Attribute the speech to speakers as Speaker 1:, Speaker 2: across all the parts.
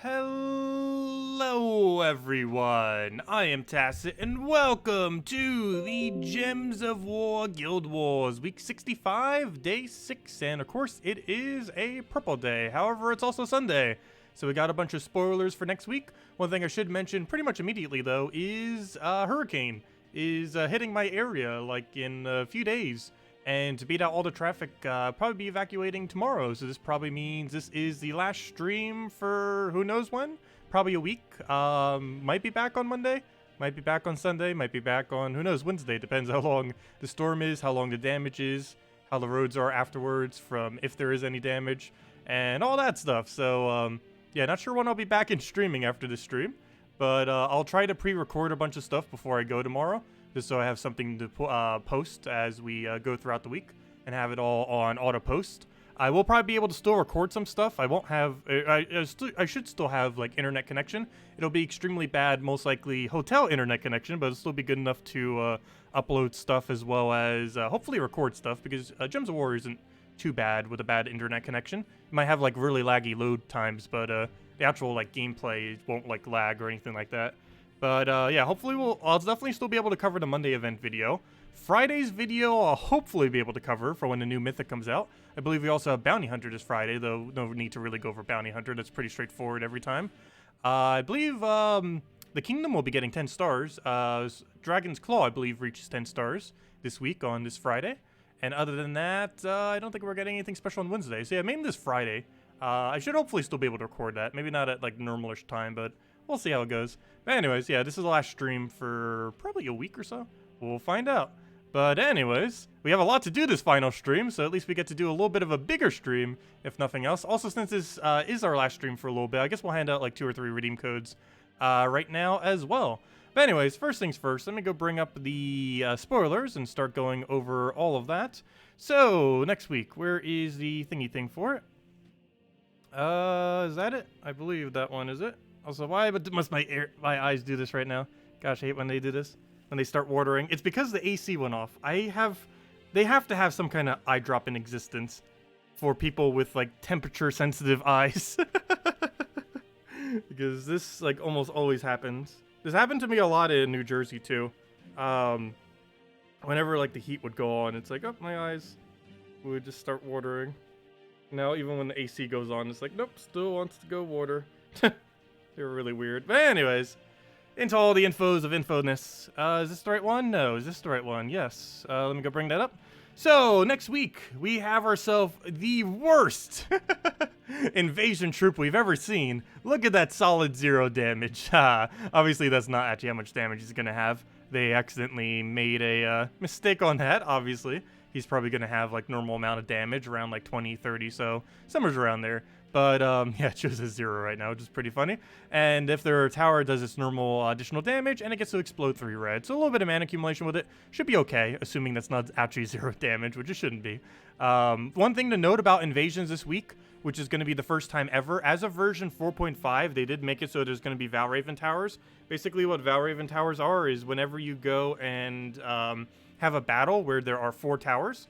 Speaker 1: Hello everyone, I am Tacet and welcome to the Gems of War Guild Wars week 65, day 6, and of course it is a purple day, however it's also Sunday, so we got a bunch of spoilers for next week. One thing I should mention pretty much immediately though is Hurricane is hitting my area like in a few days. And to beat out all the traffic, probably be evacuating tomorrow. So this probably means this is the last stream for who knows when? Probably a week. Might be back on Monday. Might be back on Sunday. Might be back on, who knows, Wednesday. Depends how long the storm is, how long the damage is, how the roads are afterwards from if there is any damage, and all that stuff. So, yeah, not sure when I'll be back in streaming after this stream. But I'll try to pre-record a bunch of stuff before I go tomorrow, just so I have something to post as we go throughout the week and have it all on auto post. I will probably be able to still record some stuff. I won't have, I should still have like internet connection. It'll be extremely bad, most likely hotel internet connection, but it'll still be good enough to upload stuff as well as hopefully record stuff, because Gems of War isn't too bad with a bad internet connection. It might have like really laggy load times, but the actual like gameplay won't like lag or anything like that. But yeah, hopefully I'll definitely still be able to cover the Monday event video. Friday's video I'll hopefully be able to cover for when the new Mythic comes out. I believe we also have Bounty Hunter this Friday, though no need to really go over Bounty Hunter. That's pretty straightforward every time. I believe the Kingdom will be getting 10 stars. Dragon's Claw, I believe, reaches 10 stars this week on this Friday. And other than that, I don't think we're getting anything special on Wednesday. So yeah, maybe this Friday. I should hopefully still be able to record that. Maybe not at like normalish time, but we'll see how it goes. But anyways, yeah, this is the last stream for probably a week or so. We'll find out. But anyways, we have a lot to do this final stream, so at least we get to do a little bit of a bigger stream, if nothing else. Also, since this is our last stream for a little bit, I guess we'll hand out like 2 or 3 redeem codes right now as well. But anyways, first things first, let me go bring up the spoilers and start going over all of that. So, next week, where is the thingy thing for it? Is that it? I believe that one is it. Also, why must my eyes do this right now? Gosh, I hate when they do this. When they start watering. It's because the AC went off. They have to have some kind of eye drop in existence for people with like temperature sensitive eyes. Because this like almost always happens. This happened to me a lot in New Jersey too. Whenever like the heat would go on, it's like, oh, my eyes would just start watering. Now even when the AC goes on, it's like, nope, still wants to go water. They're really weird. But anyways, into all the infos of info-ness. Is this the right one? No. Is this the right one? Yes. Let me go bring that up. So, next week, we have ourselves the worst invasion troop we've ever seen. Look at that solid 0 damage. Obviously, that's not actually how much damage he's going to have. They accidentally made a mistake on that, obviously. He's probably going to have, like, normal amount of damage, around, like, 20, 30, so somewhere's around there. But, yeah, it shows a 0 right now, which is pretty funny. And if their tower does its normal additional damage, and it gets to explode 3 red. So a little bit of mana accumulation with it should be okay, assuming that's not actually 0 damage, which it shouldn't be. One thing to note about invasions this week, which is going to be the first time ever, as of version 4.5, they did make it so there's going to be Valraven towers. Basically, what Valraven towers are is whenever you go and have a battle where there are 4 towers,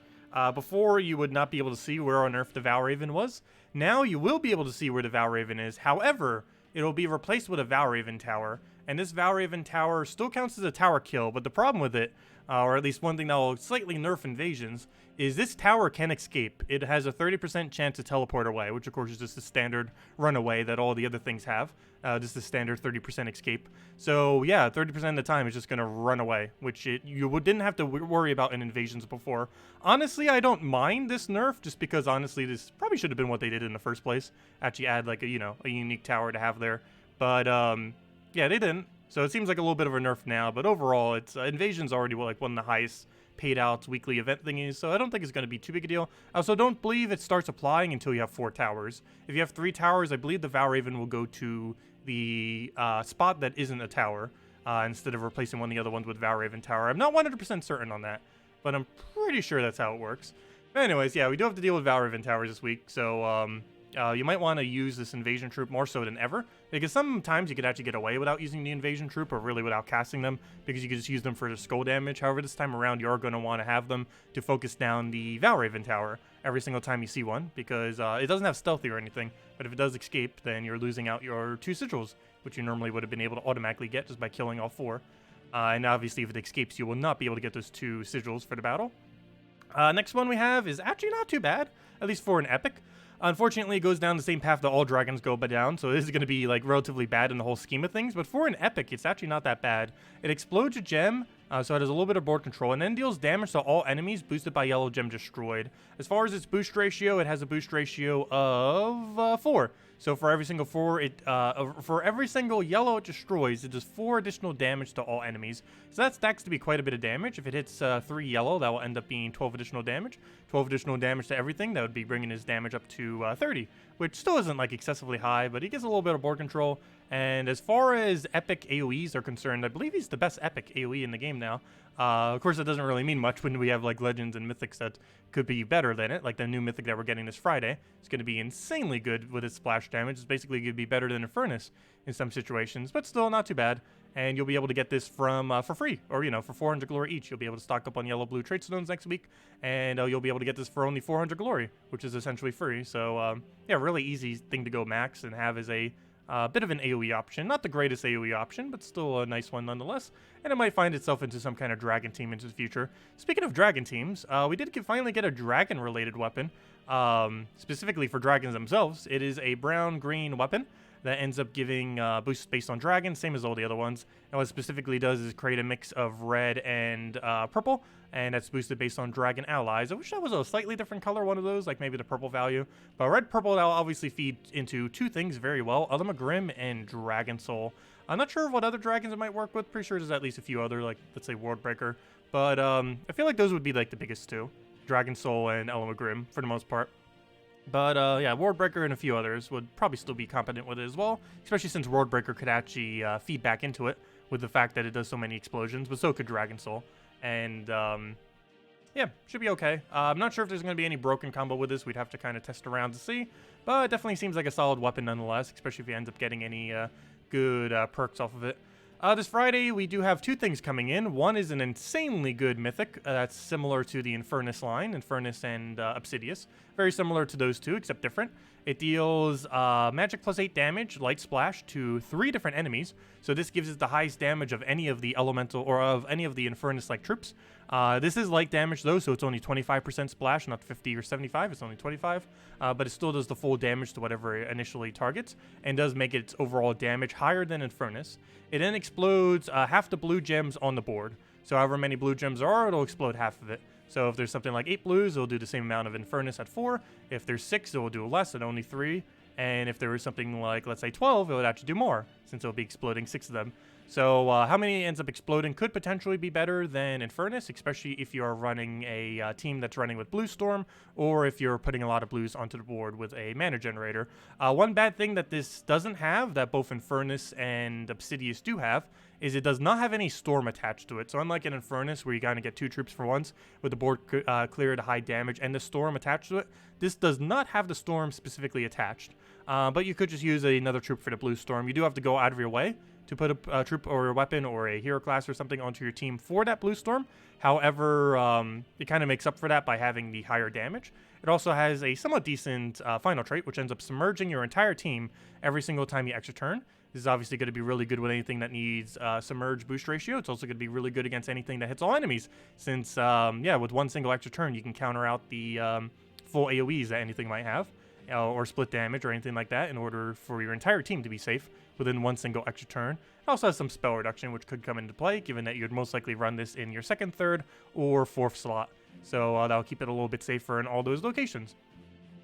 Speaker 1: before you would not be able to see where on earth the Valraven was. Now you will be able to see where the Valraven is. However, it'll be replaced with a Valraven tower. And this Valraven tower still counts as a tower kill. But the problem with it, or at least one thing that will slightly nerf invasions, is this tower can escape. It has a 30% chance to teleport away, which of course is just the standard runaway that all the other things have. Just the standard 30% escape. So yeah, 30% of the time it's just going to run away, which you didn't have to worry about in invasions before. Honestly, I don't mind this nerf, just because honestly this probably should have been what they did in the first place. Actually add like a unique tower to have there. But yeah, they didn't. So it seems like a little bit of a nerf now, but overall, it's invasion's already like one of the highest paid out weekly event thingies, so I don't think it's going to be too big a deal. I also don't believe it starts applying until you have 4 towers. If you have 3 towers, I believe the Valraven will go to the spot that isn't a tower, instead of replacing one of the other ones with Valraven tower. I'm not 100% certain on that, but I'm pretty sure that's how it works. But anyways, yeah, we do have to deal with Valraven towers this week, so you might want to use this invasion troop more so than ever, because sometimes you could actually get away without using the invasion troop, or really without casting them, because you could just use them for the skull damage. However, this time around, you're going to want to have them to focus down the Valraven tower every single time you see one, because it doesn't have stealthy or anything, but if it does escape, then you're losing out your 2 sigils, which you normally would have been able to automatically get just by killing all 4. And obviously, if it escapes, you will not be able to get those 2 sigils for the battle. Next one we have is actually not too bad, at least for an epic. Unfortunately, it goes down the same path that all dragons go down, so this is going to be like relatively bad in the whole scheme of things. But for an epic, it's actually not that bad. It explodes a gem, so it has a little bit of board control, and then deals damage to all enemies boosted by yellow gem destroyed. As far as its boost ratio, it has a boost ratio of 4. So for every single for every single yellow it destroys, it does 4 additional damage to all enemies. So that stacks to be quite a bit of damage. If it hits 3 yellow, that will end up being 12 additional damage. 12 additional damage to everything, that would be bringing his damage up to 30, which still isn't like excessively high, but he gets a little bit of board control. And as far as epic AoEs are concerned, I believe he's the best epic AoE in the game now. Of course, that doesn't really mean much when we have like legends and mythics that could be better than it. Like the new mythic that we're getting this Friday, it's going to be insanely good with its splash damage. It's basically going to be better than Infernus in some situations, but still not too bad. And you'll be able to get this from for free, or for 400 glory each. You'll be able to stock up on yellow blue trait stones next week, and you'll be able to get this for only 400 glory, which is essentially free. So yeah, really easy thing to go max and have as a bit of an AoE option. Not the greatest AoE option, but still a nice one nonetheless. And it might find itself into some kind of dragon team into the future. Speaking of dragon teams, we did finally get a dragon-related weapon, specifically for dragons themselves. It is a brown-green weapon that ends up giving boosts based on dragons, same as all the other ones. And what it specifically does is create a mix of red and purple, and that's boosted based on dragon allies. I wish that was a slightly different color, one of those, like maybe the purple value. But red-purple, that'll obviously feed into 2 things very well, Grim and Dragon Soul. I'm not sure what other dragons it might work with. Pretty sure there's at least a few other, like, let's say, Worldbreaker. But I feel like those would be, like, the biggest 2. Dragon Soul and Grim, for the most part. But yeah, Worldbreaker and a few others would probably still be competent with it as well, especially since Worldbreaker could actually feed back into it with the fact that it does so many explosions, but so could Dragon Soul. And yeah, should be okay. I'm not sure if there's going to be any broken combo with this. We'd have to kind of test around to see, but it definitely seems like a solid weapon nonetheless, especially if you end up getting any good perks off of it. This Friday, we do have 2 things coming in. One is an insanely good mythic that's similar to the Infernus line, Infernus and Obsidius. Very similar to those 2, except different. It deals magic plus 8 damage, light splash, to 3 different enemies. So this gives it the highest damage of any of the elemental, or of any of the Infernus-like troops. This is light damage though, so it's only 25% splash, not 50 or 75, it's only 25. But it still does the full damage to whatever it initially targets, and does make its overall damage higher than Infernus. It then explodes half the blue gems on the board. So however many blue gems there are, it'll explode half of it. So if there's something like 8 blues, it'll do the same amount of Infernus at 4. If there's 6, it will do less at only 3. And if there was something like, let's say, 12, it would actually do more, since it'll be exploding 6 of them. So how many ends up exploding could potentially be better than Infernus, especially if you're running a team that's running with Blue Storm, or if you're putting a lot of blues onto the board with a mana generator. One bad thing that this doesn't have, that both Infernus and Obsidius do have, is it does not have any storm attached to it. So unlike in Infernus, where you kind of get 2 troops for once, with the board cleared high damage and the storm attached to it, this does not have the storm specifically attached. But you could just use another troop for the blue storm. You do have to go out of your way to put a troop or a weapon or a hero class or something onto your team for that blue storm. However, it kind of makes up for that by having the higher damage. It also has a somewhat decent final trait, which ends up submerging your entire team every single time you extra turn. This is obviously going to be really good with anything that needs submerge boost ratio. It's also going to be really good against anything that hits all enemies, since, yeah, with one single extra turn, you can counter out the full AoEs that anything might have, or split damage or anything like that, in order for your entire team to be safe within one single extra turn. It also has some spell reduction, which could come into play, given that you'd most likely run this in your 2nd, 3rd, or 4th slot. So that'll keep it a little bit safer in all those locations.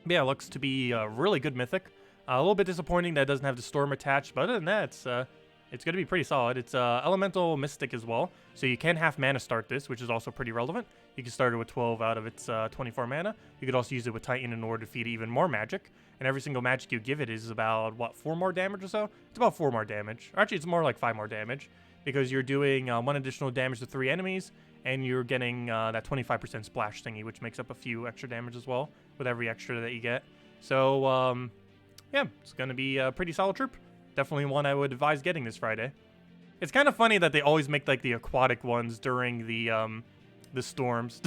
Speaker 1: But yeah, it looks to be a really good mythic. A little bit disappointing that it doesn't have the storm attached, but other than that, it's going to be pretty solid. It's elemental mystic as well, so you can half mana start this, which is also pretty relevant. You can start it with 12 out of its 24 mana. You could also use it with Titan in order to feed even more magic, and every single magic you give it is about, what, 4 more damage or so? It's about 4 more damage. Or actually, it's more like 5 more damage, because you're doing 1 additional damage to 3 enemies, and you're getting that 25% splash thingy, which makes up a few extra damage as well, with every extra that you get. So, yeah, it's going to be a pretty solid troop. Definitely one I would advise getting this Friday. It's kind of funny that they always make like the aquatic ones during the storms.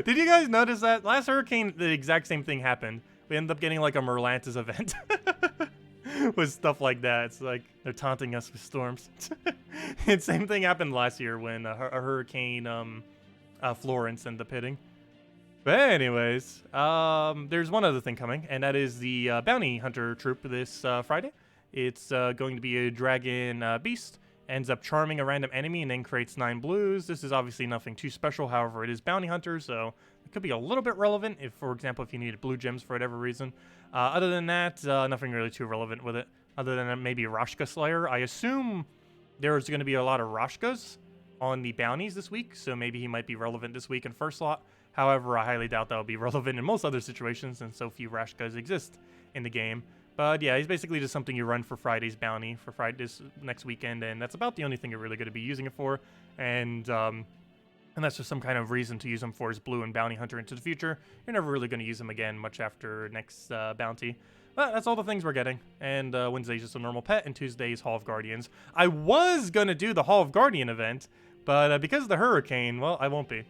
Speaker 1: Did you guys notice that? Last hurricane, the exact same thing happened. We ended up getting like a Merlantis event with stuff like that. It's like they're taunting us with storms. And same thing happened last year when a hurricane Florence ended up hitting. But anyways, there's one other thing coming, and that is the bounty hunter troop this Friday. It's going to be a dragon beast. Ends up charming a random enemy and then creates 9 blues. This is obviously nothing too special. However, it is bounty hunter, so it could be a little bit relevant if, for example, if you needed blue gems for whatever reason. Other than that, nothing really too relevant with it. Other than maybe Rashka Slayer. I assume there's going to be a lot of Rashkas on the bounties this week, so maybe he might be relevant this week in first slot. However, I highly doubt that will be relevant in most other situations, and so few Rashkas exist in the game. But yeah, he's basically just something you run for Friday's bounty for this next weekend, and that's about the only thing you're really going to be using it for. And that's just some kind of reason to use him for his blue and bounty hunter into the future. You're never really going to use him again much after next bounty. But that's all the things we're getting. And Wednesday's just a normal pet, and Tuesday's Hall of Guardians. I was going to do the Hall of Guardian event, but because of the hurricane, well, I won't be.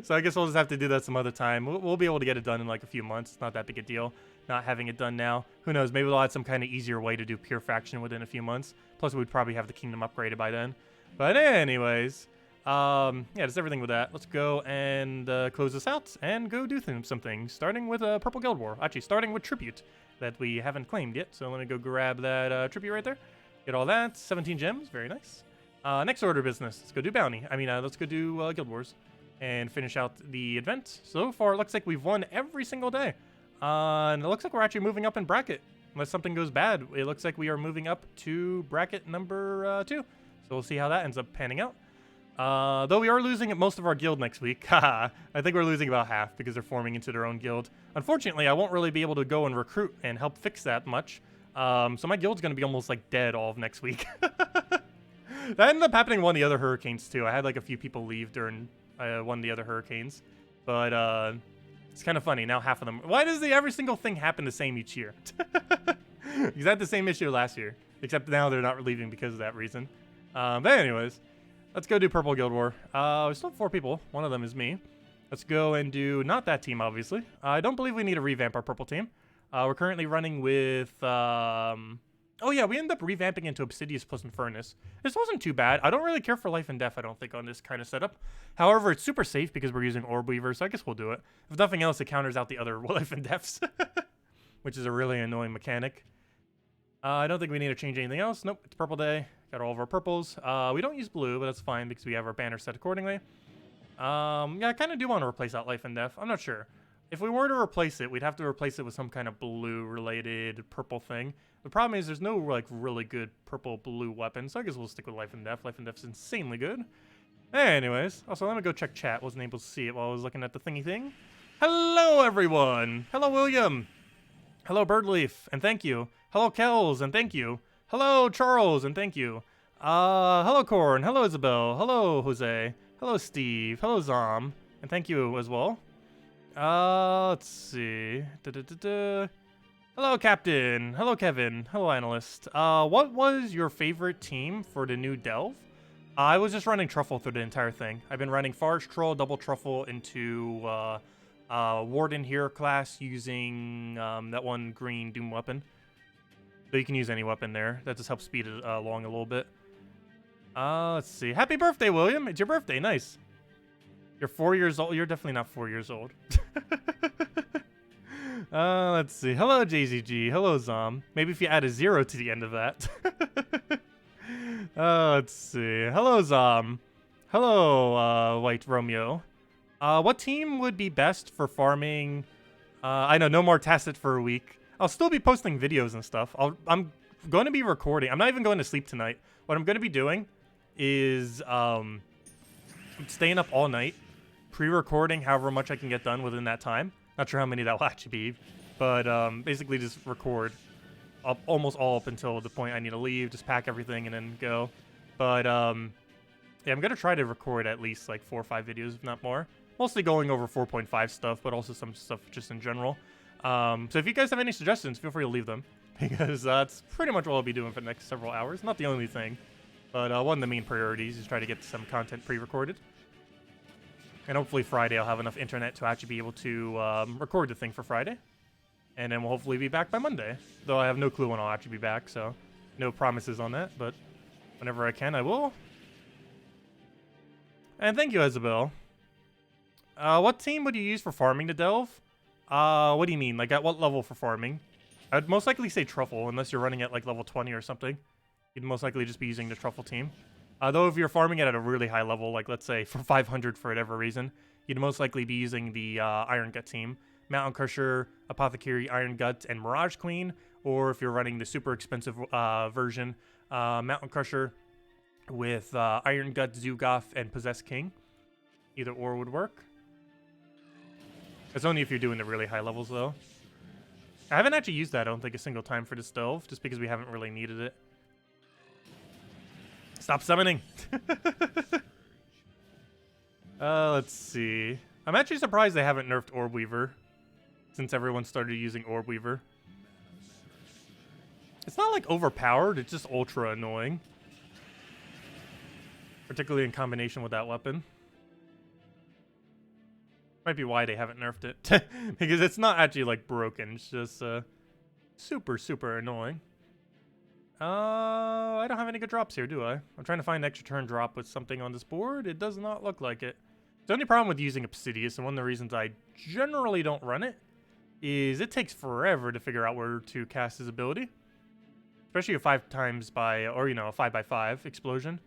Speaker 1: So I guess we'll just have to do that some other time. We'll be able to get it done in like a few months. It's not that big a deal not having it done now. Who knows? Maybe we'll add some kind of easier way to do pure faction within a few months. Plus, we'd probably have the kingdom upgraded by then. But anyways, yeah, that's everything with that. Let's go and close this out and go do some things. Starting with Purple Guild War. Actually, starting with Tribute that we haven't claimed yet. So let me go grab that Tribute right there. Get all that. 17 gems. Very nice. Next order of business. Let's go do Bounty. I mean, let's go do Guild Wars and finish out the event. So far, it looks like we've won every single day. And it looks like we're actually moving up in bracket. Unless something goes bad, it looks like we are moving up to bracket number 2. So we'll see how that ends up panning out. Though we are losing at most of our guild next week. Haha, I think we're losing about half because they're forming into their own guild. Unfortunately, I won't really be able to go and recruit and help fix that much. So my guild's going to be almost like dead all of next week. That ended up happening one of the other hurricanes too. I had like a few people leave during one of the other hurricanes. But it's kind of funny. Now half of them. Why does every single thing happen the same each year? Because I had the same issue last year. Except now they're not leaving because of that reason. But anyways, let's go do Purple Guild War. We still have 4 people. One of them is me. Let's go and do not that team, obviously. I don't believe we need to revamp our purple team. We're currently running with... oh yeah, we ended up revamping into Obsidious plus Infernus. This wasn't too bad. I don't really care for Life and Death, I don't think, on this kind of setup. However, it's super safe because we're using Orb Weaver, so I guess we'll do it. If nothing else, it counters out the other Life and Deaths, which is a really annoying mechanic. I don't think we need to change anything else. Nope, it's Purple Day. Got all of our purples. We don't use blue, but that's fine because we have our banner set accordingly. Yeah, I kind of do want to replace that Life and Death. I'm not sure. If we were to replace it, we'd have to replace it with some kind of blue-related purple thing. The problem is there's no like really good purple-blue weapon, so I guess we'll stick with Life and Death. Life and Death's insanely good. Anyways, also let me go check chat. Wasn't able to see it while I was looking at the thingy thing. Hello, everyone. Hello, William. Hello, Birdleaf, and thank you. Hello, Kells, and thank you. Hello, Charles, and thank you. Hello, Corn. Hello, Isabel. Hello, Jose. Hello, Steve. Hello, Zom, and thank you as well. Let's see. Hello, Captain. Hello, Kevin. Hello, Analyst. What was your favorite team for the new Delve? I was just running Truffle through the entire thing. I've been running Forest Troll, Double Truffle into Warden Hero class using that one green Doom weapon. So you can use any weapon there. That just helps speed it along a little bit. Let's see. Happy birthday, William. It's your birthday. Nice. You're 4 years old. You're definitely not 4 years old. Let's see. Hello, JZG. Hello, Zom. Maybe if you add a 0 to the end of that. Let's see. Hello, Zom. Hello, White Romeo. What team would be best for farming? I know, no more Tacet for a week. I'll still be posting videos and stuff. I'm going to be recording. I'm not even going to sleep tonight. What I'm going to be doing is staying up all night, pre-recording however much I can get done within that time. Not sure how many that will actually be, but basically just record almost all up until the point I need to leave, just pack everything and then go. But yeah, I'm going to try to record at least like 4 or 5 videos, if not more. Mostly going over 4.5 stuff, but also some stuff just in general. So if you guys have any suggestions, feel free to leave them, because that's pretty much what I'll be doing for the next several hours. Not the only thing, but one of the main priorities is try to get some content pre-recorded. And hopefully Friday I'll have enough internet to actually be able to record the thing for Friday. And then we'll hopefully be back by Monday. Though I have no clue when I'll actually be back, so no promises on that, but whenever I can, I will. And thank you, Isabel. What team would you use for farming to delve? What do you mean? Like, at what level for farming? I'd most likely say Truffle, unless you're running at, like, level 20 or something. You'd most likely just be using the Truffle team. Though if you're farming it at a really high level, like, let's say, for 500 for whatever reason, you'd most likely be using the Iron Gut team. Mountain Crusher, Apothecary, Iron Gut, and Mirage Queen. Or if you're running the super expensive version, Mountain Crusher with Iron Gut, Zugoth, and Possessed King. Either or would work. It's only if you're doing the really high levels, though. I haven't actually used that, I don't think, a single time for this delve, just because we haven't really needed it. Stop summoning! Let's see. I'm actually surprised they haven't nerfed Orb Weaver, since everyone started using Orb Weaver. It's not, like, overpowered, it's just ultra annoying. Particularly in combination with that weapon. Might be why they haven't nerfed it. Because it's not actually, like, broken. It's just, super, super annoying. I don't have any good drops here, do I? I'm trying to find an extra turn drop with something on this board. It does not look like it. The only problem with using Obsidius, and one of the reasons I generally don't run it, is it takes forever to figure out where to cast his ability. Especially a 5 times by, or, you know, a 5x5 explosion.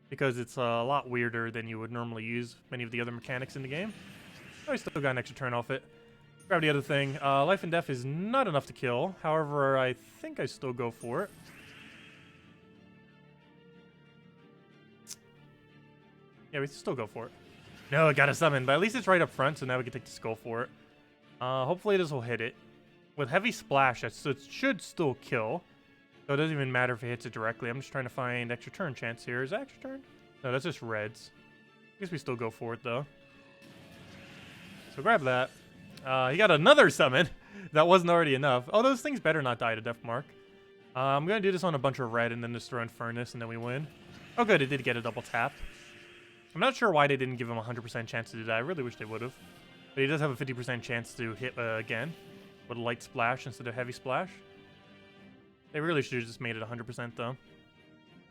Speaker 1: Because it's a lot weirder than you would normally use many of the other mechanics in the game. I still got an extra turn off it. Grab the other thing. Life and Death is not enough to kill. However, I think I still go for it. Yeah, we still go for it. No, I got a summon, but at least it's right up front, so now we can take the skull for it. Hopefully this will hit it. With Heavy Splash, it should still kill. So it doesn't even matter if it hits it directly. I'm just trying to find extra turn chance here. Is that extra turn? No, that's just reds. I guess we still go for it, though. So grab that. He got another summon. That wasn't already enough. Oh, those things better not die to Death Mark. I'm going to do this on a bunch of red and then just throw in Furnace and then we win. Oh, good. It did get a double tap. I'm not sure why they didn't give him a 100% chance to do that. I really wish they would have. But he does have a 50% chance to hit again with a light splash instead of heavy splash. They really should have just made it 100% though.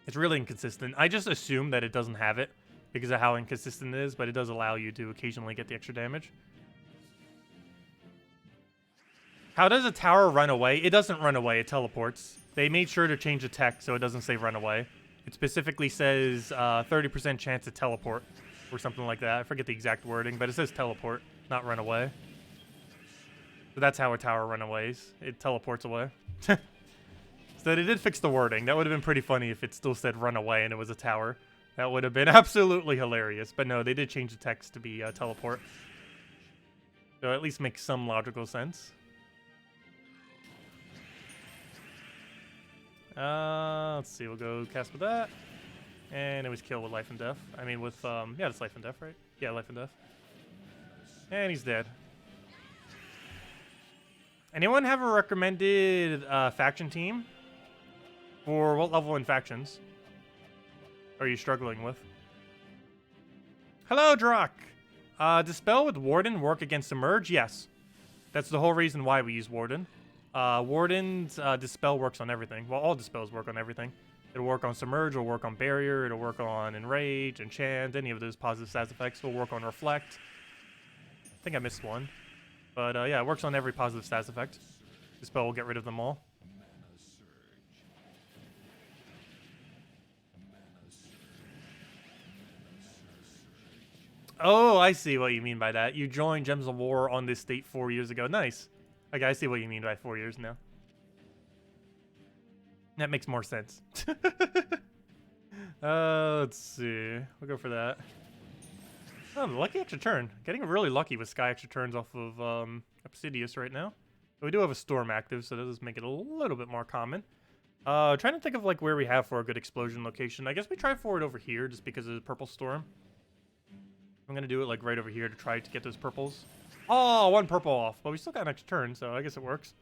Speaker 1: It's really inconsistent. I just assume that it doesn't have it because of how inconsistent it is, but it does allow you to occasionally get the extra damage. How does a tower run away? It doesn't run away, it teleports. They made sure to change the text so it doesn't say run away. It specifically says 30% chance to teleport or something like that. I forget the exact wording, but it says teleport, not run away. So that's how a tower runaways. It teleports away. So they did fix the wording. That would have been pretty funny if it still said run away and it was a tower. That would have been absolutely hilarious. But no, they did change the text to be teleport. So at least makes some logical sense. Let's see. We'll go cast with that. And it was kill with Life and Death. I mean with, yeah, it's Life and Death, right? Yeah, Life and Death. And he's dead. Anyone have a recommended faction team? For what level in factions are you struggling with? Hello, Drock! Dispel with Warden work against Emerge? Yes. That's the whole reason why we use Warden. Warden's Dispel works on everything. Well, all Dispels work on everything. It'll work on Submerge, it'll work on Barrier, it'll work on Enrage, Enchant, any of those positive stats effects. It'll work on Reflect. I think I missed one. But yeah, it works on every positive stats effect. Dispel will get rid of them all. Oh, I see what you mean by that. You joined Gems of War on this date 4 years ago. Nice. Okay, I see what you mean by 4 years now. That makes more sense. Let's see. We'll go for that. Oh, lucky extra turn. Getting really lucky with Sky extra turns off of Obsidius right now. But we do have a Storm active, so that does make it a little bit more common. Trying to think of like where we have for a good explosion location. I guess we try for it over here, just because of the Purple Storm. I'm gonna do it like right over here to try to get those purples. Oh, one purple off. But we still got an extra turn, so I guess it works.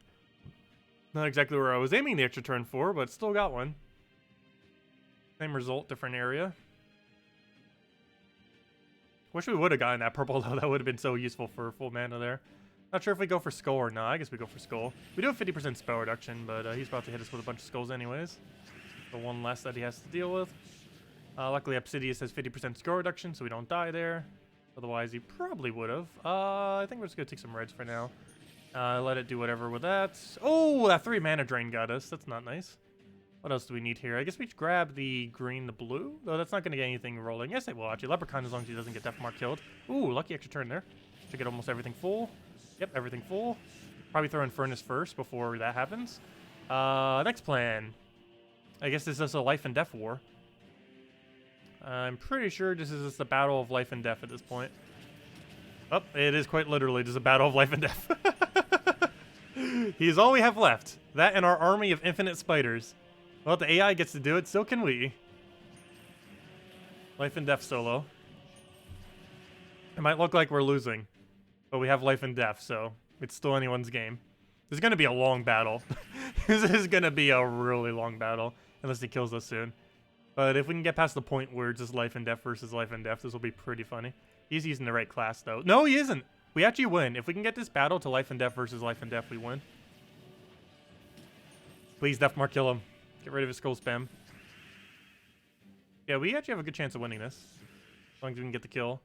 Speaker 1: Not exactly where I was aiming the extra turn for, but still got one. Same result, different area. Wish we would have gotten that purple, though. That would have been so useful for full mana there. Not sure if we go for skull or not. I guess we go for skull. We do have 50% spell reduction, but he's about to hit us with a bunch of skulls anyways. The one less that he has to deal with. Luckily, Obsidius has 50% skull reduction, so we don't die there. Otherwise, he probably would have. I think we're just going to take some reds for now. Let it do whatever with that. Oh, that 3 mana drain got us. That's not nice. What else do we need here? I guess we grab the green, the blue. Though that's not going to get anything rolling. Yes, it will actually. Leprechaun, as long as he doesn't get Death Mark killed. Ooh, lucky extra turn there. Should get almost everything full. Yep, everything full. Probably throw in Furnace first before that happens. Next plan. I guess this is a life and death war. I'm pretty sure this is just a battle of life and death at this point. Oh, it is quite literally just a battle of life and death. He's all we have left. That and our army of infinite spiders. Well, if the AI gets to do it, so can we. Life and death solo. It might look like we're losing, but we have life and death, so it's still anyone's game. This is going to be a long battle. This is going to be a really long battle, unless he kills us soon. But if we can get past the point where it's just life and death versus life and death, this will be pretty funny. He's using the right class, though. No, he isn't. We actually win. If we can get this battle to life and death versus life and death, we win. Please, Death Mark, kill him. Get rid of his skull spam. Yeah, we actually have a good chance of winning this. As long as we can get the kill.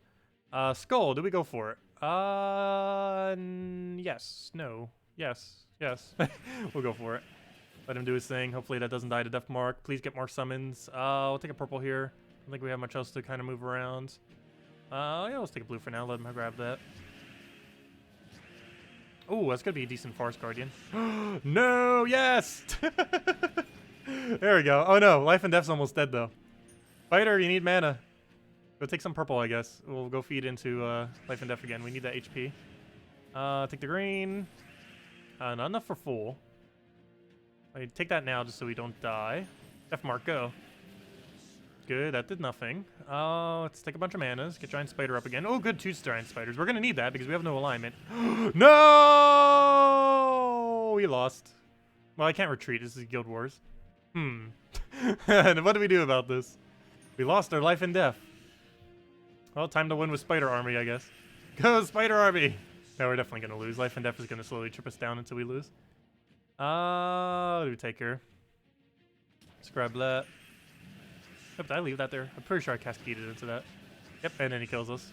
Speaker 1: Skull, do we go for it? Yes. No. Yes. Yes. We'll go for it. Let him do his thing. Hopefully that doesn't die to Death Mark. Please get more summons. We'll take a purple here. I don't think we have much else to kind of move around. Yeah, let's take a blue for now. Let him grab that. Oh, that's going to be a decent Forest Guardian. No! Yes! There we go. Oh no, life and death's almost dead though. Fighter, you need mana. Go take some purple, I guess. We'll go feed into life and death again. We need that HP. Take the green. Not enough for full. Take that now just so we don't die. Death Mark, go. Good, that did nothing. Let's take a bunch of manas. Get Giant Spider up again. Oh, good, 2 Giant Spiders. We're going to need that because we have no alignment. No! We lost. Well, I can't retreat. This is Guild Wars. And what do we do about this? We lost our life and death. Well, time to win with Spider Army, I guess. Go, Spider Army! No, we're definitely going to lose. Life and death is going to slowly trip us down until we lose. What do we take here? Let's grab that. Yep, did I leave that there? I'm pretty sure I cascaded into that. Yep, and then he kills us.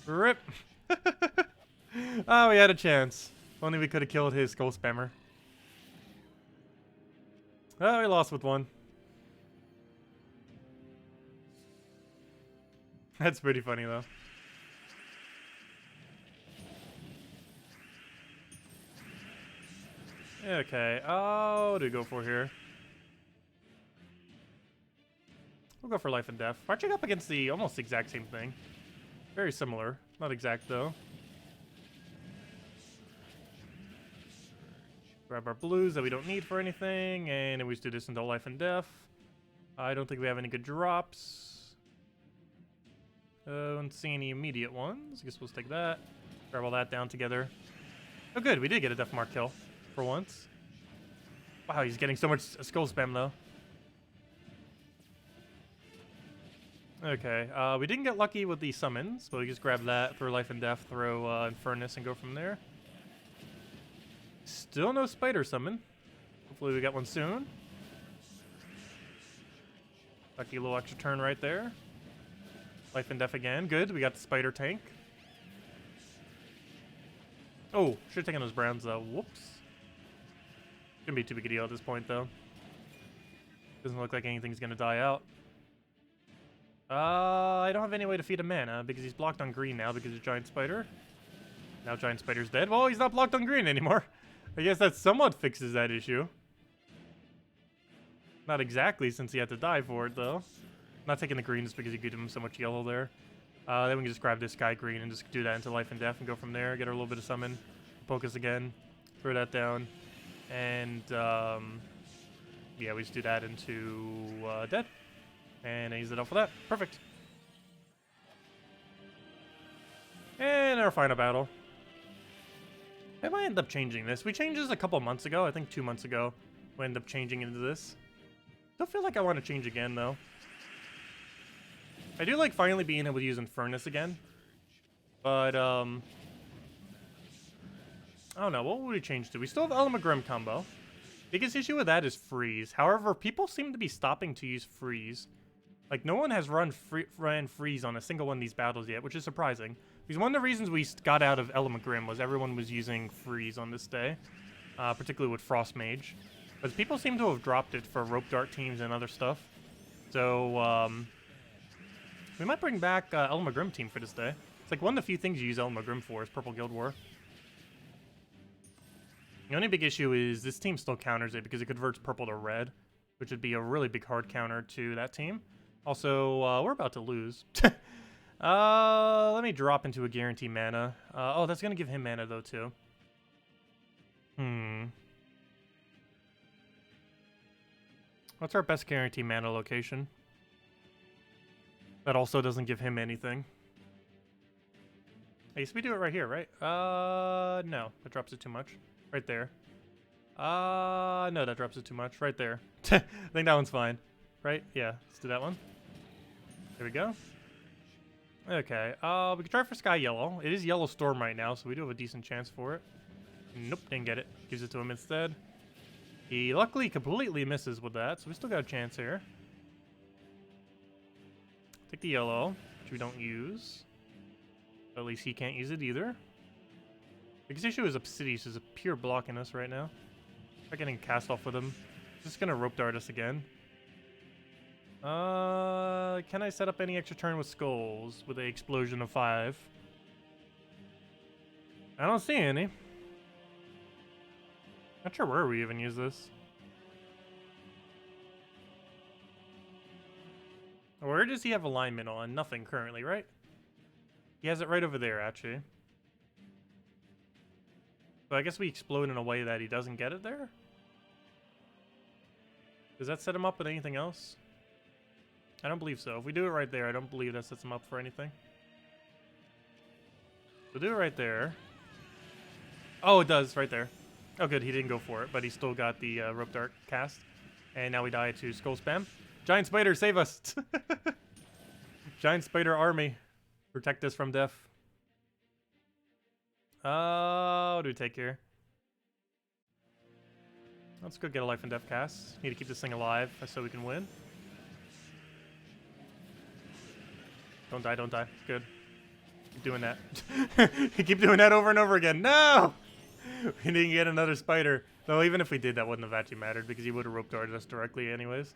Speaker 1: RIP! Oh, we had a chance. Only we could have killed his skull spammer. Oh, we lost with 1. That's pretty funny, though. Okay, what do we go for here? We'll go for life and death. Marching up against the almost exact same thing. Very similar. Not exact, though. Grab our blues that we don't need for anything, and then we just do this until life and death. I don't think we have any good drops. Don't see any immediate ones. I guess we'll just take that. Grab all that down together. Oh, good. We did get a Death Mark kill for once. Wow, he's getting so much skull spam, though. Okay, we didn't get lucky with the summons, but we just grab that, throw life and death, throw Infernus, and go from there. Still no spider summon. Hopefully we get one soon. Lucky little extra turn right there. Life and death again. Good, we got the spider tank. Oh, should have taken those browns though. Whoops. Shouldn't be too big a deal at this point though. Doesn't look like anything's gonna die out. I don't have any way to feed a mana because he's blocked on green now because of Giant Spider. Now Giant Spider's dead. Well, he's not blocked on green anymore. I guess that somewhat fixes that issue. Not exactly, since he had to die for it, though. Not taking the green just because you gave him so much yellow there. Then we can just grab this guy green and just do that into life and death and go from there. Get our little bit of summon. Focus again. Throw that down. And, yeah, we just do that into dead. And I use it up for that. Perfect. And our final battle. I might end up changing this. We changed this a couple months ago. I think 2 months ago. We ended up changing into this. Still feel like I want to change again, though. I do like finally being able to use Infernus again. But, I don't know. What would we change to? We still have Elmagrim combo. Biggest issue with that is freeze. However, people seem to be stopping to use freeze. Like, no one has ran freeze on a single one of these battles yet, which is surprising. Because one of the reasons we got out of Elmagrim was everyone was using freeze on this day. Particularly with Frost Mage. But people seem to have dropped it for rope dart teams and other stuff. So, we might bring back Elmagrim team for this day. It's like one of the few things you use Elmagrim for is Purple Guild War. The only big issue is this team still counters it because it converts purple to red, which would be a really big hard counter to that team. Also, we're about to lose. Let me drop into a guarantee mana. Oh, that's going to give him mana, though, too. What's our best guarantee mana location? That also doesn't give him anything. I guess we do it right here, right? No. That drops it too much. Right there. No, that drops it too much. Right there. I think that one's fine. Right? Yeah, let's do that one. There we go. Okay, we can try for Sky Yellow. It is Yellow Storm right now, so we do have a decent chance for it. Nope, didn't get it. Gives it to him instead. He luckily completely misses with that, so we still got a chance here. Take the yellow, which we don't use. But at least he can't use it either. Biggest issue is Obsidius is a pure blocking us right now. Try getting a cast off with him. Just gonna rope dart us again. Can I set up any extra turn with skulls with an explosion of 5? I don't see any. Not sure where we even use this. Where does he have alignment on? Nothing currently, right? He has it right over there, actually. So I guess we explode in a way that he doesn't get it there? Does that set him up with anything else? I don't believe so. If we do it right there, I don't believe that sets him up for anything. We'll do it right there. Oh, it does, right there. Oh, good, he didn't go for it, but he still got the rope dart cast. And now we die to skull spam. Giant spider, save us! Giant spider army. Protect us from death. What do we take here? Let's go get a life and death cast. Need to keep this thing alive so we can win. Don't die, don't die. Good. Keep doing that. Keep doing that over and over again. No! We didn't get another spider. Though even if we did, that wouldn't have actually mattered because he would have rope darted us directly anyways.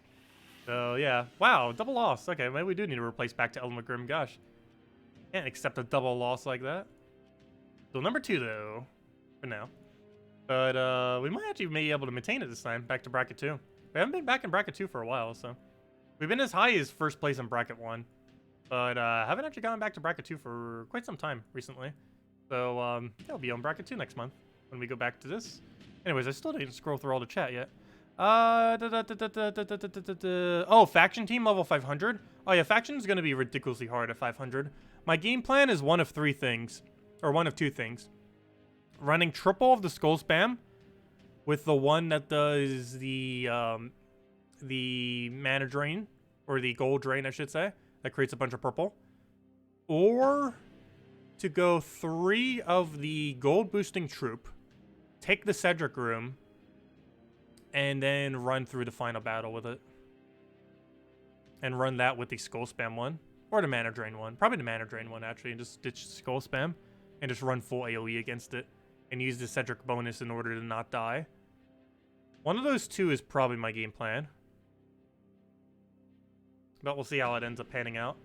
Speaker 1: So yeah. Wow, double loss. Okay, maybe we do need to replace back to Elmagrim. Gosh. Can't accept a double loss like that. So number 2 though. For now. But we might actually be able to maintain it this time. Back to bracket 2. We haven't been back in bracket 2 for a while, so. We've been as high as first place in bracket 1. But haven't actually gone back to bracket 2 for quite some time recently. So yeah, we'll be on bracket 2 next month when we go back to this. Anyways, I still didn't scroll through all the chat yet. Oh, faction team level 500. Oh yeah, faction's gonna be ridiculously hard at 500. My game plan is one of 3 things, or one of 2 things. Running triple of the skull spam with the one that does the mana drain, or the gold drain, I should say, that creates a bunch of purple. Or to go 3 of the gold boosting troop, take the Cedric room, and then run through the final battle with it. And run that with the skull spam one. Or the mana drain one. Probably the mana drain one, actually. And just ditch skull spam. And just run full AoE against it. And use the Cedric bonus in order to not die. One of those 2 is probably my game plan. But we'll see how it ends up panning out.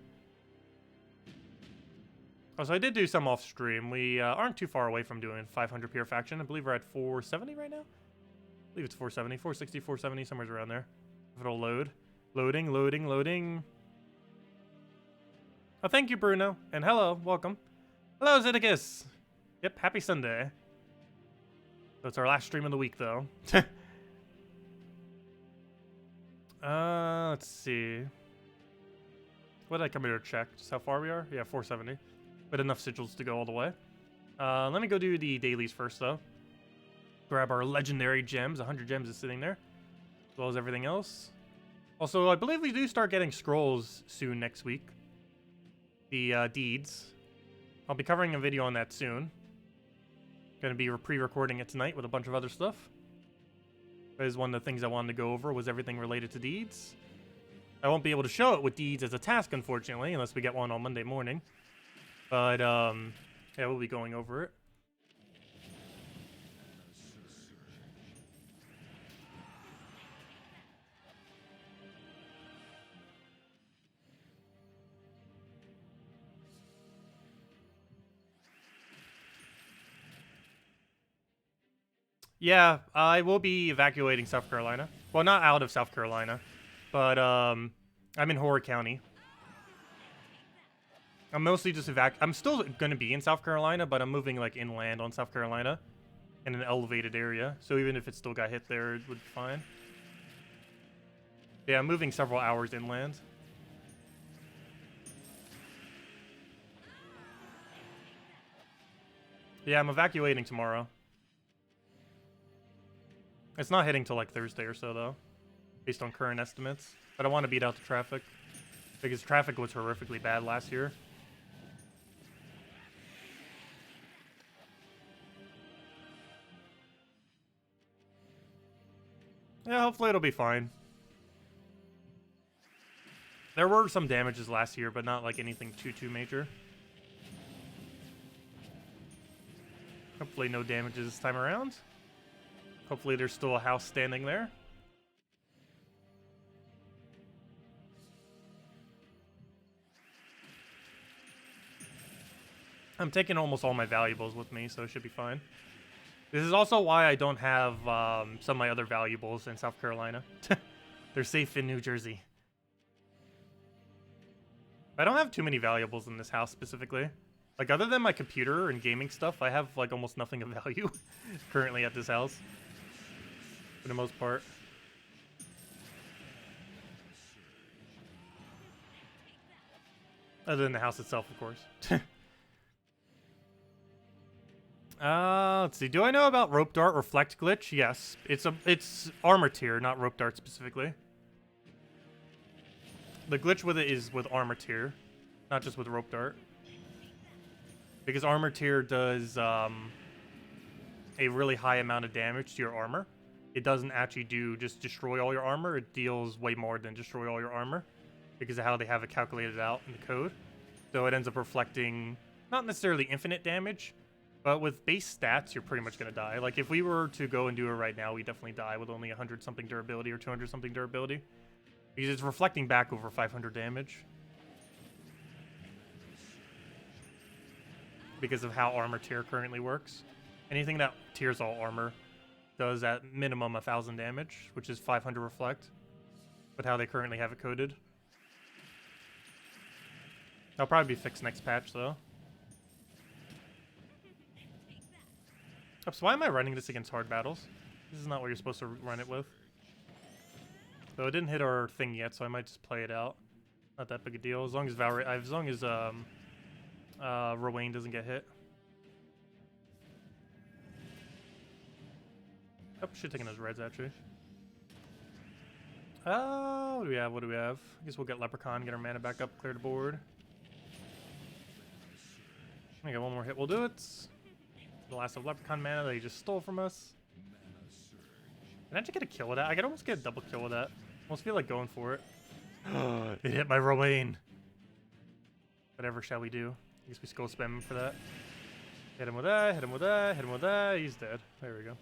Speaker 1: Oh, so I did do some off stream. We aren't too far away from doing 500 pure faction. I believe we're at 470 right now. I believe it's 470, 460, 470, somewhere around there. If it'll load. Loading, loading, loading. Oh, thank you, Bruno. And hello, welcome. Hello, Zeddicus. Yep, happy Sunday. So it's our last stream of the week, though. Let's see. What did I come here to check? Just how far we are? Yeah, 470. But enough sigils to go all the way. Let me go do the dailies first, though. Grab our legendary gems. 100 gems is sitting there, as well as everything else. Also, I believe we do start getting scrolls soon next week. The deeds. I'll be covering a video on that soon. Gonna be pre-recording it tonight with a bunch of other stuff. That is one of the things I wanted to go over, was everything related to deeds. I won't be able to show it with deeds as a task, unfortunately, unless we get one on Monday morning. But, yeah, we'll be going over it. Yeah, I will be evacuating South Carolina. Well, not out of South Carolina, but I'm in Horror County. I'm mostly just I'm still going to be in South Carolina, but I'm moving like inland on South Carolina in an elevated area. So even if it still got hit there, it would be fine. Yeah, I'm moving several hours inland. Yeah, I'm evacuating tomorrow. It's not hitting till like Thursday or so, though, based on current estimates. But I want to beat out the traffic, because traffic was horrifically bad last year. Yeah, hopefully it'll be fine. There were some damages last year, but not like anything too major. Hopefully no damages this time around. Hopefully there's still a house standing there. I'm taking almost all my valuables with me, so it should be fine. This is also why I don't have some of my other valuables in South Carolina. They're safe in New Jersey. I don't have too many valuables in this house specifically. Like, other than my computer and gaming stuff, I have like almost nothing of value currently at this house. For the most part. Other than the house itself, of course. Let's see. Do I know about Rope Dart Reflect glitch? Yes. It's armor tier, not Rope Dart specifically. The glitch with it is with armor tier, not just with Rope Dart. Because armor tier does a really high amount of damage to your armor. It doesn't actually just destroy all your armor. It deals way more than destroy all your armor, because of how they have it calculated out in the code. So it ends up reflecting not necessarily infinite damage, but with base stats, you're pretty much going to die. Like, if we were to go and do it right now, we definitely die with only 100-something durability or 200-something durability. Because it's reflecting back over 500 damage. Because of how armor tier currently works. Anything that tiers all armor does at minimum 1,000 damage, which is 500 reflect, with how they currently have it coded. That'll probably be fixed next patch, though. Oh, so why am I running this against hard battles? This is not what you're supposed to run it with. So it didn't hit our thing yet, so I might just play it out. Not that big a deal, as long as Rowain doesn't get hit. Oh, should have taken those reds, actually. What do we have? What do we have? I guess we'll get Leprechaun, get our mana back up, clear the board. I got one more hit, we'll do it. The last of Leprechaun mana that he just stole from us. Can I actually get a kill with that? I could almost get a double kill with that. Almost feel like going for it. It hit my Rowain. Whatever shall we do? I guess we skull spam him for that. Hit him with that, hit him with that, hit him with that. He's dead. There we go.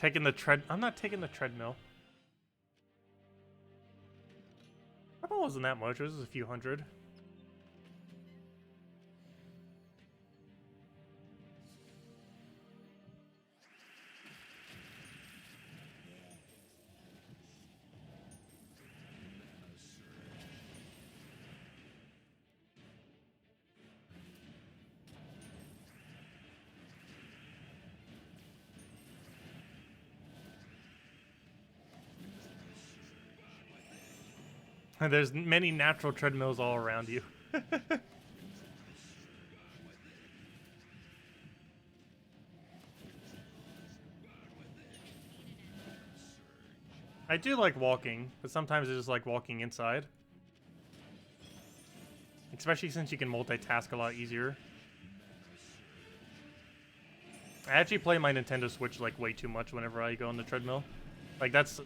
Speaker 1: Taking the I'm not taking the treadmill. Probably wasn't that much. It was a few hundred. There's many natural treadmills all around you. I do like walking, but sometimes I just like walking inside. Especially since you can multitask a lot easier. I actually play my Nintendo Switch like way too much whenever I go on the treadmill. Like that's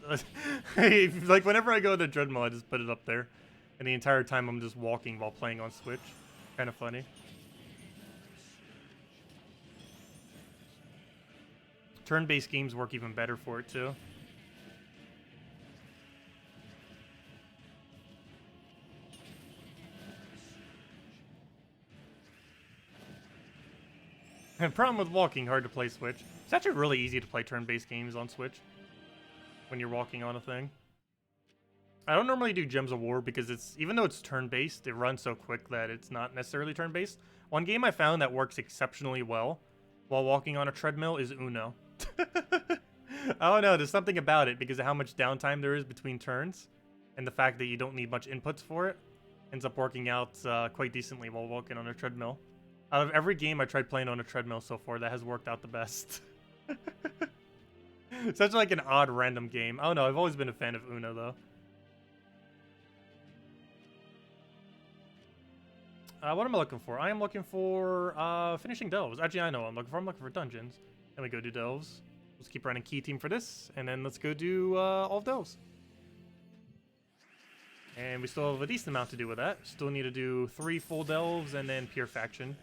Speaker 1: like whenever I go on the treadmill, I just put it up there, and the entire time I'm just walking while playing on Switch. Kind of funny. Turn-based games work even better for it too. The problem with walking, hard to play Switch. It's actually really easy to play turn-based games on Switch when you're walking on a thing. I don't normally do Gems of War because it's, even though it's turn-based, it runs so quick that it's not necessarily turn-based. One game I found that works exceptionally well while walking on a treadmill is Uno. I don't know, there's something about it because of how much downtime there is between turns and the fact that you don't need much inputs for it. Ends up working out quite decently while walking on a treadmill. Out of every game I tried playing on a treadmill so far, that has worked out the best. Such like an odd random game. I don't know, I've always been a fan of Uno though. What am I looking for? I am looking for finishing delves. Actually, I know what I'm looking for. I'm looking for dungeons. Then we go do delves. Let's keep running key team for this, and then let's go do all delves. And we still have a decent amount to do with that. Still need to do 3 full delves and then pure faction.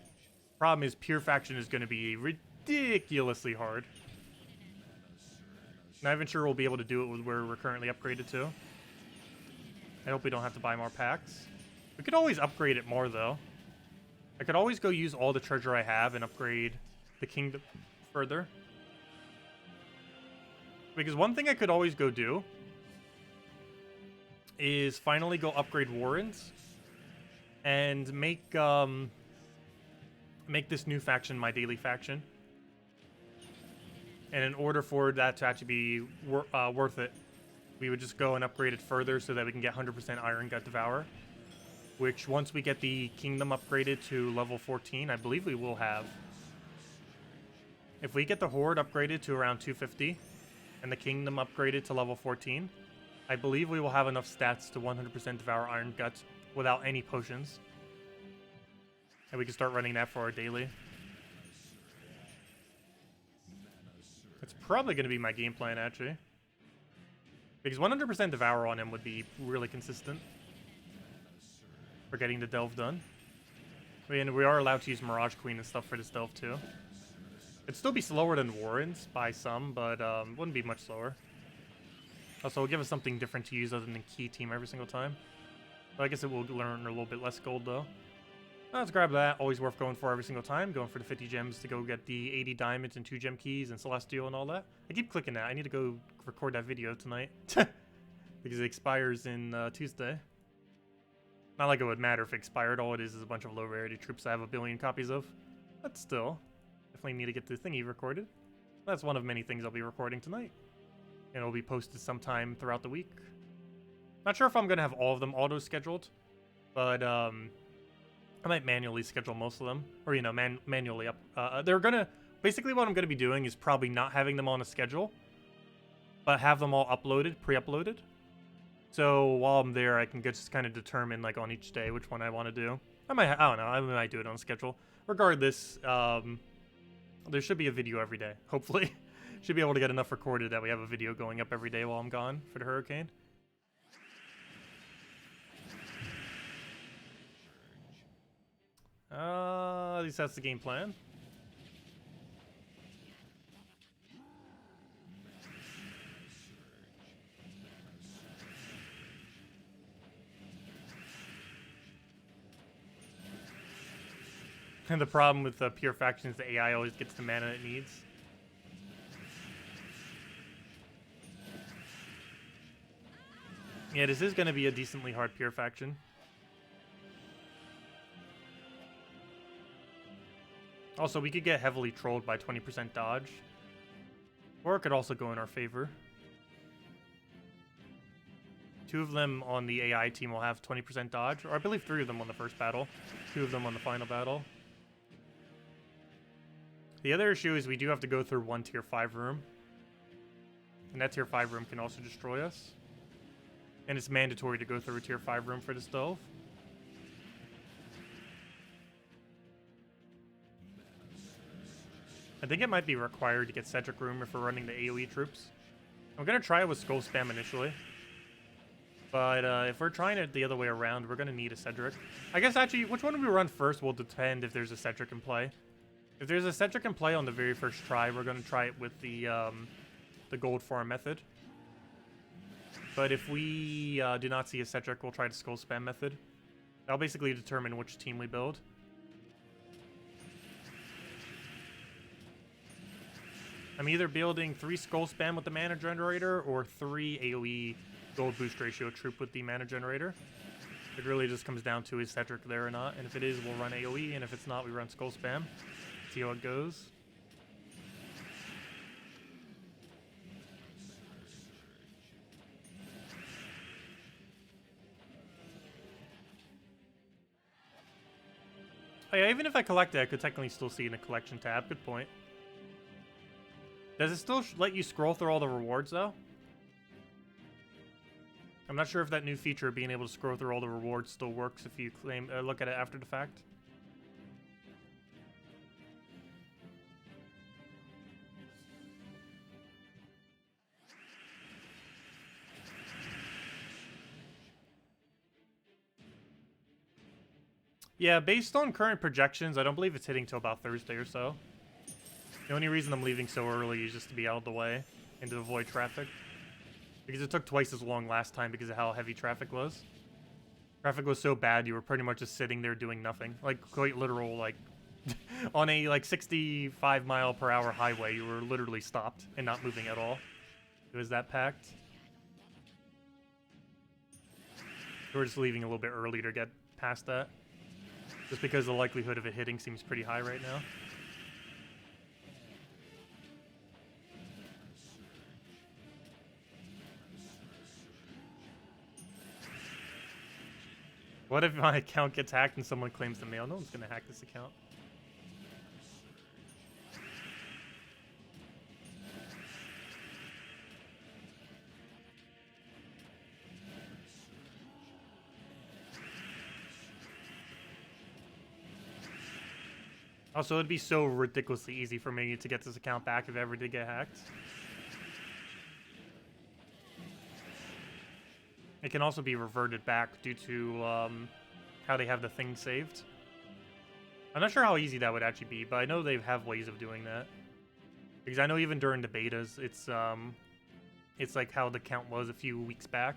Speaker 1: Problem is, pure faction is going to be ridiculously hard. Not even sure we'll be able to do it with where we're currently upgraded to. I hope we don't have to buy more packs. We could always upgrade it more, though. I could always go use all the treasure I have and upgrade the kingdom further. Because one thing I could always go do is finally go upgrade Warrens and make this new faction my daily faction. And in order for that to actually be worth it, we would just go and upgrade it further so that we can get 100% Iron Gut Devour. Which, once we get the kingdom upgraded to level 14, I believe we will have. If we get the Horde upgraded to around 250, and the kingdom upgraded to level 14, I believe we will have enough stats to 100% Devour Iron Guts without any potions. And we can start running that for our daily. It's probably going to be my game plan, actually. Because 100% Devour on him would be really consistent for getting the delve done. I mean, we are allowed to use Mirage Queen and stuff for this delve, too. It'd still be slower than Warrens by some, but wouldn't be much slower. Also, it'll give us something different to use other than key team every single time. But I guess it will learn a little bit less gold, though. Let's grab that. Always worth going for every single time. Going for the 50 gems to go get the 80 diamonds and 2 gem keys and Celestial and all that. I keep clicking that. I need to go record that video tonight. Because it expires in Tuesday. Not like it would matter if it expired. All it is a bunch of low rarity troops I have a billion copies of. But still, definitely need to get the thingy recorded. That's one of many things I'll be recording tonight. And it'll be posted sometime throughout the week. Not sure if I'm going to have all of them auto-scheduled. But, I might manually schedule most of them. Or, you know, manually up. They're going to... Basically what I'm going to be doing is probably not having them on a schedule. But have them all uploaded, pre-uploaded. So while I'm there, I can just kind of determine, like, on each day which one I want to do. I don't know, I might do it on schedule. Regardless, there should be a video every day, hopefully. Should be able to get enough recorded that we have a video going up every day while I'm gone for the hurricane. At least that's the game plan. And the problem with the pure faction is the AI always gets the mana it needs. Yeah, this is going to be a decently hard pure faction. Also, we could get heavily trolled by 20% dodge. Or it could also go in our favor. 2 of them on the AI team will have 20% dodge. Or I believe 3 of them on the first battle. 2 of them on the final battle. The other issue is we do have to go through 1 tier 5 room. And that tier 5 room can also destroy us. And it's mandatory to go through a tier 5 room for this delve. I think it might be required to get Cedric room if we're running the AoE troops. I'm going to try it with Skull Spam initially. But if we're trying it the other way around, we're going to need a Cedric. I guess actually, which one we run first will depend if there's a Cedric in play. If there's a Cedric in play on the very first try, we're going to try it with the gold farm method. But if we do not see a Cedric, we'll try the Skull Spam method. That'll basically determine which team we build. I'm either building 3 Skull Spam with the Mana Generator or 3 AoE gold boost ratio troop with the Mana Generator. It really just comes down to is Cedric there or not, and if it is, we'll run AoE, and if it's not, we run Skull Spam. See how it goes. Oh yeah, even if I collect it, I could technically still see in the collection tab. Good point. Does it still let you scroll through all the rewards, though? I'm not sure if that new feature of being able to scroll through all the rewards still works if you claim look at it after the fact. Yeah, based on current projections, I don't believe it's hitting till about Thursday or so. The only reason I'm leaving so early is just to be out of the way and to avoid traffic. Because it took twice as long last time because of how heavy traffic was. Traffic was so bad, you were pretty much just sitting there doing nothing. Like, quite literal, like, on a, like, 65-mile-per-hour highway, you were literally stopped and not moving at all. It was that packed. We're just leaving a little bit early to get past that. Just because the likelihood of it hitting seems pretty high right now. What if my account gets hacked and someone claims the mail? No one's gonna hack this account. Also, it'd be so ridiculously easy for me to get this account back if it ever did get hacked. It can also be reverted back due to how they have the thing saved. I'm not sure how easy that would actually be, but I know they have ways of doing that. Because I know even during the betas, it's like how the count was a few weeks back.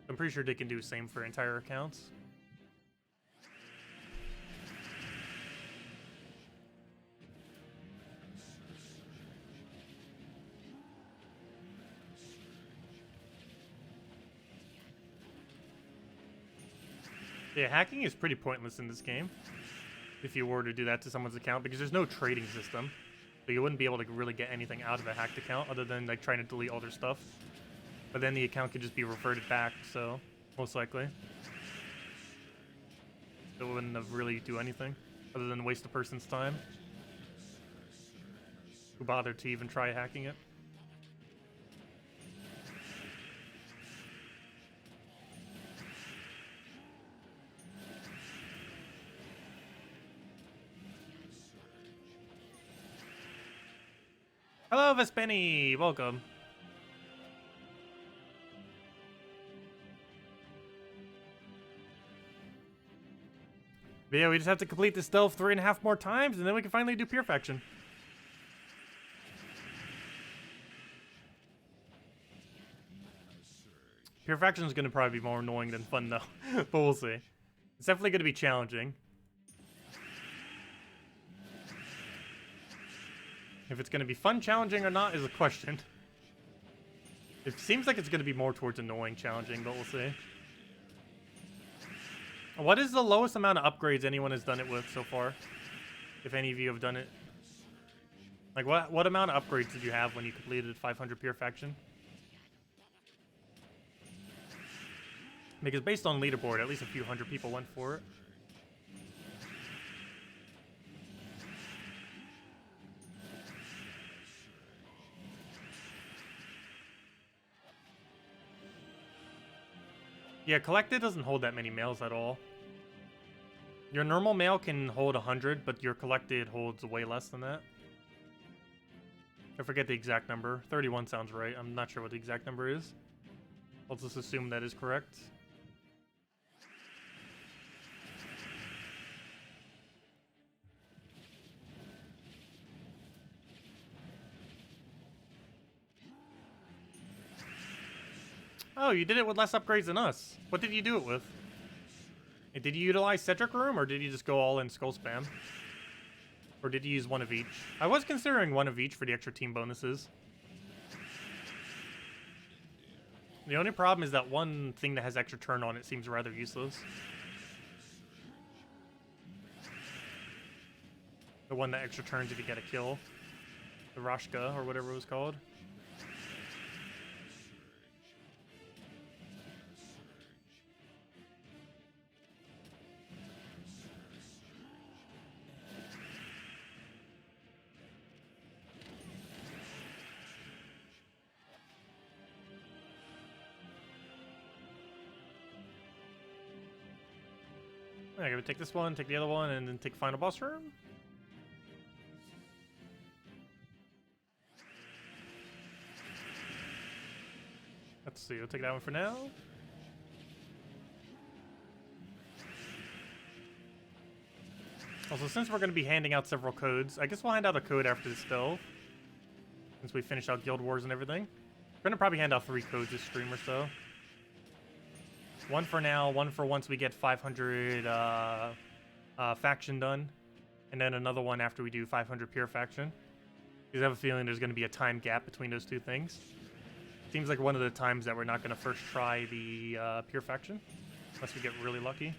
Speaker 1: I'm pretty sure they can do the same for entire accounts. Yeah, hacking is pretty pointless in this game if you were to do that to someone's account because there's no trading system. So you wouldn't be able to really get anything out of a hacked account other than like trying to delete all their stuff. But then the account could just be reverted back, so most likely. It wouldn't have really do anything other than waste a person's time who bothered to even try hacking it. Hello, Vespeni! Welcome. But yeah, we just have to complete the stealth 3.5 more times, and then we can finally do Purifaction. Purifaction is going to probably be more annoying than fun, though. But we'll see. It's definitely going to be challenging. If it's going to be fun challenging or not is a question. It seems like it's going to be more towards annoying challenging, but we'll see. What is the lowest amount of upgrades anyone has done it with so far? If any of you have done it. Like, what amount of upgrades did you have when you completed 500 Purifaction? Because based on leaderboard, at least a few hundred people went for it. Yeah, collected doesn't hold that many mails at all. Your normal mail can hold 100, but your collected holds way less than that. I forget the exact number. 31 sounds right. I'm not sure what the exact number is. I'll just assume that is correct. Oh, you did it with less upgrades than us. What did you do it with? Did you utilize Cedric Room, or did you just go all in Skull Spam? Or did you use one of each? I was considering one of each for the extra team bonuses. The only problem is that one thing that has extra turn on it seems rather useless. The one that extra turns if you get a kill. The Rashka, or whatever it was called. I'm gonna take this one, take the other one, and then take final boss room. Let's see, we'll take that one for now. Also, since we're going to be handing out several codes, I guess we'll hand out a code after this delve. Since we finish out Guild Wars and everything. We're going to probably hand out 3 codes this stream or so. One for now, one for once we get 500 faction done. And then another one after we do 500 pure faction. Because I have a feeling there's going to be a time gap between those two things. Seems like one of the times that we're not going to first try the pure faction. Unless we get really lucky.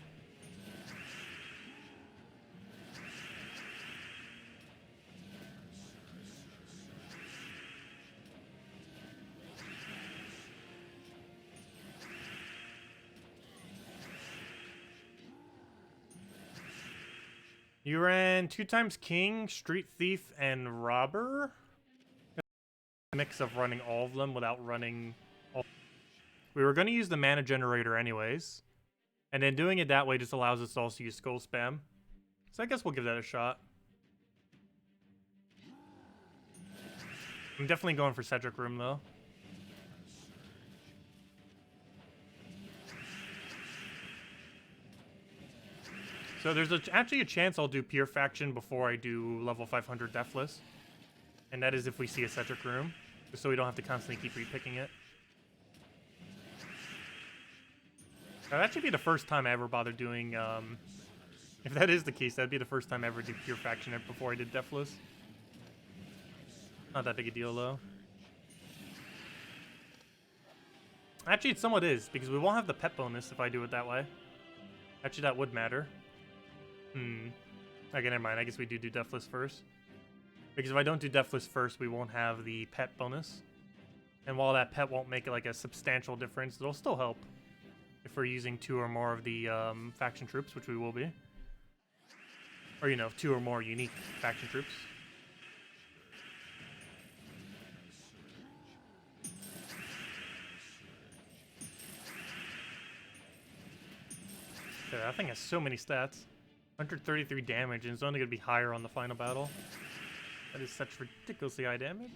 Speaker 1: You ran 2 times King, Street Thief, and Robber? A mix of running all of them without running all. We were going to use the mana generator anyways. And then doing it that way just allows us to also use Skull Spam. So I guess we'll give that a shot. I'm definitely going for Cedric Room though. So there's actually a chance I'll do Pure Faction before I do level 500 Deathless. And that is if we see a Cedric Room. Just so we don't have to constantly keep repicking it. That'd actually be the first time I ever bothered doing, if that is the case, that'd be the first time I ever did Pure Faction before I did Deathless. Not that big a deal though. Actually, it somewhat is, because we won't have the pet bonus if I do it that way. Actually, that would matter. Okay, never mind. I guess we do Deathless first. Because if I don't do Deathless first, we won't have the pet bonus. And while that pet won't make like a substantial difference, it'll still help. If we're using 2 or more of the faction troops, which we will be. Or, you know, 2 or more unique faction troops. Okay, that thing has so many stats. 133 damage, and it's only going to be higher on the final battle. That is such ridiculously high damage.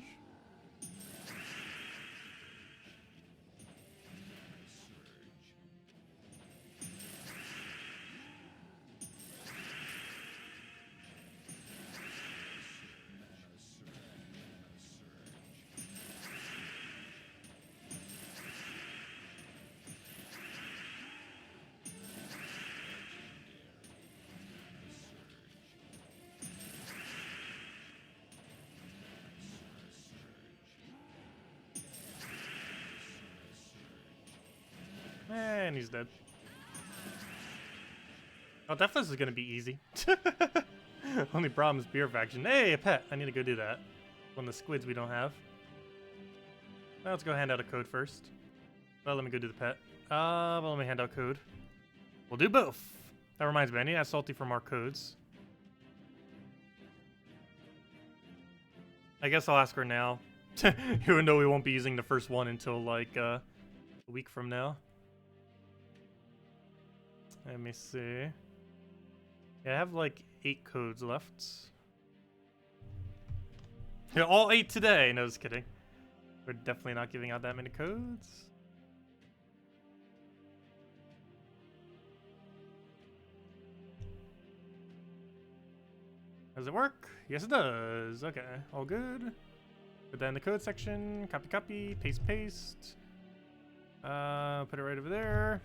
Speaker 1: And he's dead. Oh, Deathless is gonna be easy. Only problem is Beer Faction. Hey, a pet! I need to go do that. One of the squids we don't have. Well, let's go hand out a code first. Well, let me go do the pet. Well, let me hand out code. We'll do both. That reminds me, I need that salty from our codes. I guess I'll ask her now. Even though we won't be using the first one until like a week from now. Let me see. Yeah, I have like 8 codes left. Yeah, all 8 today. No, just kidding. We're definitely not giving out that many codes. Does it work? Yes, it does. Okay, all good. Put that in the code section. Copy, copy. Paste, paste. Put it right over there.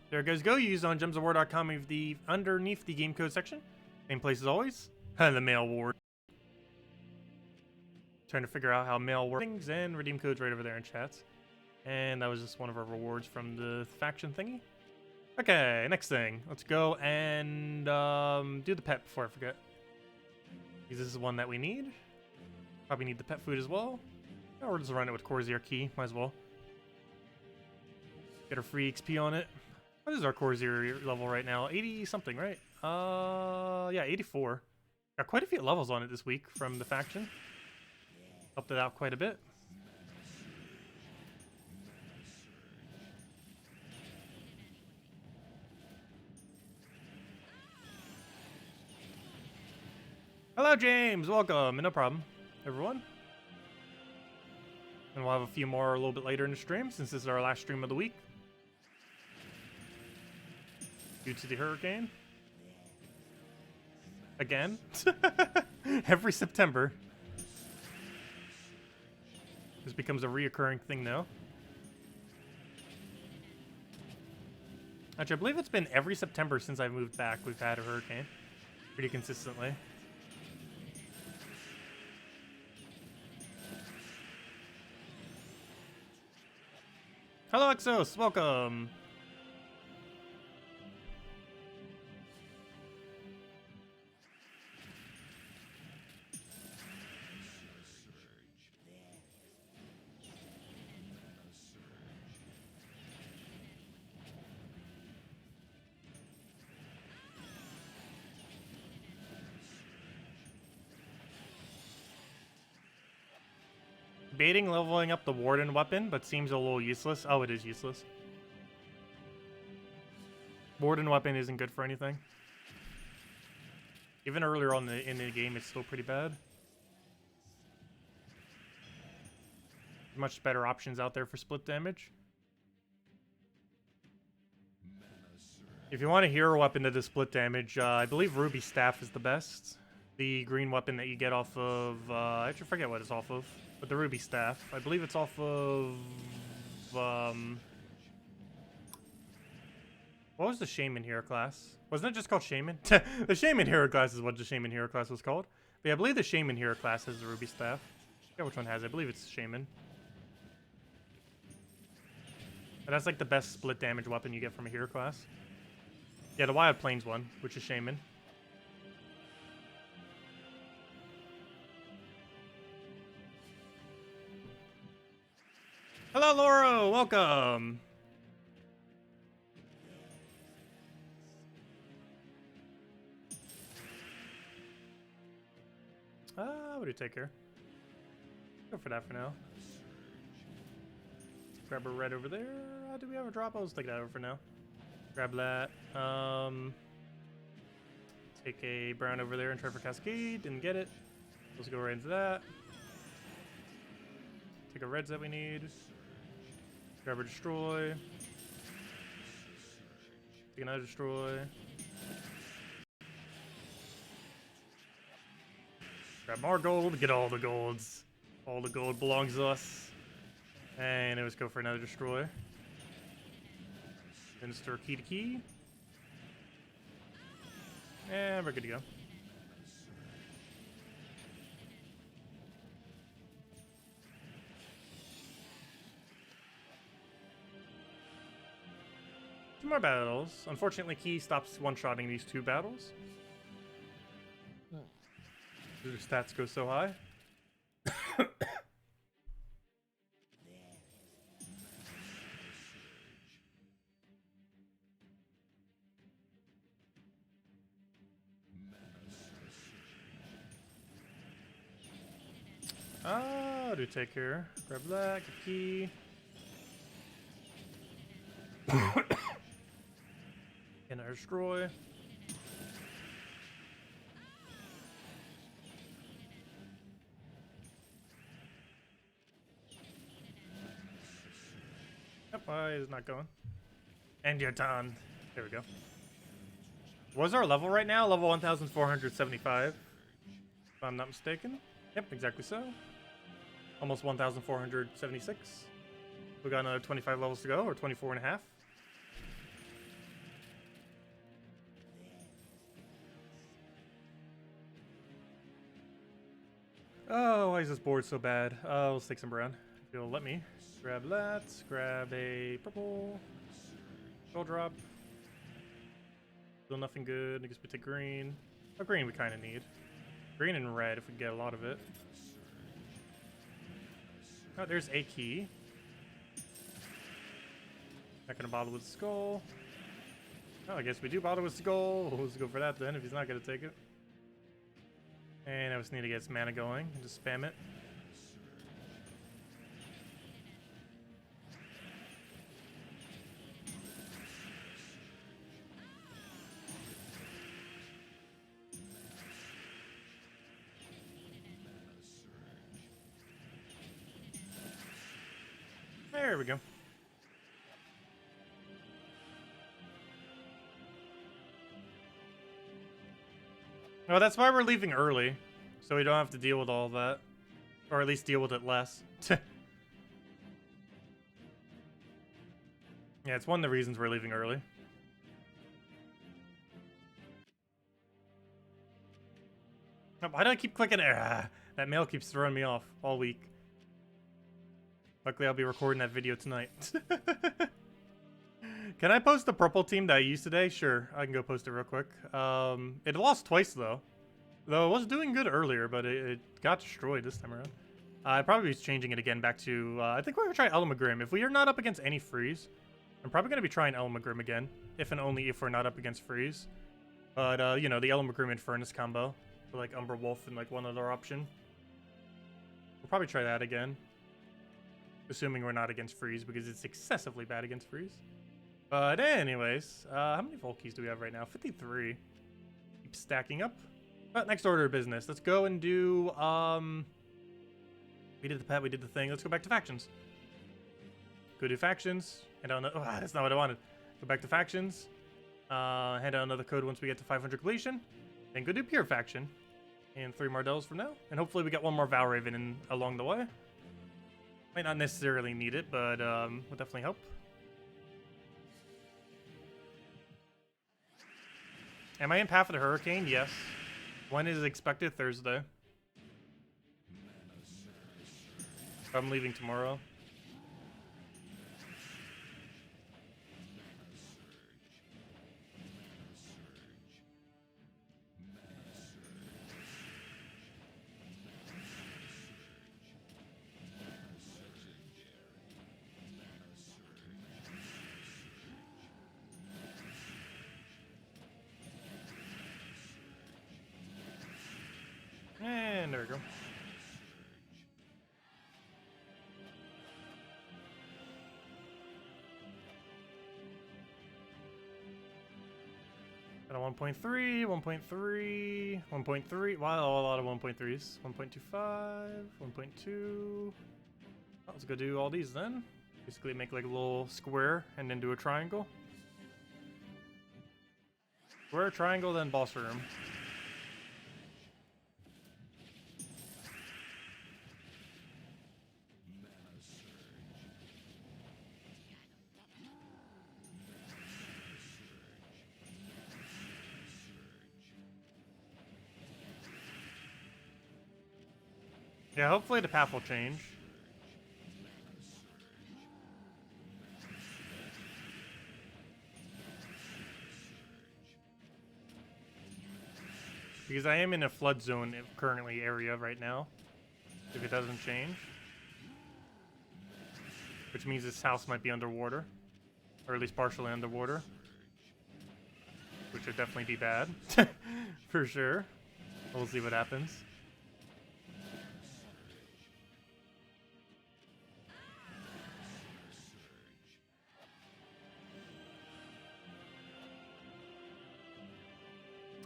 Speaker 1: There it goes. Go use on gemsofwar.com underneath the game code section. Same place as always. The mail ward. Trying to figure out how mail works things and redeem codes right over there in chats. And that was just one of our rewards from the faction thingy. Okay, next thing. Let's go and do the pet before I forget. Because this is one that we need. Probably need the pet food as well. Or just run it with Corsair key. Might as well. Get a free XP on it. What is our Corsair level right now? 80 something, right? Yeah, 84. Got quite a few levels on it this week from the faction. Helped it out quite a bit. Hello, James. Welcome. No problem, everyone. And we'll have a few more a little bit later in the stream, since this is our last stream of the week. Due to the hurricane. Again. Every September. This becomes a reoccurring thing now. Actually, I believe it's been every September since I moved back we've had a hurricane. Pretty consistently. Hello, Exos. Welcome. Debating leveling up the Warden weapon, but seems a little useless. Oh, it is useless. Warden weapon isn't good for anything. Even earlier on in the game, it's still pretty bad. Much better options out there for split damage. If you want a hero weapon to do split damage, I believe Ruby Staff is the best. The green weapon that you get off of, I actually forget what it's off of. But the Ruby Staff. I believe it's off of, what was the Shaman hero class? Wasn't it just called Shaman? The Shaman hero class is what the Shaman hero class was called. But yeah, I believe the Shaman hero class has the Ruby Staff. I forget which one has it. I believe it's Shaman. But that's like the best split damage weapon you get from a hero class. Yeah, the Wild Plains one, which is Shaman. Hello, Laura. Welcome. What do you take here? Go for that for now. Grab a red over there. Do we have a drop? I'll just take that over for now. Grab that. Take a brown over there and try for Cascade. Didn't get it. Let's go right into that. Take a reds that we need. Grab a destroy. Take another destroy. Grab more gold. Get all the golds. All the gold belongs to us. And let's go for another destroy. Then store key to key. And we're good to go. Two more battles. Unfortunately, Key stops one-shotting these 2 battles. Their stats go so high. Do take care. Grab that, get key. Can I destroy? Yep, why is it not going? And you're done. There we go. What's our level right now? Level 1,475. If I'm not mistaken. Yep, exactly so. Almost 1,476. We got another 25 levels to go, or 24 and a half. Oh, why is this board so bad? Let's take some brown. If you'll let me. Grab that. Grab a purple. Gold drop. Still nothing good. I guess we take green. Oh, green we kind of need. Green and red if we get a lot of it. Oh, there's a key. Not gonna bother with skull. Oh, I guess we do bother with skull. Let's go for that then if he's not gonna take it. And I just need to get some mana going and just spam it. There we go. Well, that's why we're leaving early, so we don't have to deal with all that. Or at least deal with it less. Yeah, it's one of the reasons we're leaving early. Oh, why do I keep clicking it? Ah, that mail keeps throwing me off all week. Luckily, I'll be recording that video tonight. Can I post the purple team that I used today? Sure, I can go post it real quick. It lost twice, though. Though it was doing good earlier, but it got destroyed this time around. I probably be changing it again back to... I think we're going to try Elmagrim. If we are not up against any freeze, I'm probably going to be trying Elmagrim again. If and only if we're not up against freeze. But, you know, the Elmagrim and Furnace combo. For, like, Umber Wolf and, like, one other option. We'll probably try that again. Assuming we're not against freeze, because it's excessively bad against freeze. But anyways, how many Volt keys do we have right now? 53. Keep stacking up. But next order of business. Let's go and do, we did the pet, we did the thing. Let's go back to factions. Go do factions. Hand out oh, that's not what I wanted. Go back to factions. Hand out another code once we get to 500 completion. Then go do pure faction. And 3 Mardels from now. And hopefully we get 1 more Valraven in along the way. Might not necessarily need it, but will definitely help. Am I in Path of the Hurricane? Yes. When is it expected? Thursday. I'm leaving tomorrow. And there we go. Got a 1.3, 1.3, 1.3. Wow, a lot of 1.3s. 1.25, 1.2. Let's go do all these then. Basically make like a little square and then do a triangle. Square, triangle, then boss room. Yeah, hopefully the path will change. Because I am in a flood zone currently area right now. If it doesn't change. Which means this house might be underwater. Or at least partially underwater. Which would definitely be bad. For sure. We'll see what happens.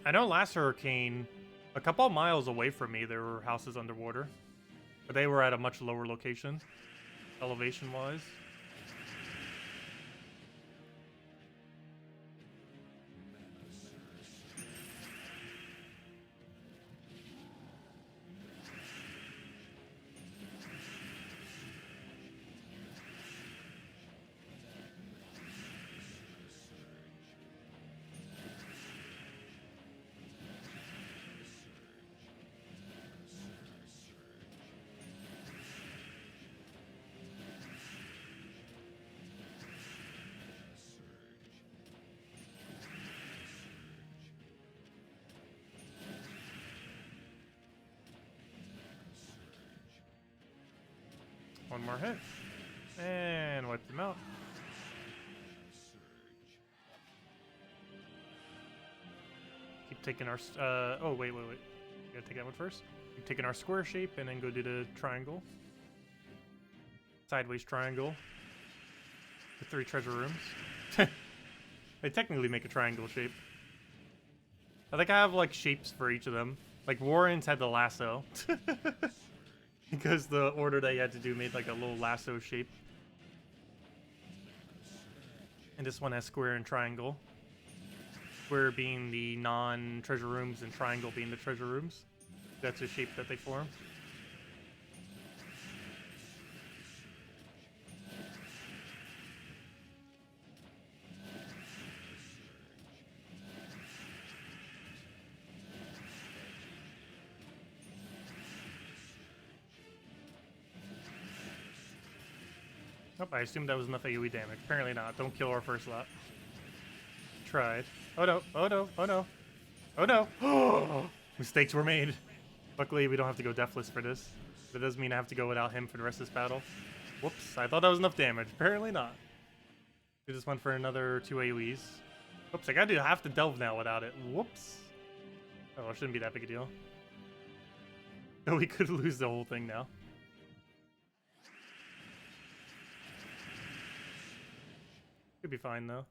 Speaker 1: I know last hurricane, a couple miles away from me, there were houses underwater. But they were at a much lower location, elevation-wise. One more hit. And wipe them out. Keep taking our... oh, wait. We gotta take that one first. Keep taking our square shape and then go do the triangle. Sideways triangle. The 3 treasure rooms. They technically make a triangle shape. I think I have, like, shapes for each of them. Like, Warren's had the lasso. Because the order that you had to do made like a little lasso shape. And this one has square and triangle. Square being the non-treasure rooms and triangle being the treasure rooms. That's a shape that they form. Nope, I assumed that was enough AoE damage. Apparently not. Don't kill our first lot. Tried. Oh no, oh no, oh no. Oh no! Mistakes were made. Luckily, we don't have to go deathless for this. That doesn't mean I have to go without him for the rest of this battle. Whoops, I thought that was enough damage. Apparently not. We just went for another 2 AoEs. Whoops, I gotta do half the delve now without it. Whoops. Oh, it shouldn't be that big a deal. Oh, we could lose the whole thing now. Could be fine though.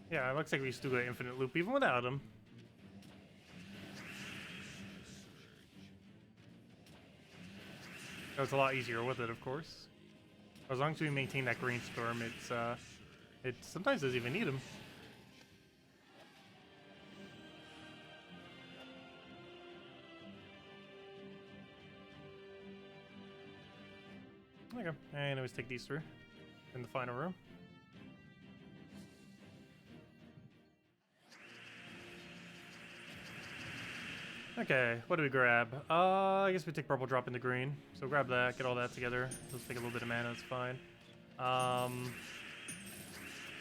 Speaker 1: Yeah, it looks like we still got infinite loop even without him. That was a lot easier with it, of course. As long as we maintain that green storm, it sometimes doesn't even need him. Okay, and always take these 3 in the final room. Okay, what do we grab? I guess we take purple, drop into green. So grab that, get all that together. Let's take a little bit of mana, that's fine.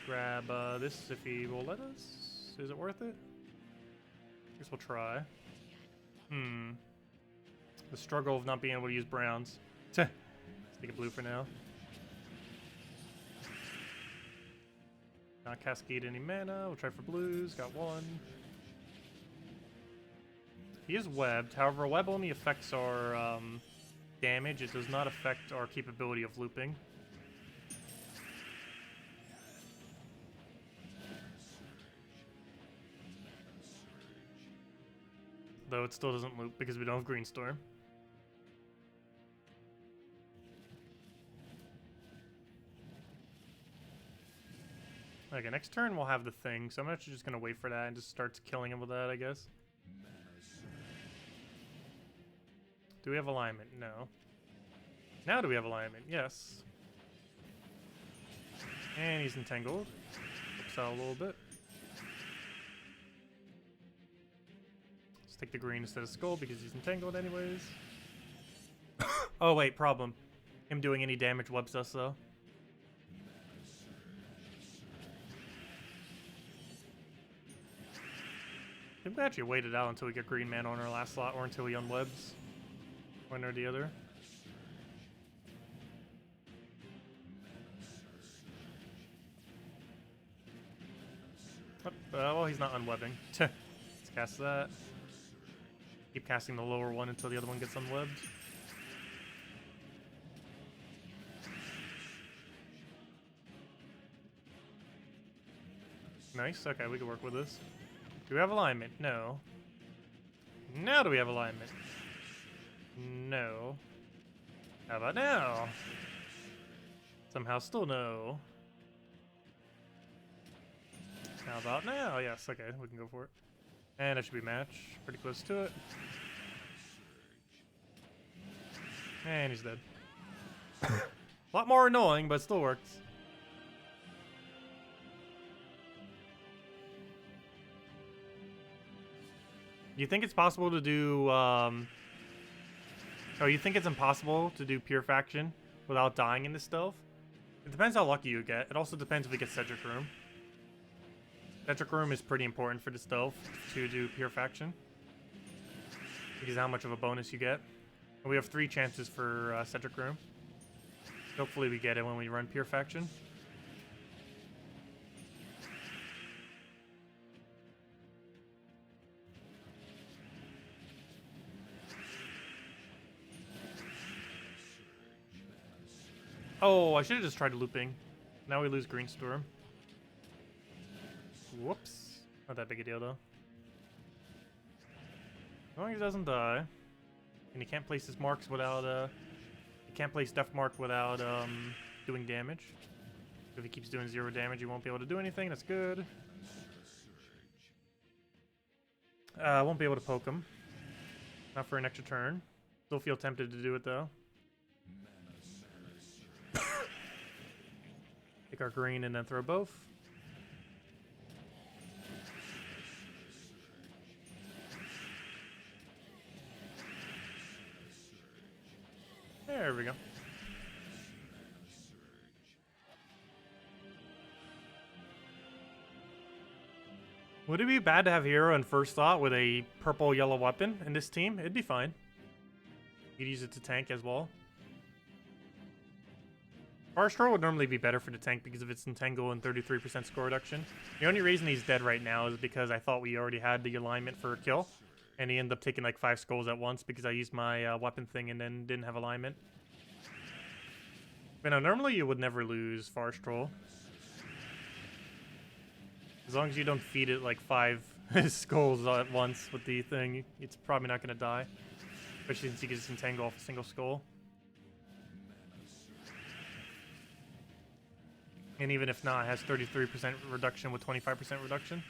Speaker 1: Grab this if he will let us. Is it worth it? I guess we'll try. The struggle of not being able to use browns. Let's take a blue for now. Not cascade any mana. We'll try for blues. Got 1. He is webbed, however, web only affects our damage. It does not affect our capability of looping. Though it still doesn't loop because we don't have Green Storm. Okay, next turn we'll have the thing, so I'm actually just gonna wait for that and just start killing him with that, I guess. Do we have alignment? No. Now do we have alignment? Yes. And he's entangled. Flips out a little bit. Let's take the green instead of skull because he's entangled anyways. Oh wait, problem. Him doing any damage webs us though. think we actually wait it out until we get green mana on our last slot, or until he unwebs. One or the other. Well, he's not unwebbing. Let's cast that. Keep casting the lower one until the other one gets unwebbed. Nice. Okay, we can work with this. Do we have alignment? No. Now do we have alignment? No. How about now? Somehow still no. How about now? Yes, okay, we can go for it. And it should be match. Pretty close to it. And he's dead. A lot more annoying, but it still works. You think it's possible to do, oh, you think it's impossible to do pure faction without dying in this stealth? It depends how lucky you get. It also depends if we get Cedric Room. Cedric Room is pretty important for the stealth to do pure faction, because how much of a bonus you get. And we have 3 chances for Cedric Room. Hopefully we get it when we run pure faction. Oh, I should have just tried looping. Now we lose Green Storm. Whoops. Not that big a deal, though. As long as he doesn't die. And he can't place his marks without, he can't place Death Mark without, doing damage. If he keeps doing 0 damage, he won't be able to do anything. That's good. I won't be able to poke him. Not for an extra turn. Still feel tempted to do it, though. Take our green and then throw both. There we go. Would it be bad to have Hero in first slot with a purple-yellow weapon in this team? It'd be fine. You could use it to tank as well. Farstro would normally be better for the tank because of its Entangle and 33% score reduction. The only reason he's dead right now is because I thought we already had the alignment for a kill. And he ended up taking like 5 skulls at once because I used my weapon thing and then didn't have alignment. But no, normally you would never lose Farstro. As long as you don't feed it like 5 skulls at once with the thing, it's probably not going to die. Especially since you can just entangle off a single skull. And even if not, it has 33% reduction with 25% reduction.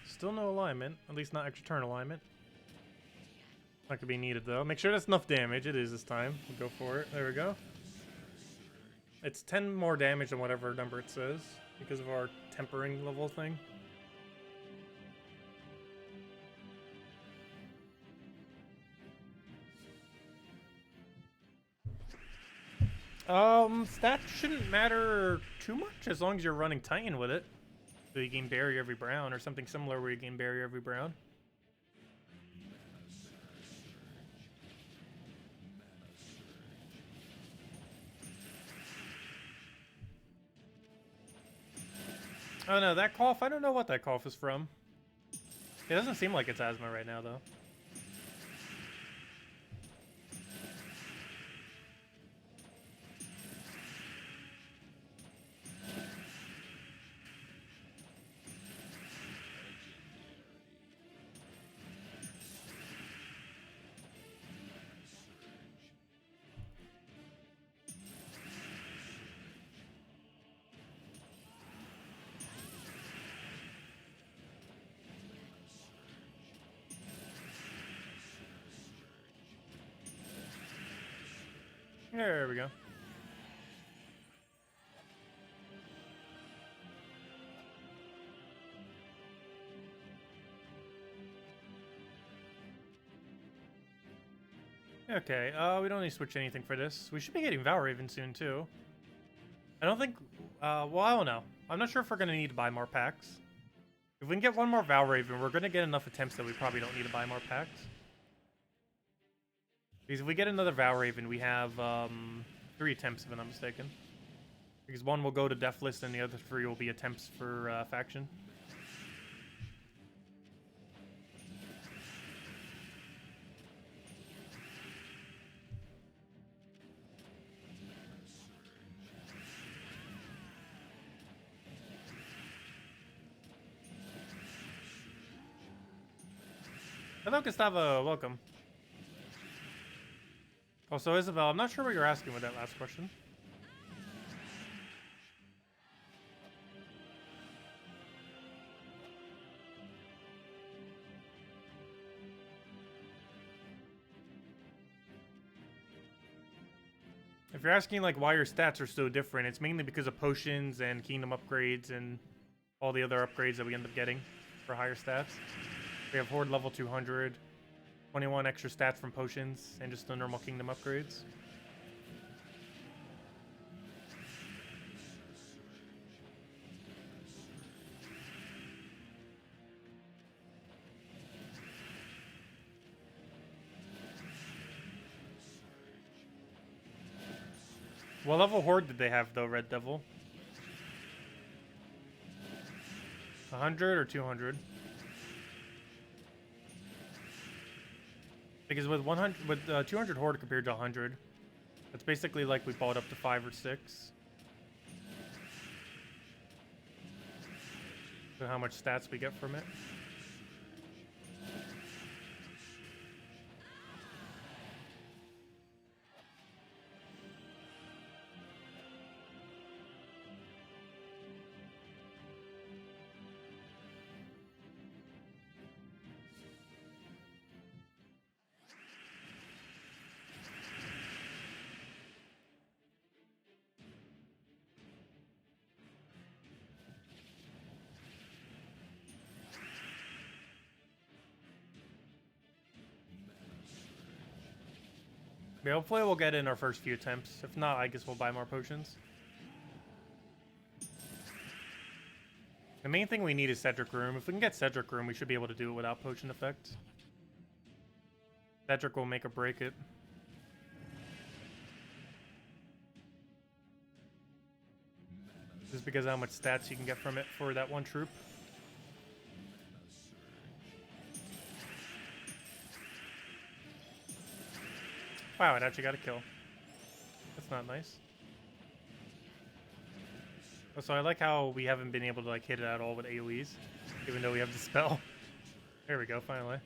Speaker 1: Still no alignment, at least not extra turn alignment. That could be needed though. Make sure that's enough damage. It is this time. We'll go for it. There we go. It's 10 more damage than whatever number it says because of our tempering level thing. Stats shouldn't matter too much as long as you're running Titan with it. So you gain Barrier every Brown or something similar where you gain Barrier every Brown. Oh no, that cough, I don't know what that cough is from. It doesn't seem like it's asthma right now though. There we go. Okay, we don't need to switch anything for this. We should be getting Valraven soon, too. I don't think... well, I don't know. I'm not sure if we're going to need to buy more packs. If we can get one more Valraven, we're going to get enough attempts that we probably don't need to buy more packs. Because if we get another Valraven, we have 3 attempts, if I'm not mistaken. Because one will go to Deathless, and the other 3 will be attempts for faction. Hello, Gustavo. Welcome. Also, Isabel, I'm not sure what you're asking with that last question. If you're asking like why your stats are so different, it's mainly because of potions and kingdom upgrades and all the other upgrades that we end up getting for higher stats. We have Horde level 200, 21 extra stats from potions, and just the normal kingdom upgrades. What level Horde did they have though, Red Devil? 100 or 200? Because with 200 Horde compared to 100, that's basically like we bought up to 5 or 6. So how much stats we get from it. Yeah, hopefully we'll get in our first few attempts. If not, I guess we'll buy more potions. The main thing we need is Cedric Room. If we can get Cedric Room, we should be able to do it without potion effect. Cedric will make or break it. Just because of how much stats you can get from it for that one troop. Wow, it actually got a kill. That's not nice. So I like how we haven't been able to like hit it at all with AoEs, even though we have the spell. There we go, finally.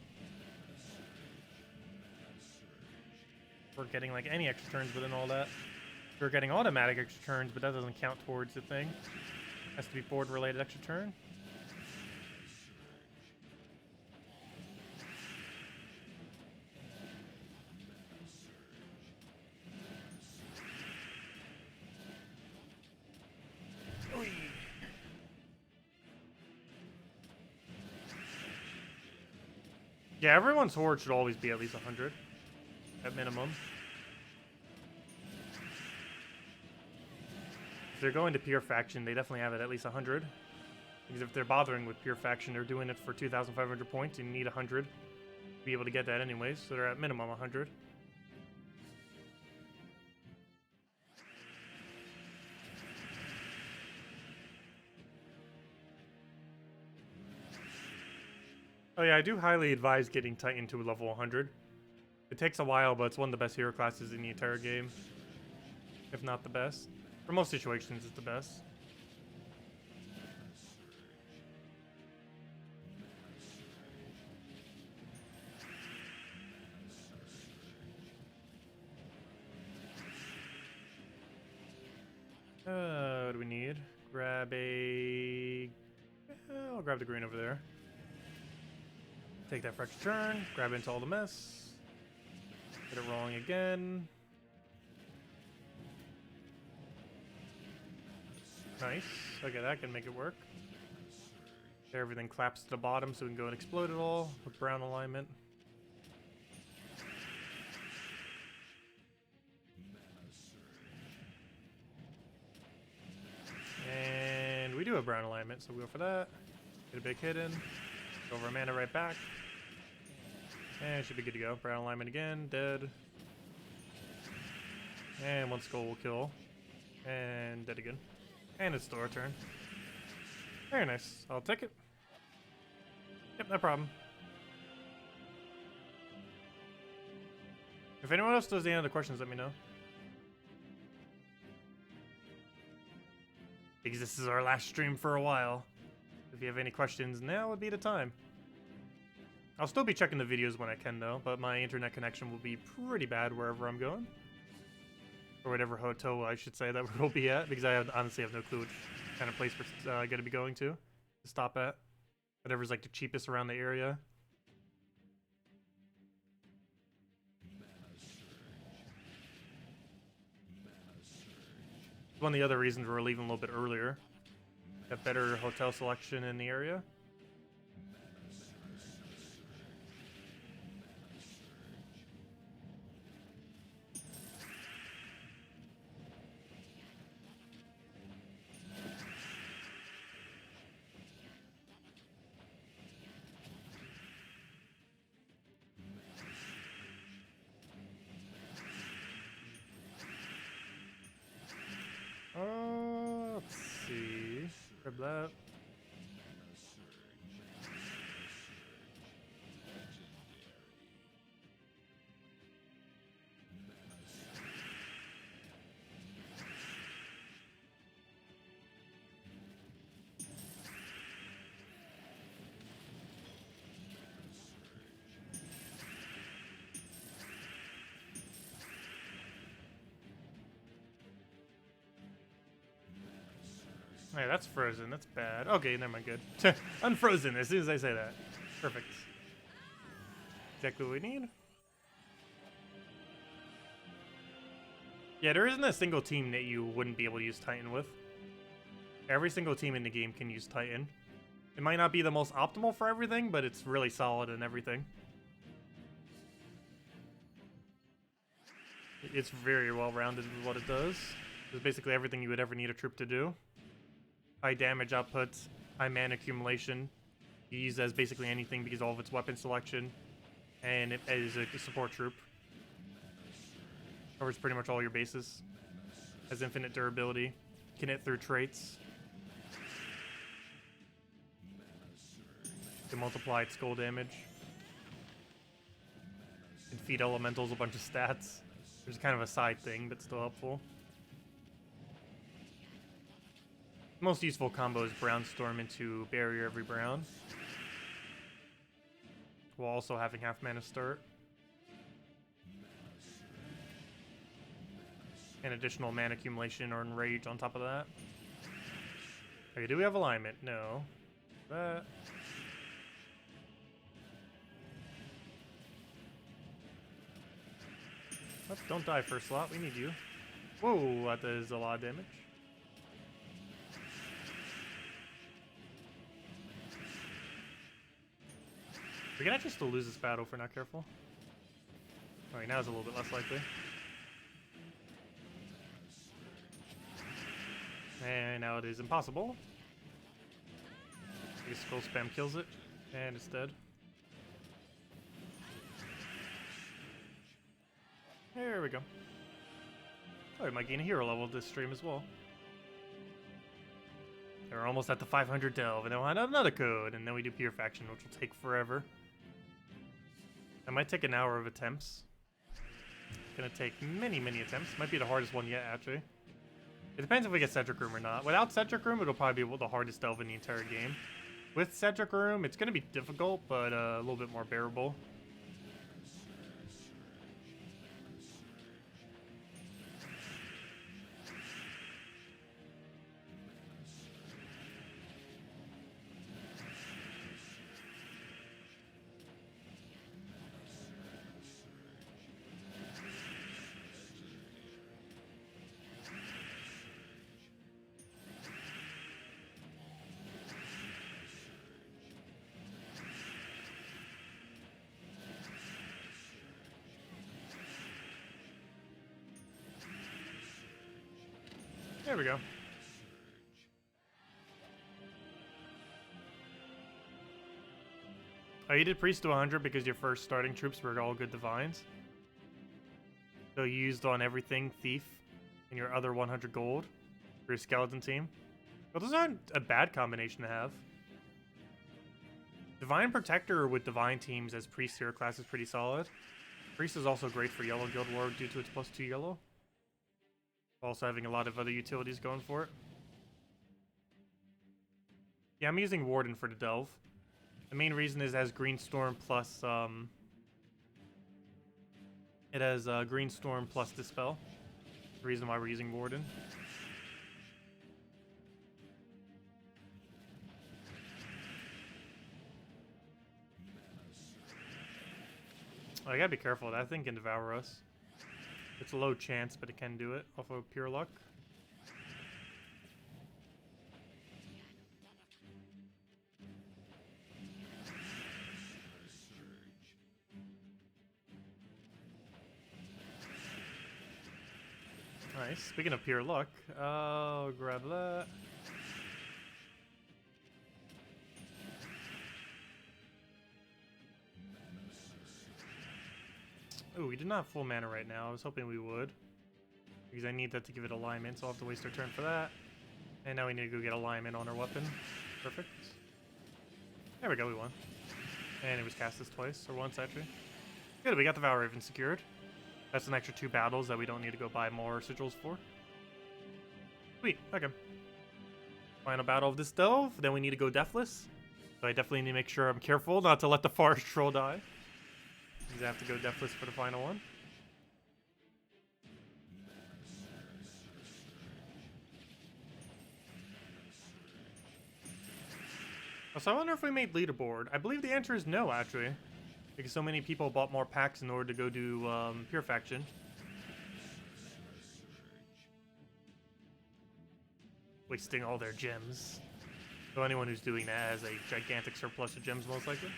Speaker 1: We're getting like any extra turns within all that. We're getting automatic extra turns, but that doesn't count towards the thing. Has to be board related extra turn. Yeah, everyone's horde should always be at least 100 at minimum. If they're going to pure faction, they definitely have it at least 100. Because if they're bothering with pure faction, they're doing it for 2,500 points and you need 100 to be able to get that anyways. So they're at minimum 100. Oh yeah, I do highly advise getting Titan to level 100. It takes a while, but it's one of the best hero classes in the entire game. If not the best. For most situations, it's the best. What do we need? Grab a... I'll grab the green over there. Take that for extra turn, grab into all the mess. Get it rolling again. Nice. Okay, that can make it work. Everything claps to the bottom so we can go and explode it all with brown alignment. And we do have brown alignment, so we go for that. Get a big hit in. Go over mana right back. And it should be good to go. Brown alignment again. Dead. And one skull will kill. And dead again. And it's still our turn. Very nice. I'll take it. Yep, no problem. If anyone else does any other questions, let me know. Because this is our last stream for a while. If you have any questions, now would be the time. I'll still be checking the videos when I can, though, but my internet connection will be pretty bad wherever I'm going. Or whatever hotel I should say that we'll be at, because I honestly have no clue which kind of place we're going to be going to stop at. Whatever's like the cheapest around the area. One of the other reasons we're leaving a little bit earlier. Got better hotel selection in the area. Let's see. Grab that. Hey, that's frozen. That's bad. Okay, never mind. Good. Unfrozen as soon as I say that. Perfect. Exactly what we need. Yeah, there isn't a single team that you wouldn't be able to use Titan with. Every single team in the game can use Titan. It might not be the most optimal for everything, but it's really solid in everything. It's very well-rounded with what it does. It's basically everything you would ever need a troop to do. High damage output, high mana accumulation. You use it as basically anything because all of its weapon selection, and it is a support troop. Covers pretty much all your bases. Has infinite durability. Can hit through traits. Can multiply its skull damage. Can feed elementals a bunch of stats. There's kind of a side thing, but still helpful. Most useful combo is Brownstorm into Barrier every Brown, while also having half mana start. And additional mana accumulation or Enrage on top of that. Okay, do we have alignment? No. That. What? Don't die first slot, we need you. Whoa, that is a lot of damage. We can actually still lose this battle if we're not careful. Alright, now it's a little bit less likely. And now it is impossible. I guess skull spam kills it, and it's dead. There we go. Oh, we might gain a hero level this stream as well. We're almost at the 500 delve, and then we'll have another code, and then we do Pure Faction, which will take forever. That might take an hour of attempts. It's gonna take many, many attempts. Might be the hardest one yet, actually. It depends if we get Cedric Room or not. Without Cedric Room, it'll probably be the hardest delve in the entire game. With Cedric Room, it's gonna be difficult, but a little bit more bearable. There we go. Oh, you did priest to 100 because your first starting troops were all good divines. So you used on everything thief and your other 100 gold for your skeleton team. Well, those aren't a bad combination to have. Divine Protector with divine teams as priest hero class is pretty solid. Priest is also great for yellow guild war due to its +2 yellow. Also having a lot of other utilities going for it. Yeah, I'm using Warden for the Delve. The main reason is it has Green Storm plus, it has Green Storm plus Dispel. The reason why we're using Warden. Oh, I gotta be careful. That thing can devour us. It's a low chance, but it can do it off of pure luck. Nice. Speaking of pure luck, I'll grab that. Ooh, we do not have full mana right now. I was hoping we would. Because I need that to give it alignment, so I'll have to waste our turn for that. And now we need to go get alignment on our weapon. Perfect. There we go, we won. And it was cast this twice, or once actually. Good, we got the Valraven secured. That's an extra 2 battles that we don't need to go buy more sigils for. Sweet, okay. Final battle of this delve, then we need to go deathless. So I definitely need to make sure I'm careful not to let the forest troll die. Because I have to go deathless for the final one. So I wonder if we made leaderboard. I believe the answer is no, actually. Because so many people bought more packs in order to go do Pure Faction. Wasting all their gems. So anyone who's doing that has a gigantic surplus of gems, most likely.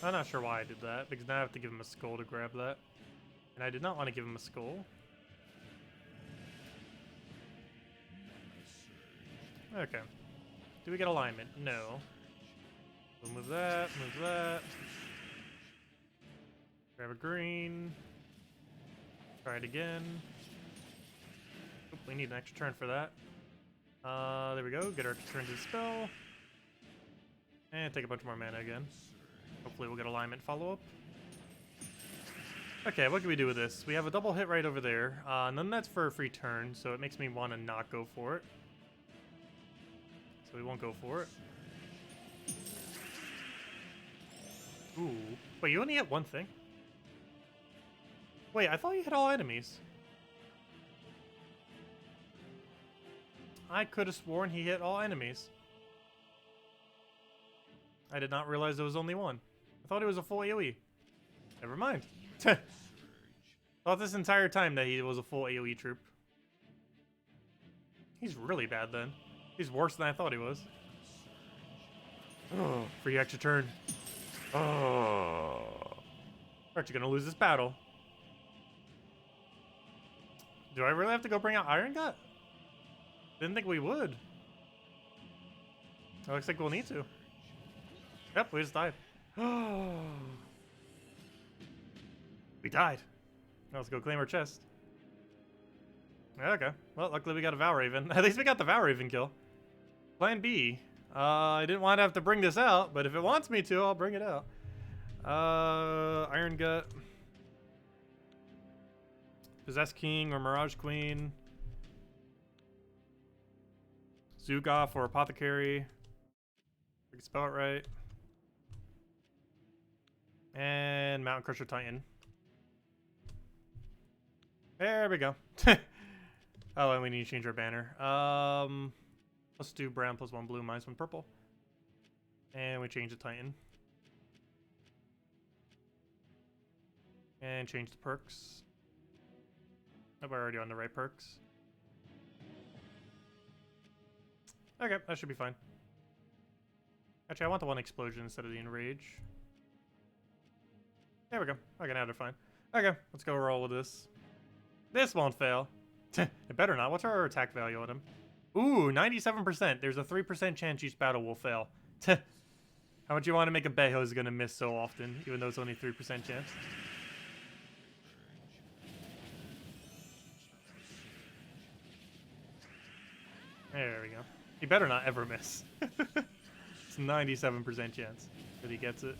Speaker 1: I'm not sure why I did that, because now I have to give him a skull to grab that. And I did not want to give him a skull. Okay. Do we get alignment? No. We'll move that, move that. Grab a green. Try it again. Oop, we need an extra turn for that. There we go. Get our extra turn to the spell. And take a bunch more mana again. Hopefully we'll get alignment follow-up. Okay, what can we do with this? We have a double hit right over there. And then that's for a free turn, so it makes me want to not go for it. So we won't go for it. Ooh. Wait, you only hit one thing? Wait, I thought you hit all enemies. I could have sworn he hit all enemies. I did not realize there was only one. I thought it was a full AoE. Never mind. Thought this entire time that he was a full AoE troop. He's really bad then. He's worse than I thought he was. Oh, free extra turn. Oh. Aren't you gonna lose this battle? Do I really have to go bring out Iron Gut? Didn't think we would. It looks like we'll need to. Yep, we just died. We died. Now let's go claim our chest. Okay. Well, luckily we got a Valraven. At least we got the Valraven kill. Plan B. I didn't want to have to bring this out, but if it wants me to, I'll bring it out. Iron Gut. Possess King or Mirage Queen. Zugoff or Apothecary. We can spell it right. And Mountain Crusher Titan. There we go. Oh, and we need to change our banner. Let's do brown +1 blue -1 purple. And we change the Titan. And change the perks. Oh, we're already on the right perks. Okay, that should be fine. Actually, I want the one explosion instead of the enrage. There we go. Okay, now they're fine. Okay, let's go roll with this. This won't fail. It better not. What's our attack value on him? Ooh, 97%. There's a 3% chance each battle will fail. How much you want to make a bet he's gonna miss so often, even though it's only 3% chance? There we go. He better not ever miss. It's 97% chance that he gets it.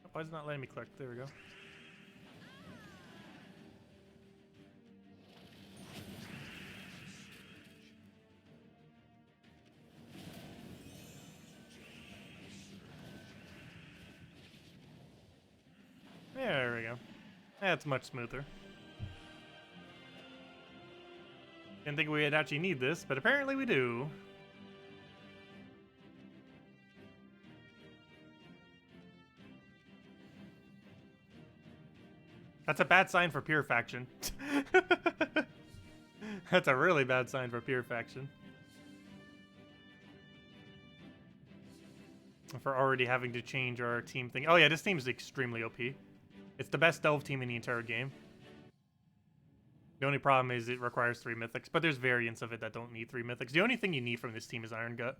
Speaker 1: Oh, why is it not letting me click? There we go. There we go. That's much smoother. Didn't think we'd actually need this, but apparently we do. That's a bad sign for pure faction. That's a really bad sign for pure faction. For already having to change our team thing. Oh yeah, this team is extremely OP. It's the best delve team in the entire game. The only problem is it requires 3 mythics, but there's variants of it that don't need 3 mythics. The only thing you need from this team is Iron Gut.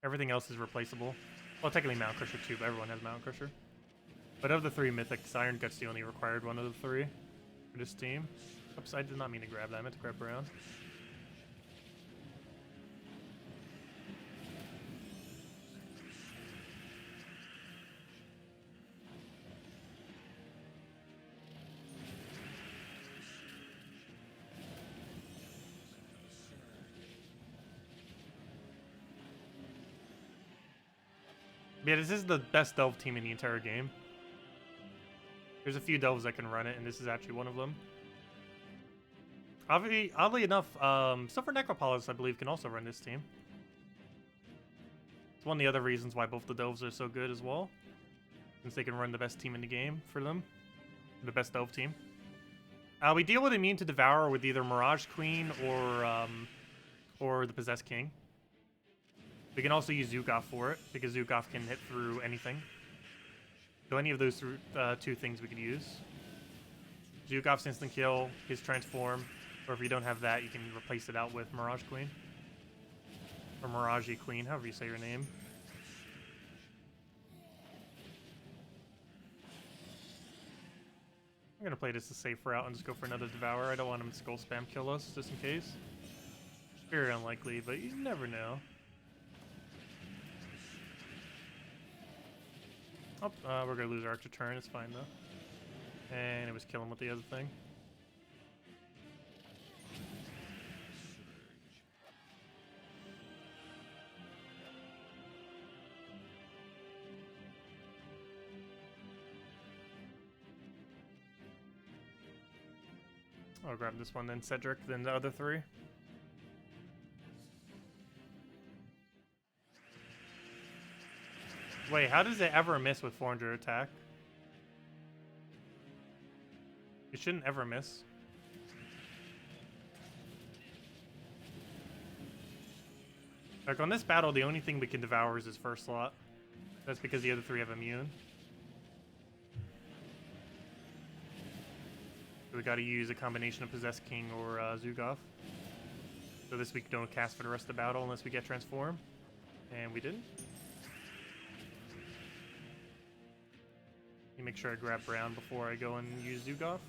Speaker 1: Everything else is replaceable. Well, technically Mountain Crusher too, but everyone has Mountain Crusher. But of the 3 mythics, Iron Gut's the only required one of the 3 for this team. Oops, I did not mean to grab that. I meant to grab Brown. Yeah, this is the best delve team in the entire game. There's a few delves that can run it, and this is actually one of them. Oddly enough, Silver Necropolis, I believe, can also run this team. It's one of the other reasons why both the delves are so good as well, since they can run the best team in the game for them. The best delve team. We deal with Immune to Devour with either Mirage Queen or the Possessed King. We can also use Zugaf for it, because Zugaf can hit through anything. So any of those two things we could use. Zugaf's instant kill, his transform, or if you don't have that, you can replace it out with Mirage Queen. Or Mirage Queen, however you say your name. I'm gonna play this a safe route and just go for another Devour. I don't want him to skull spam kill us, just in case. Very unlikely, but you never know. Oh, we're gonna lose our extra turn. It's fine though. And it was killing with the other thing. I'll grab this one, then Cedric, then the other 3. Wait, how does it ever miss with 400 attack? It shouldn't ever miss. Like on this battle, the only thing we can devour is his first slot. That's because the other 3 have immune. So we gotta use a combination of Possessed King or Zugaf. So this we don't cast for the rest of the battle unless we get transform. And we didn't. Let me make sure I grab Brown before I go and use Zugaf.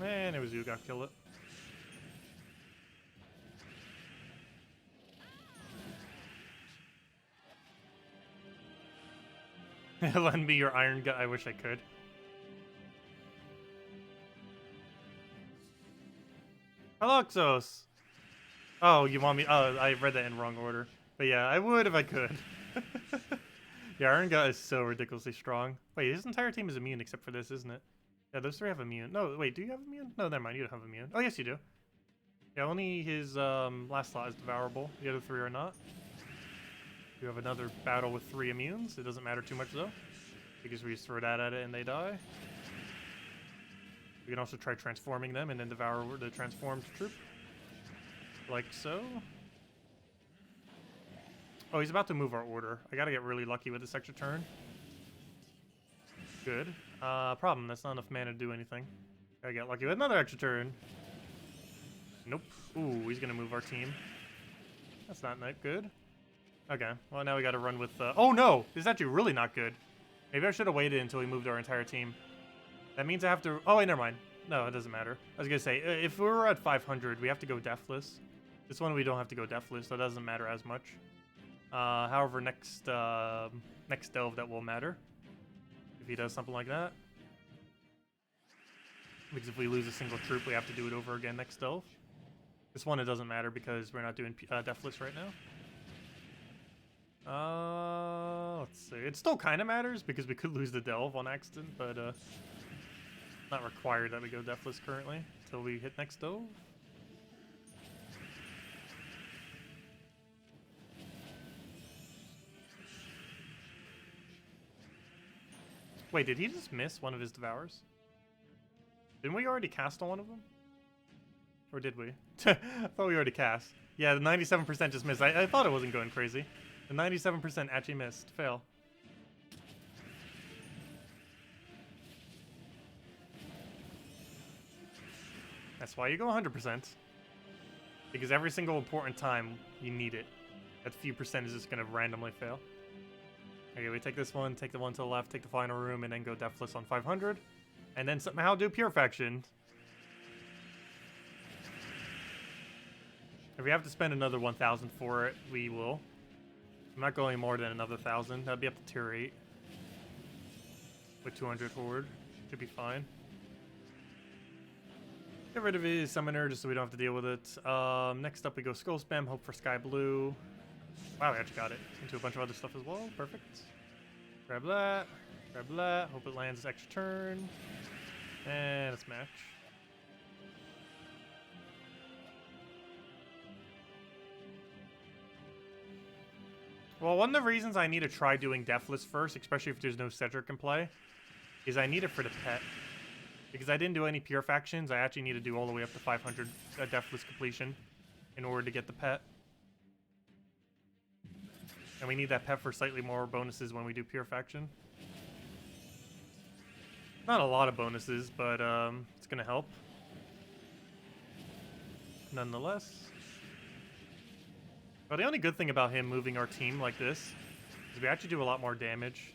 Speaker 1: And it was Zugaf kill it. Lend me your Iron Gut. I wish I could. Aloxos! Oh, you want me? Oh, I read that in wrong order. But yeah, I would if I could. Yeah, Iron Gut is so ridiculously strong. Wait, his entire team is immune except for this, isn't it? Yeah, those three have immune. No, wait, do you have immune? No, never mind, you don't have immune. Oh, yes, you do. Yeah, only his last slot is devourable. The other three are not. You have another battle with 3 immunes. It doesn't matter too much, though, because we just throw that at it and they die. We can also try transforming them and then devour the transformed troop. Like so. Oh, he's about to move our order. I gotta get really lucky with this extra turn. Good. Problem, that's not enough mana to do anything. Gotta get lucky with another extra turn. Nope. Ooh, he's gonna move our team. That's not good. Okay, well now we gotta run with... oh no! This is actually really not good. Maybe I should have waited until we moved our entire team. That means I have to... Oh, wait, never mind. No, it doesn't matter. I was gonna say, if we were at 500, we have to go deathless. This one we don't have to go deathless, so it doesn't matter as much. However, next delve that will matter. If he does something like that. Because if we lose a single troop, we have to do it over again next delve. This one, it doesn't matter because we're not doing deathless right now. Let's see. It still kind of matters because we could lose the delve on accident, but not required that we go deathless currently until we hit next delve. Wait, did he just miss one of his devours? Didn't we already cast on one of them? Or did we? I thought we already cast. Yeah, the 97% just missed. I thought it wasn't going crazy. The 97% actually missed. Fail. That's why you go 100%. Because every single important time, you need it. That few percent is just going to randomly fail. Okay, we take this one, take the one to the left, take the final room, and then go deathless on 500. And then somehow do pure faction. If we have to spend another 1,000 for it, we will. I'm not going more than another 1,000. That'd be up to tier 8. With 200 forward. Should be fine. Get rid of his summoner just so we don't have to deal with it. Next up we go Skull Spam, hope for Sky Blue. Wow, we actually got it into a bunch of other stuff as well. Perfect. Grab that. Grab that. Hope it lands this extra turn. And let's match. Well, one of the reasons I need to try doing Deathless first, especially if there's no Cedric in play, is I need it for the pet. Because I didn't do any pure factions, I actually need to do all the way up to 500 Deathless completion in order to get the pet. And we need that pet for slightly more bonuses when we do pure faction. Not a lot of bonuses, but it's going to help. Nonetheless. But the only good thing about him moving our team like this is we actually do a lot more damage.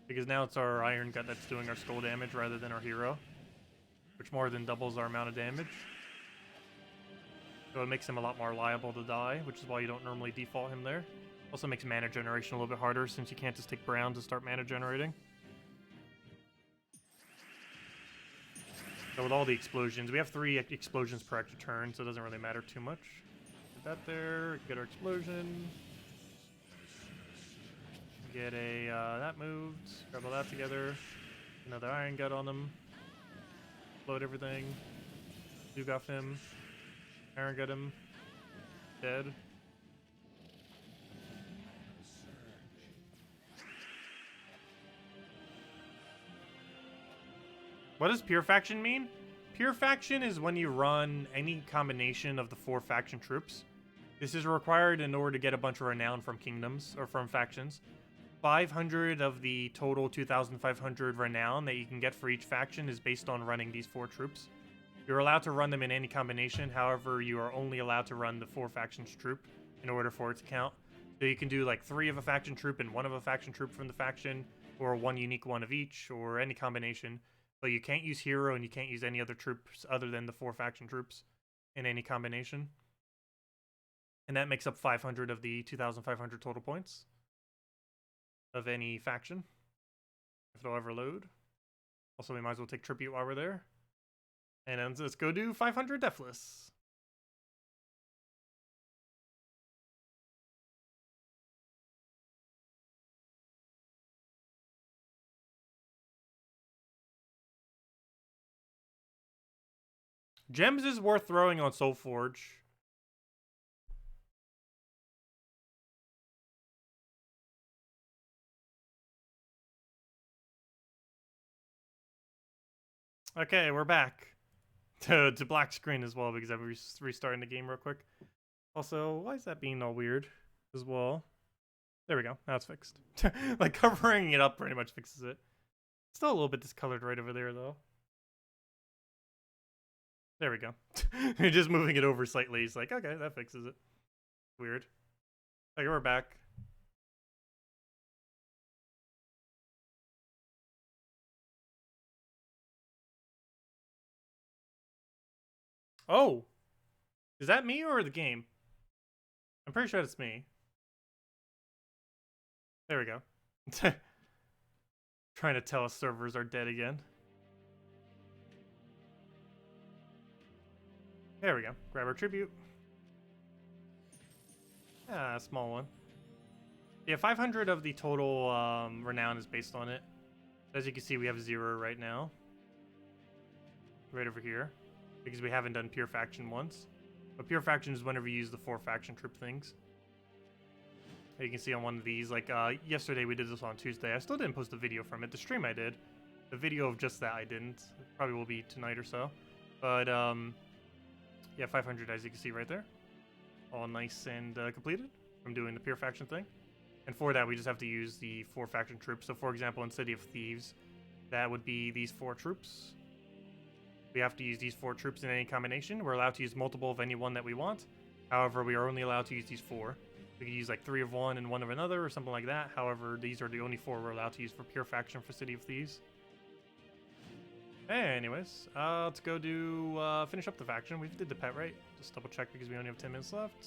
Speaker 1: Because now it's our Iron Gut that's doing our skull damage rather than our hero. Which more than doubles our amount of damage. So it makes him a lot more liable to die, which is why you don't normally default him there. Also makes mana generation a little bit harder since you can't just take Brown to start mana generating. So with all the explosions, we have 3 explosions per extra turn, so it doesn't really matter too much. Get that there, get our explosion. Get a, that moved, grab all that together. Another Iron Gut on them. Load everything. Duke off him. Iron Gut him. Dead. What does pure faction mean? Pure faction is when you run any combination of the 4 faction troops. This is required in order to get a bunch of renown from kingdoms or from factions. 500 of the total 2,500 renown that you can get for each faction is based on running these 4 troops. You're allowed to run them in any combination, however, you are only allowed to run the 4 factions troop in order for it to count. So you can do like 3 of a faction troop and 1 of a faction troop from the faction, or 1 unique one of each, or any combination. But you can't use hero and you can't use any other troops other than the 4 faction troops in any combination. And that makes up 500 of the 2,500 total points of any faction, if it'll ever load. Also, we might as well take tribute while we're there. And then let's go do 500 Deathless. Gems is worth throwing on Soulforge. Okay, we're back to black screen as well because I'm restarting the game real quick. Also, why is that being all weird as well? There we go. Now it's fixed. Like, covering it up pretty much fixes it. Still a little bit discolored right over there, though. There we go. You're just moving it over slightly. He's like, okay, that fixes it. Weird. Okay, we're back. Oh! Is that me or the game? I'm pretty sure it's me. There we go. Trying to tell us servers are dead again. There we go. Grab our tribute. Yeah, a small one. Yeah, 500 of the total renown is based on it. As you can see, we have 0 right now. Right over here. Because we haven't done pure faction once. But pure faction is whenever you use the 4 faction trip things. You can see on one of these, like yesterday we did this on Tuesday. I still didn't post a video from it. The stream I did. The video of just that I didn't. It probably will be tonight or so. But yeah, 500 as you can see right there. All nice and completed from doing the pure faction thing. And for that we just have to use the 4 faction troops. So for example, in City of Thieves, that would be these 4 troops. We have to use these 4 troops in any combination. We're allowed to use multiple of any one that we want. However, we are only allowed to use these 4. We can use like 3 of one and 1 of another or something like that. However, these are the only 4 we're allowed to use for pure faction for City of Thieves. Anyways, let's go do finish up the faction. We did the pet, right? Just double check because we only have 10 minutes left.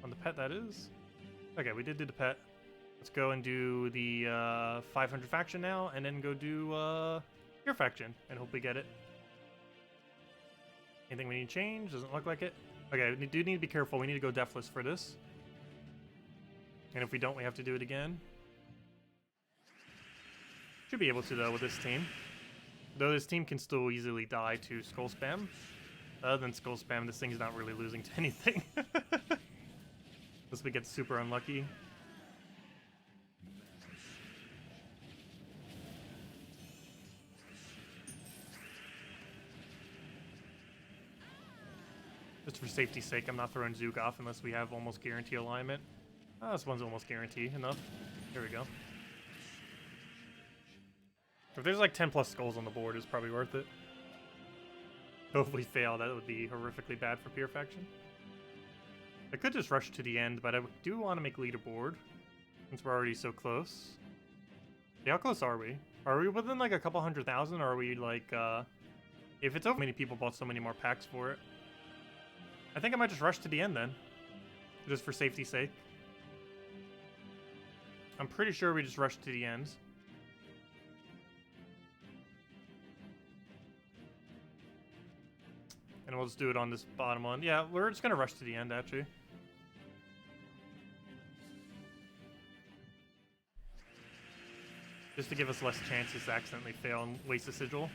Speaker 1: On the pet, that is. Okay, we did do the pet. Let's go and do the 500 faction now, and then go do pure faction, and hope we get it. Anything we need to change? Doesn't look like it. Okay, we do need to be careful. We need to go deathless for this. And if we don't, we have to do it again. Should be able to, though, with this team. Though this team can still easily die to skull spam. Other than skull spam, this thing's not really losing to anything. Unless we get super unlucky. Just for safety's sake, I'm not throwing Zook off unless we have almost guarantee alignment. This one's almost guarantee enough. There we go. If there's like 10 plus skulls on the board, it's probably worth it. If we fail, that would be horrifically bad for pure faction. I could just rush to the end, but I do want to make leaderboard since we're already so close. Yeah, how close are we? Are we within like a couple 100,000, or are we like, if it's over, many people bought so many more packs for it. I think I might just rush to the end then, just for safety's sake. I'm pretty sure we just rush to the end. And we'll just do it on this bottom one. Yeah, we're just gonna rush to the end, actually. Just to give us less chances to accidentally fail and waste a sigil.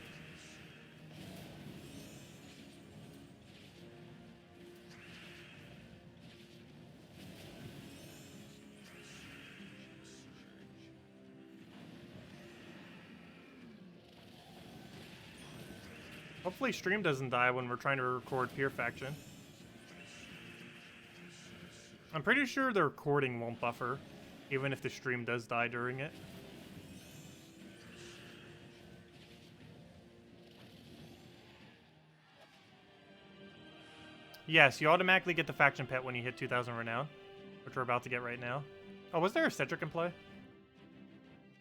Speaker 1: Hopefully stream doesn't die when we're trying to record pure faction. I'm pretty sure the recording won't buffer, even if the stream does die during it. Yes, you automatically get the faction pet when you hit 2,000 renown, which we're about to get right now. Oh, was there a Cedric in play?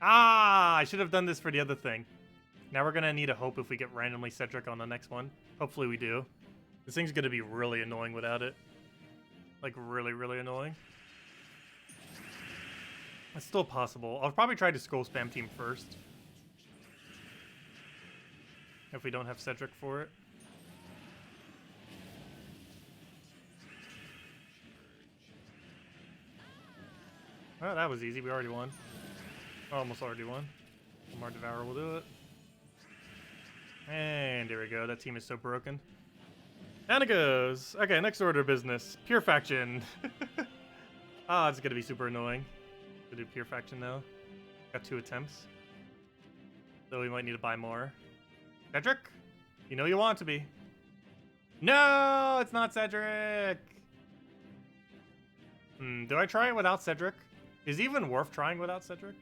Speaker 1: Ah, I should have done this for the other thing. Now we're gonna need a hope if we get randomly Cedric on the next one. Hopefully we do. This thing's gonna be really annoying without it. Like, really, really annoying. It's still possible. I'll probably try to skull spam team first. If we don't have Cedric for it. Oh, that was easy. We already won. Almost already won. Lamar Devourer will do it. And there we go. That team is so broken. And it goes. Okay, next order of business. Pure faction. Ah, it's gonna be super annoying to do pure faction now. Got 2 attempts. So we might need to buy more. Cedric? You know you want to be. No, it's not Cedric. Do I try it without Cedric? Is it even worth trying without Cedric?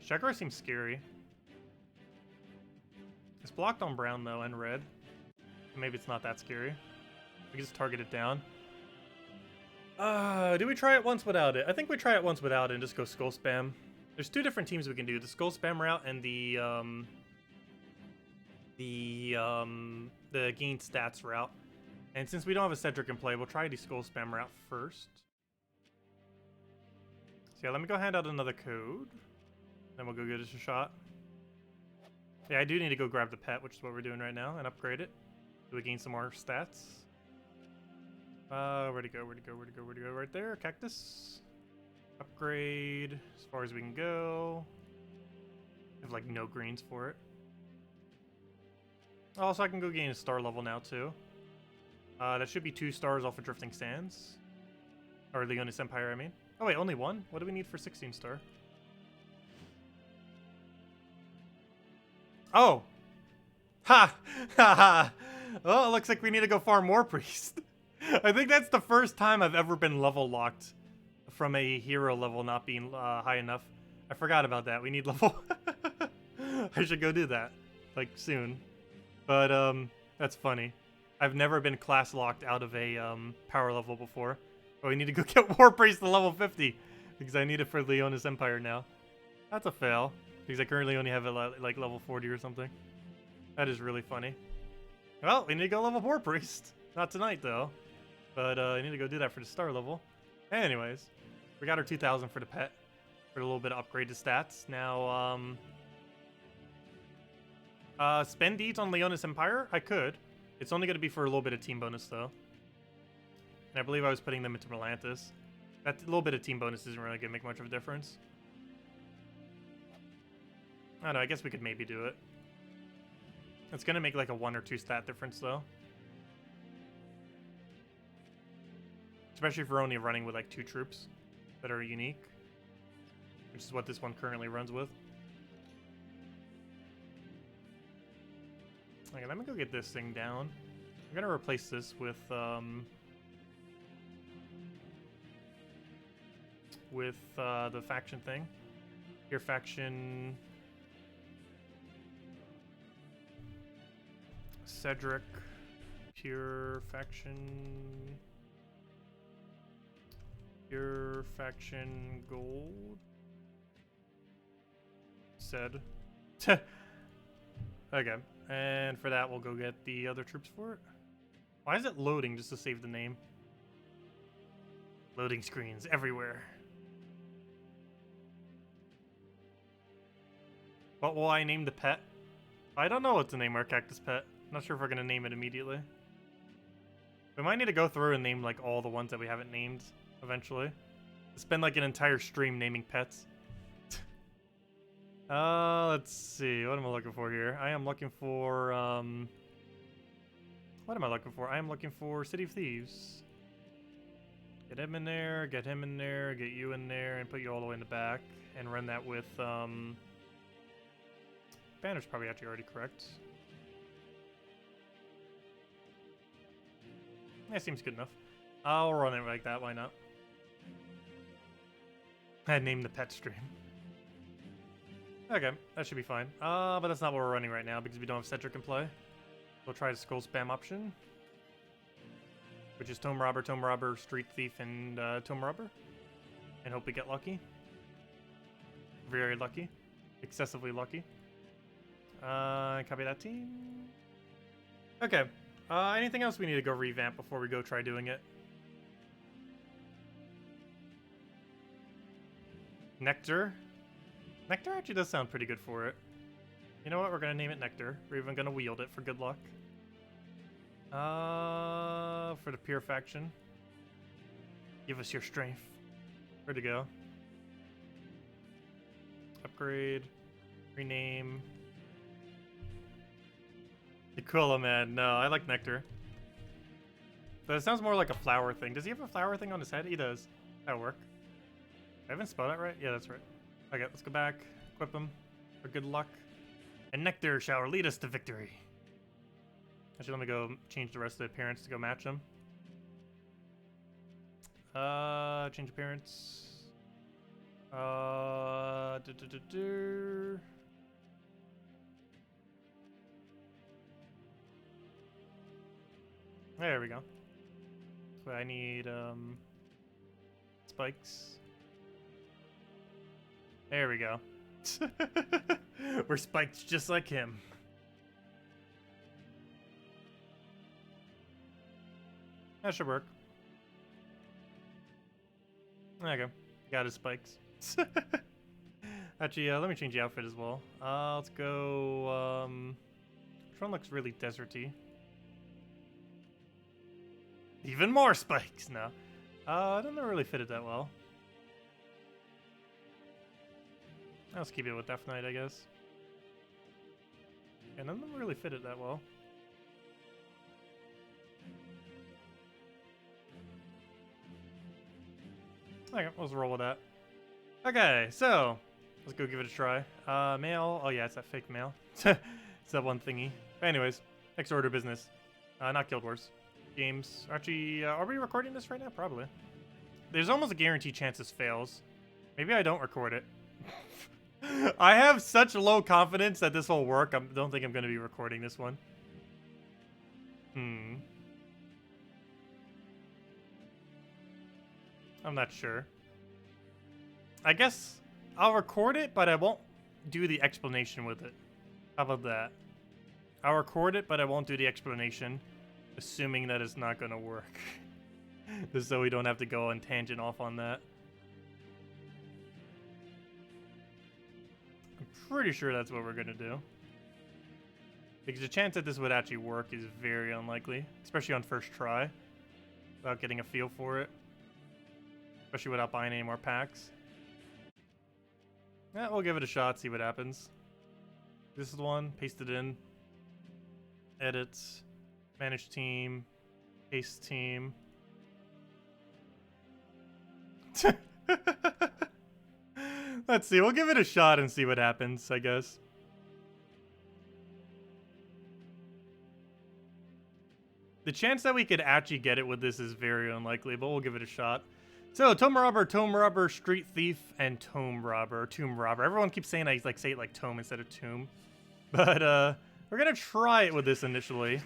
Speaker 1: Chakra seems scary. It's blocked on brown though and red. Maybe it's not that scary. We can just target it down. Do we try it once without it? I think we try it once without it and just go skull spam. There's 2 different teams we can do: the skull spam route and the gain stats route. And since we don't have a Cedric in play, we'll try the skull spam route first. So yeah, let me go hand out another code. Then we'll go get us a shot. Yeah, I do need to go grab the pet, which is what we're doing right now, and upgrade it. So we gain some more stats. Where'd it go? Where'd it go? Where'd it go? Where'd it go? Right there. Cactus. Upgrade as far as we can go. I have like no greens for it. Also, I can go gain a star level now too. That should be 2 stars off of Drifting Sands. Or Leonis Empire, I mean. Oh wait, only 1? What do we need for 16 star? Oh! Ha! Ha ha! Well, it looks like we need to go farm more priest. I think that's the first time I've ever been level locked from a hero level not being high enough. I forgot about that. We need level... I should go do that. Like, soon. But, that's funny. I've never been class locked out of a power level before. But we need to go get War Priest to level 50. Because I need it for Leonis Empire now. That's a fail. Because I currently only have it like level 40 or something. That is really funny. Well, we need to go level War Priest. Not tonight, though. But I need to go do that for the star level. Anyways, we got our 2,000 for the pet. For a little bit of upgraded stats. Now, spend deeds on Leonis Empire? I could. It's only going to be for a little bit of team bonus, though. And I believe I was putting them into Melantis. That little bit of team bonus isn't really going to make much of a difference. I don't know, I guess we could maybe do it. It's going to make like a 1 or 2 stat difference, though. Especially if we're only running with like 2 troops that are unique. Which is what this one currently runs with. Okay, let me go get this thing down. I'm going to replace this with the faction thing. Your faction... Cedric, pure faction gold. Said. Okay, and for that we'll go get the other troops for it. Why is it loading just to save the name? Loading screens everywhere. What will I name the pet? I don't know what to name our cactus pet. Not sure if we're gonna name it immediately. We might need to go through and name like all the ones that we haven't named eventually. Spend like an entire stream naming pets. Let's see. What am I looking for here? I am looking for what am I looking for? I am looking for City of Thieves. Get him in there, get him in there, get you in there, and put you all the way in the back, and run that with Banner's probably actually already correct. That seems good enough. I'll run it like that, why not? I named the pet stream. Okay, that should be fine. But that's not what we're running right now because we don't have Cedric in play. We'll try the skull spam option. Which is Tome Robber, Street Thief, and Tome Robber. And hope we get lucky. Very lucky. Excessively lucky. Copy that team. Okay. Anything else we need to go revamp before we go try doing it? Nectar. Nectar actually does sound pretty good for it. You know what? We're going to name it Nectar. We're even going to wield it for good luck. For the pure faction. Give us your strength. Where'd it go? Upgrade. Rename. Cola, man. No, I like nectar. But it sounds more like a flower thing. Does he have a flower thing on his head? He does. That'll work. I haven't spelled that right? Yeah, that's right. Okay, let's go back. Equip him for good luck. And nectar shall lead us to victory. Actually, let me go change the rest of the appearance to go match him. Change appearance. There we go. So I need spikes. There we go. We're spiked just like him. That should work. There you go. Got his spikes. Actually, let me change the outfit as well. Let's go, which one looks really deserty? Even more spikes! No. I don't really fit it that well. Let's keep it with Death Knight, I guess. And doesn't really fit it that well. Okay, let's roll with that. Okay, so let's go give it a try. Mail. Oh yeah, it's that fake mail. It's that one thingy. But anyways, next order of business. Not Guild Wars. Games. Actually, are we recording this right now? Probably. There's almost a guaranteed chance this fails. Maybe I don't record it. I have such low confidence that this will work. I don't think I'm going to be recording this one. I'm not sure. I guess I'll record it, but I won't do the explanation with it. How about that? I'll record it, but I won't do the explanation, assuming that it's not going to work. Just so we don't have to go on tangent off on that. I'm pretty sure that's what we're going to do. Because the chance that this would actually work is very unlikely, especially on first try, without getting a feel for it. Especially without buying any more packs. Yeah, we'll give it a shot, see what happens. This is the one, paste it in. Edits, manage team, paste team. Let's see, we'll give it a shot and see what happens, I guess. The chance that we could actually get it with this is very unlikely, but we'll give it a shot. So, Tomb Robber, Street Thief, and Tomb Robber. Everyone keeps saying I say it like Tome instead of Tomb. But, we're gonna try it with this initially.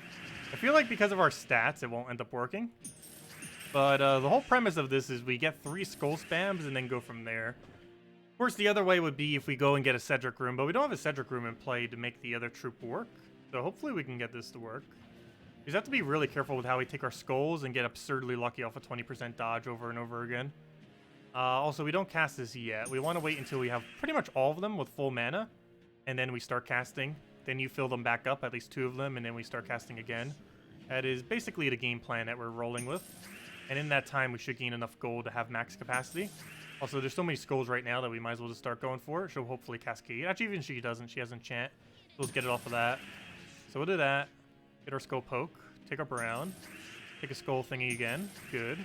Speaker 1: I feel like because of our stats, it won't end up working. But, the whole premise of this is we get 3 skull spams and then go from there. Of course, the other way would be if we go and get a Cedric room, but we don't have a Cedric room in play to make the other troop work. So hopefully we can get this to work. We just have to be really careful with how we take our skulls and get absurdly lucky off a 20% dodge over and over again. Also, we don't cast this yet. We want to wait until we have pretty much all of them with full mana, and then we start casting. Then you fill them back up, at least 2 of them, and then we start casting again. That is basically the game plan that we're rolling with. And in that time, we should gain enough gold to have max capacity. Also, there's so many skulls right now that we might as well just start going for it. She'll hopefully cascade. Actually, even she doesn't. She has enchant. So let's get it off of that. So we'll do that. Get our skull poke. Take our brown. Take a skull thingy again. Good.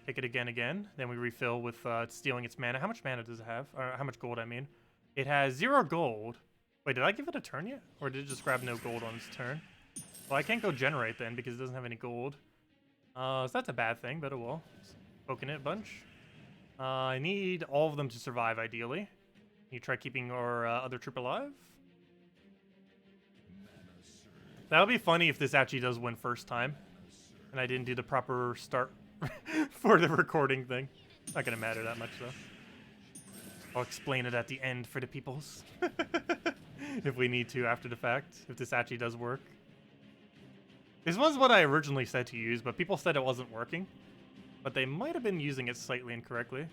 Speaker 1: Take it again. Then we refill with stealing its mana. How much mana does it have? Or how much gold, I mean. It has 0 gold. Wait, did I give it a turn yet? Or did it just grab no gold on its turn? Well, I can't go generate then because it doesn't have any gold. So that's a bad thing, but it will. Just poking it a bunch. I need all of them to survive, ideally. You try keeping our other troop alive. That would be funny if this actually does win first time. And I didn't do the proper start for the recording thing. Not going to matter that much, though. I'll explain it at the end for the peoples. If we need to after the fact. If this actually does work. This was what I originally said to use, but people said it wasn't working. But they might have been using it slightly incorrectly.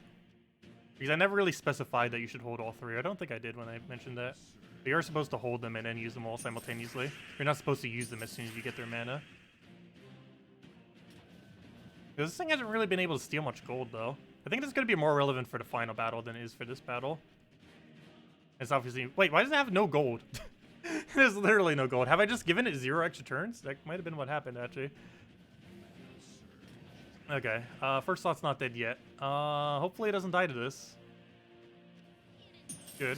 Speaker 1: Because I never really specified that you should hold all 3. I don't think I did when I mentioned that. But you're supposed to hold them and then use them all simultaneously. You're not supposed to use them as soon as you get their mana. This thing hasn't really been able to steal much gold, though. I think it's going to be more relevant for the final battle than it is for this battle. It's obviously... Wait, why does it have no gold? There's literally no gold. Have I just given it 0 extra turns? That might have been what happened, actually. Okay, first thought's not dead yet. Hopefully it doesn't die to this. Good.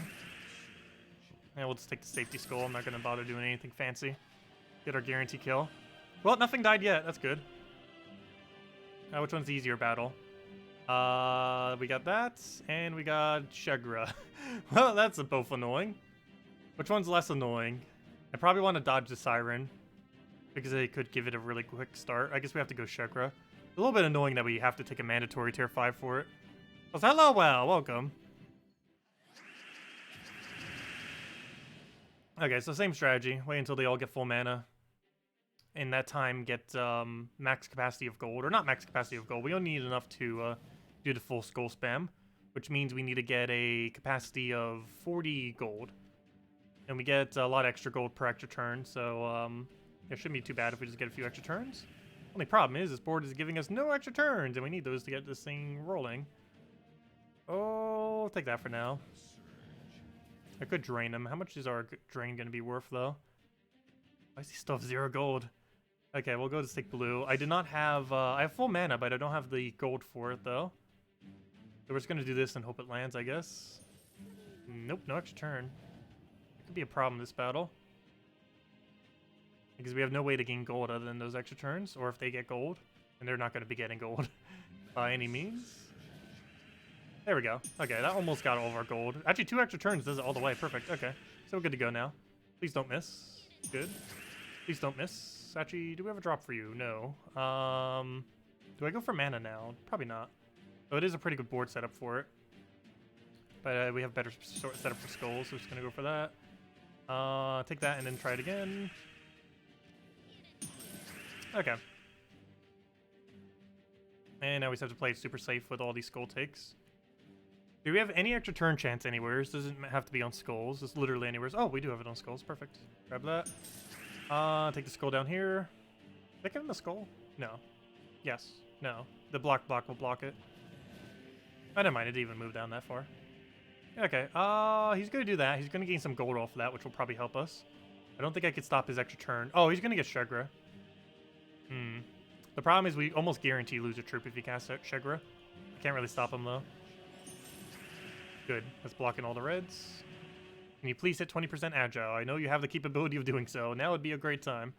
Speaker 1: And we'll just take the safety skull. I'm not gonna bother doing anything fancy. Get our guarantee kill. Well, nothing died yet. That's good. Which one's the easier battle? We got that, and we got Shegra. Well, that's both annoying. Which one's less annoying? I probably want to dodge the Siren, because they could give it a really quick start. I guess we have to go Shegra. A little bit annoying that we have to take a mandatory tier 5 for it. Well, hello, well, welcome. Okay, so same strategy. Wait until they all get full mana. In that time, get max capacity of gold. Or not max capacity of gold. We only need enough to do the full skull spam. Which means we need to get a capacity of 40 gold. And we get a lot of extra gold per extra turn. So it shouldn't be too bad if we just get a few extra turns. Only problem is this board is giving us no extra turns. And we need those to get this thing rolling. Oh, I'll take that for now. I could drain him. How much is our drain going to be worth, though? Why does he still have 0 gold? Okay, we'll go to stick blue. I did not have... I have full mana, but I don't have the gold for it, though. So we're just going to do this and hope it lands, I guess. Nope, no extra turn. It could be a problem this battle. Because we have no way to gain gold other than those extra turns. Or if they get gold. And they're not going to be getting gold by any means. There we go. Okay, that almost got all of our gold. Actually, 2 extra turns does it all the way. Perfect. Okay. So we're good to go now. Please don't miss. Good. Please don't miss. Actually, do we have a drop for you? No. Do I go for mana now? Probably not. So it is a pretty good board setup for it. But we have better setup for skulls, so we're just going to go for that. Take that and then try it again. Okay. And now we just have to play it super safe with all these skull takes. Do we have any extra turn chance anywhere? This doesn't have to be on skulls. It's literally anywhere. Oh, we do have it on skulls. Perfect. Grab that. Take the skull down here. Did I give him the skull? No. Yes. No. The block will block it. I don't mind. It didn't even move down that far. Okay. He's going to do that. He's going to gain some gold off of that, which will probably help us. I don't think I could stop his extra turn. Oh, he's going to get Shegra. The problem is we almost guarantee lose a troop if he casts Shegra. I can't really stop him, though. Good. That's blocking all the reds. Can you please hit 20% agile? I know you have the capability of doing so. Now would be a great time.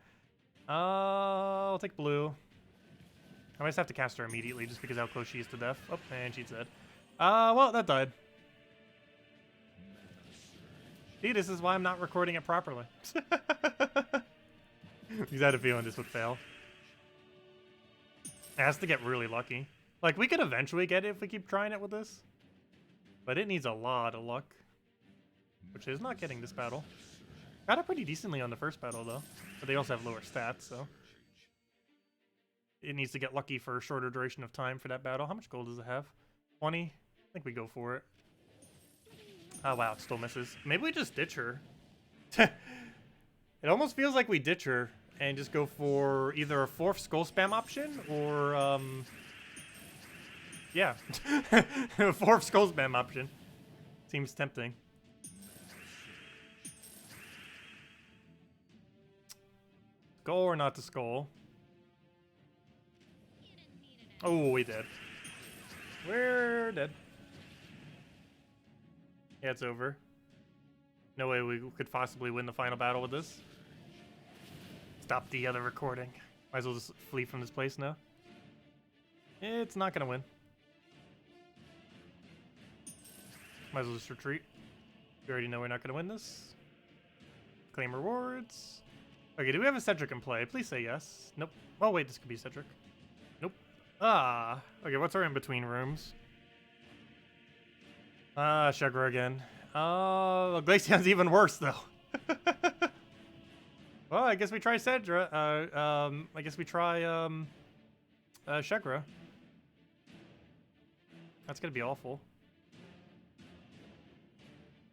Speaker 1: I'll take blue. I might just have to cast her immediately just because how close she is to death. Oh, and she's dead. Well, that died. See, this is why I'm not recording it properly. Because I had a feeling this would fail. It has to get really lucky. Like, we could eventually get it if we keep trying it with this. But it needs a lot of luck. Which is not getting this battle. Got it pretty decently on the first battle, though. But they also have lower stats, so... It needs to get lucky for a shorter duration of time for that battle. How much gold does it have? 20? I think we go for it. Oh, wow, it still misses. Maybe we just ditch her. It almost feels like we ditch her and just go for either a 4th skull spam option or, yeah. A 4th skull spam option. Seems tempting. Skull or not to skull? Oh, we did. We're dead. Yeah, it's over. No way we could possibly win the final battle with this. Stop the other recording. Might as well just flee from this place now. It's not gonna win. Might as well just retreat. We already know we're not gonna win this. Claim rewards. Okay, do we have a Cedric in play? Please say yes. Nope. Oh wait, this could be Cedric. Nope. Ah. Okay, what's our in-between rooms? Shegra again. Glaceon's even worse though. Well, I guess we try Cedra. I guess we try Shegra. That's gonna be awful.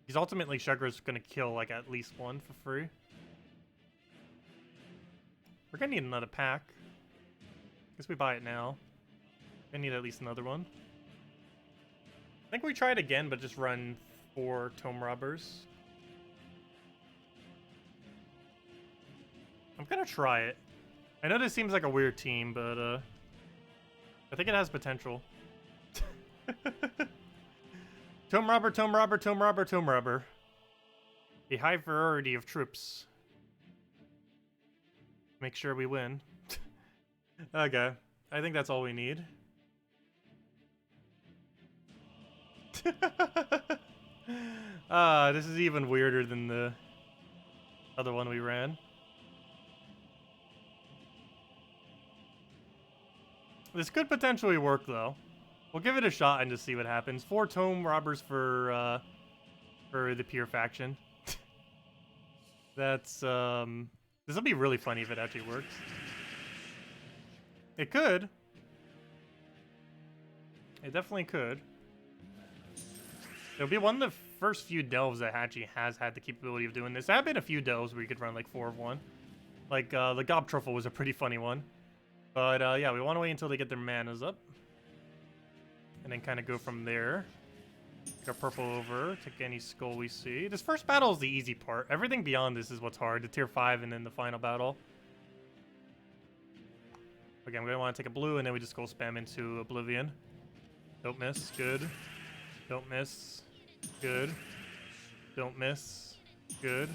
Speaker 1: Because ultimately Shegra's gonna kill like at least one for free. We're gonna need another pack. Guess we buy it now. Gonna need at least another one. I think we try it again, but just run 4 Tome Robbers. I'm gonna try it. I know this seems like a weird team, but I think it has potential. Tomb robber, tomb robber, tomb robber, tomb robber. A high variety of troops. Make sure we win. Okay, I think that's all we need. This is even weirder than the other one we ran. This could potentially work, though. We'll give it a shot and just see what happens. 4 tomb robbers for the pure faction. That's this will be really funny if it actually works. It could. It definitely could. It'll be one of the first few delves that actually has had the capability of doing this. There have been a few delves where you could run like 4 of 1. Like the Gob Truffle was a pretty funny one. But yeah, we want to wait until they get their manas up. And then kind of go from there. Take our purple over, take any skull we see. This first battle is the easy part. Everything beyond this is what's hard. The tier 5 and then the final battle. Okay, I'm going to want to take a blue and then we just skull spam into Oblivion. Don't miss. Good. Don't miss. Good. Don't miss. Good.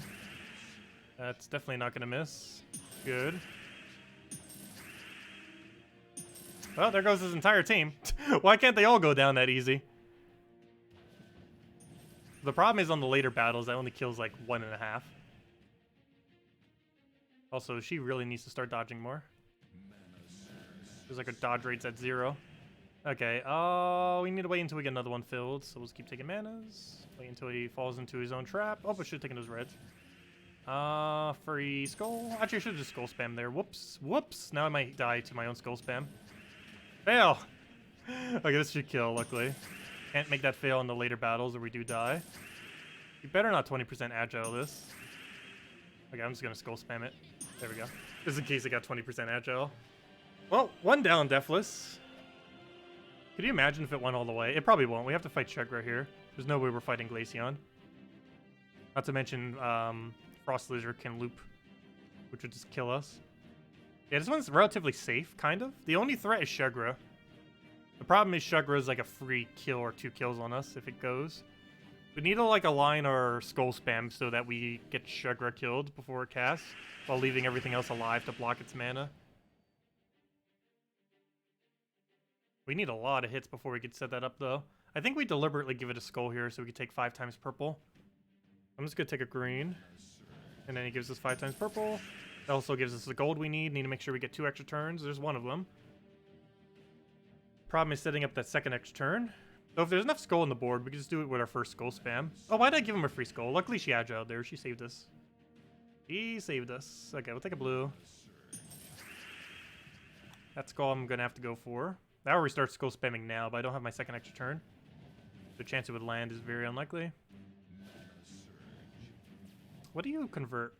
Speaker 1: That's definitely not going to miss. Good. Well, there goes his entire team. Why can't they all go down that easy? The problem is on the later battles, that only kills like 1.5. Also, she really needs to start dodging more. There's like her dodge rate's at 0. Okay, we need to wait until we get another one filled, so we'll just keep taking manas. Wait until he falls into his own trap. Oh, I should have taken those reds. Free skull. Actually, I should have just skull spam there. Whoops. Whoops. Now I might die to my own skull spam. Fail! Okay, this should kill, luckily. Can't make that fail in the later battles or we do die. You better not 20% agile this. Okay, I'm just gonna skull spam it. There we go. Just in case I got 20% agile. Well, 1 down, Deathless. Could you imagine if it went all the way? It probably won't. We have to fight Shegra here. There's no way we're fighting Glaceon. Not to mention, Frost Lizard can loop, which would just kill us. Yeah, this one's relatively safe, kind of. The only threat is Shegra. The problem is Shegra is like a free kill or 2 kills on us if it goes. We need to like align our skull spam so that we get Shegra killed before it casts, while leaving everything else alive to block its mana. We need a lot of hits before we could set that up, though. I think we deliberately give it a skull here so we could take 5 times purple. I'm just gonna take a green, and then he gives us 5 times purple. That also gives us the gold we need. Need to make sure we get 2 extra turns. There's 1 of them. Problem is setting up that second extra turn. So if there's enough skull on the board, we can just do it with our first skull spam. Oh, why did I give him a free skull? Luckily she agiled there. She saved us. She saved us. Okay, we'll take a blue. That skull I'm gonna have to go for. I already start skull spamming now, but I don't have my second extra turn. The chance it would land is very unlikely. What do you convert?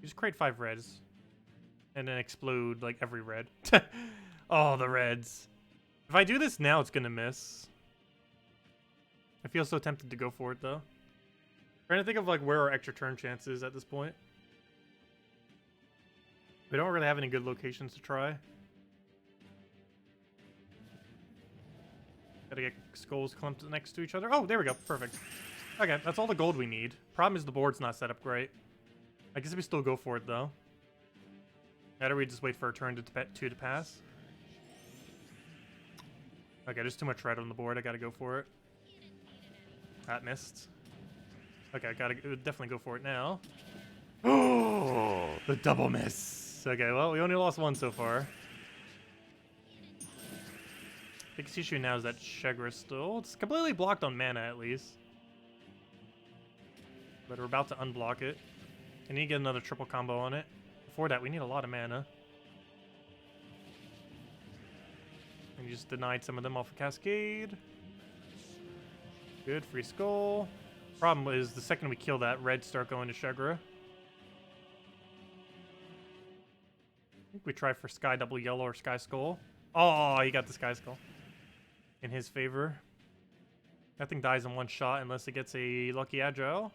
Speaker 1: You just create 5 reds. And then explode, like, every red. Oh, the reds. If I do this now, it's gonna miss. I feel so tempted to go for it, though. Trying to think of, like, where our extra turn chance is at this point. We don't really have any good locations to try. Gotta get skulls clumped next to each other. Oh, there we go. Perfect. Okay, that's all the gold we need. Problem is the board's not set up great. I guess we still go for it, though. Better we just wait for a turn to pass. Okay, there's too much red on the board. I gotta go for it. That missed. Okay, I gotta definitely go for it now. Oh, the double miss. Okay, well, we only lost 1 so far. Biggest issue now is that Shegra still. It's completely blocked on mana, at least. But we're about to unblock it. I need to get another triple combo on it. Before that, we need a lot of mana. And you just denied some of them off of Cascade. Good, free skull. Problem is, the second we kill that, reds start going to Shegra. I think we try for Sky Double Yellow or Sky Skull. Oh, he got the Sky Skull. In his favor. That thing dies in 1 shot unless it gets a lucky agile.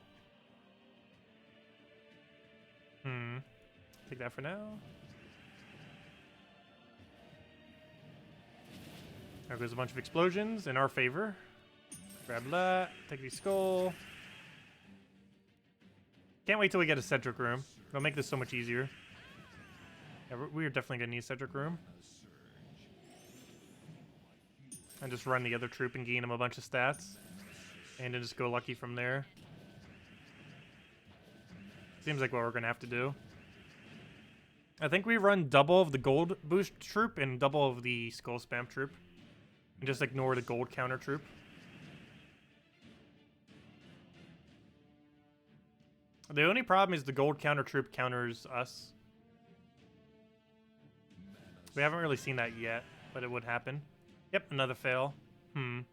Speaker 1: Take that for now. There goes a bunch of explosions in our favor. Grab that. Take the skull. Can't wait till we get a Cedric room. It'll make this so much easier. Yeah, we're definitely gonna need a Cedric room. And just run the other troop and gain him a bunch of stats. And then just go lucky from there. Seems like what we're gonna have to do. I think we run double of the gold boost troop and double of the skull spam troop. And just ignore the gold counter troop. The only problem is the gold counter troop counters us. We haven't really seen that yet, but it would happen. Yep, another fail. We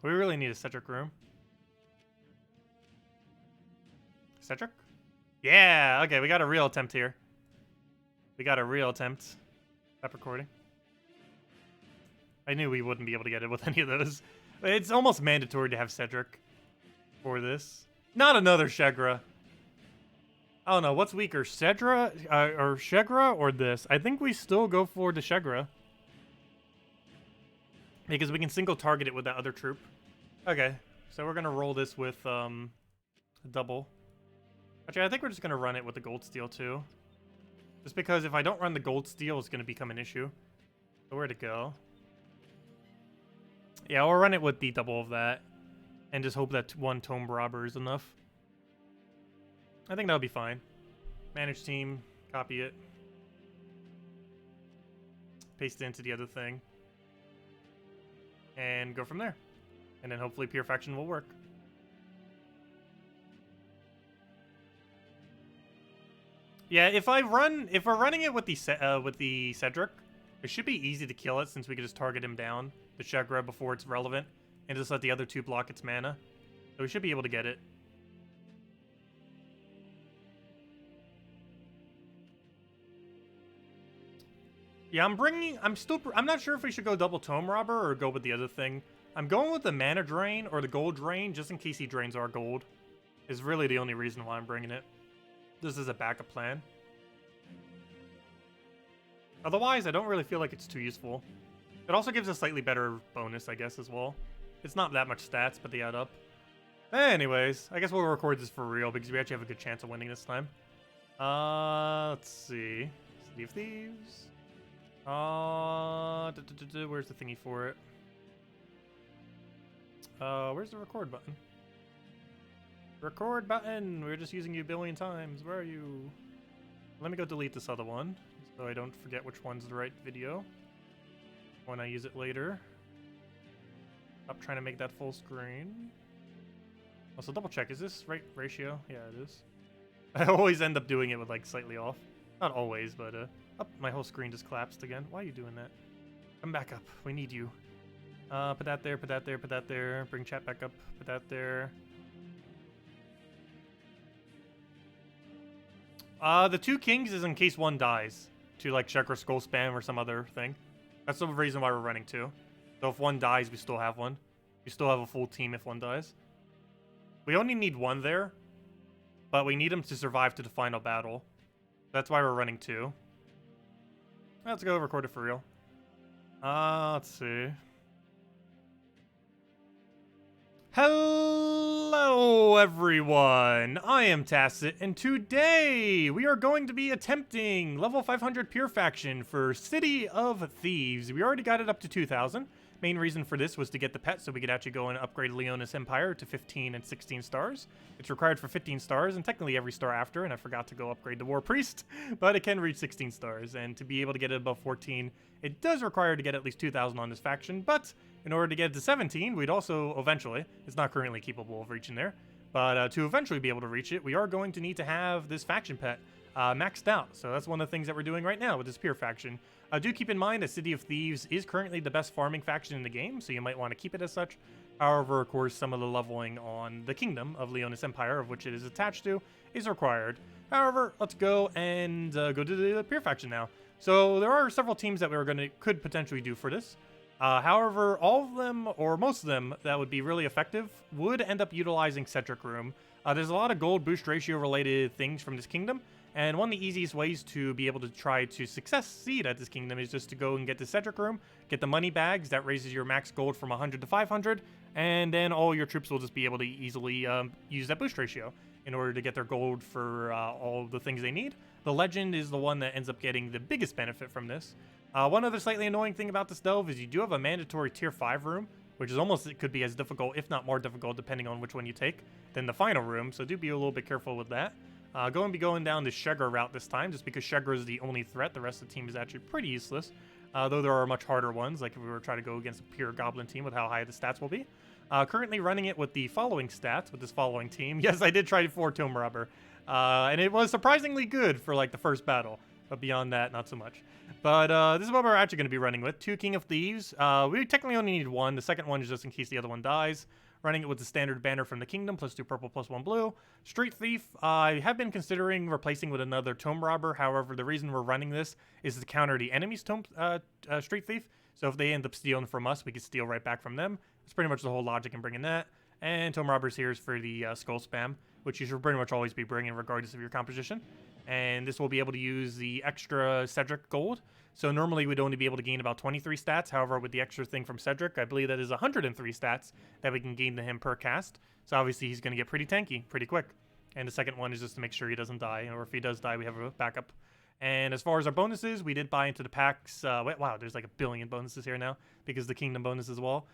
Speaker 1: really need a Cedric room. Cedric? Yeah, okay, we got a real attempt here. We got a real attempt. Stop recording. I knew we wouldn't be able to get it with any of those. It's almost mandatory to have Cedric for this. Not another Shegra. I don't know, what's weaker, Cedra or Shegra or this? I think we still go for the Shegra. Because we can single target it with that other troop. Okay, so we're gonna roll this with a double. Actually, I think we're just gonna run it with the gold steel too. Just because if I don't run the gold steel, it's gonna become an issue. So where'd it go? Yeah, we'll run it with the double of that. And just hope that one Tomb Robber is enough. I think that'll be fine. Manage team, copy it. Paste it into the other thing. And go from there. And then hopefully Pure Faction will work. Yeah, if we're running it with the Cedric, it should be easy to kill it since we can just target him down, the Shegra, before it's relevant, and just let the other two block its mana. So we should be able to get it. Yeah, I'm not sure if we should go double Tomb Robber or go with the other thing. I'm going with the mana drain or the gold drain just in case he drains our gold. Is really the only reason why I'm bringing it. This is a backup plan. Otherwise, I don't really feel like it's too useful. It also gives a slightly better bonus, I guess, as well. It's not that much stats, but they add up. Anyways, I guess we'll record this for real because we actually have a good chance of winning this time. Let's see. City of Thieves. Where's the thingy for it? Where's the record button? Record button! We're just using you a billion times. Where are you? Let me go delete this other one so I don't forget which one's the right video when I use it later. Stop trying to make that full screen. Also, double check. Is this right ratio? Yeah, it is. I always end up doing it with like slightly off. Not always, but oh, my whole screen just collapsed again. Why are you doing that? Come back up. We need you. Put that there, put that there, put that there. Bring chat back up. Put that there. The two kings is in case one dies. To like check or skull spam or some other thing. That's the reason why we're running two. So if one dies, we still have one. We still have a full team if one dies. We only need one there. But we need him to survive to the final battle. That's why we're running two. Let's go record it for real. Let's see. Hello, everyone. I am Tacet, and today we are going to be attempting level 500 Pure Faction for City of Thieves. We already got it up to 2,000. Main reason for this was to get the pet so we could actually go and upgrade Leonis Empire to 15 and 16 stars. It's required for 15 stars and technically every star after, and I forgot to go upgrade the War Priest, but it can reach 16 stars, and to be able to get it above 14, it does require to get at least 2,000 on this faction, but in order to get it to 17, we'd also eventually, it's not currently capable of reaching there, but to eventually be able to reach it, we are going to need to have this faction pet maxed out. So that's one of the things that we're doing right now with this Pure Faction. Do keep in mind that City of Thieves is currently the best farming faction in the game, so you might want to keep it as such. However, of course, some of the leveling on the Kingdom of Leonis Empire, of which it is attached to, is required. However, let's go and go to the Pure Faction now. So there are several teams that could potentially do for this. However, all of them, or most of them, that would be really effective would end up utilizing Cedric Room. There's a lot of gold boost ratio related things from this kingdom, And one of the easiest ways to be able to try to succeed at this kingdom is just to go and get the Cedric room, get the money bags. That raises your max gold from 100 to 500, and then all your troops will just be able to easily use that boost ratio in order to get their gold for all the things they need. The legend is the one that ends up getting the biggest benefit from this. One other slightly annoying thing about this though is you do have a mandatory tier 5 room, which is almost, it could be as difficult, if not more difficult, depending on which one you take, than the final room, so do be a little bit careful with that. Going to be going down the Shegra route this time, just because Shegra is the only threat. The rest of the team is actually pretty useless, though there are much harder ones, like if we were trying to go against a pure Goblin team with how high the stats will be. Currently running it with the following stats, with this following team. Yes, I did try for Tomb Robber, and it was surprisingly good for like the first battle, but beyond that, not so much. But this is what we're actually going to be running with. 2 King of Thieves. We technically only need 1. The second one is just in case the other one dies. Running it with the standard banner from the kingdom, +2 purple, +1 blue. Street Thief, I have been considering replacing with another Tomb Robber. However, the reason we're running this is to counter the enemy's Street Thief. So if they end up stealing from us, we can steal right back from them. That's pretty much the whole logic in bringing that. And Tomb Robbers here is for the skull spam, which you should pretty much always be bringing regardless of your composition. And this will be able to use the extra Cedric gold. So normally we'd only be able to gain about 23 stats. However, with the extra thing from Cedric, I believe that is 103 stats that we can gain to him per cast. So obviously he's going to get pretty tanky pretty quick. And the second one is just to make sure he doesn't die. Or if he does die, we have a backup. And as far as our bonuses, we did buy into the packs. Wow, there's like a billion bonuses here now because the kingdom bonus as well.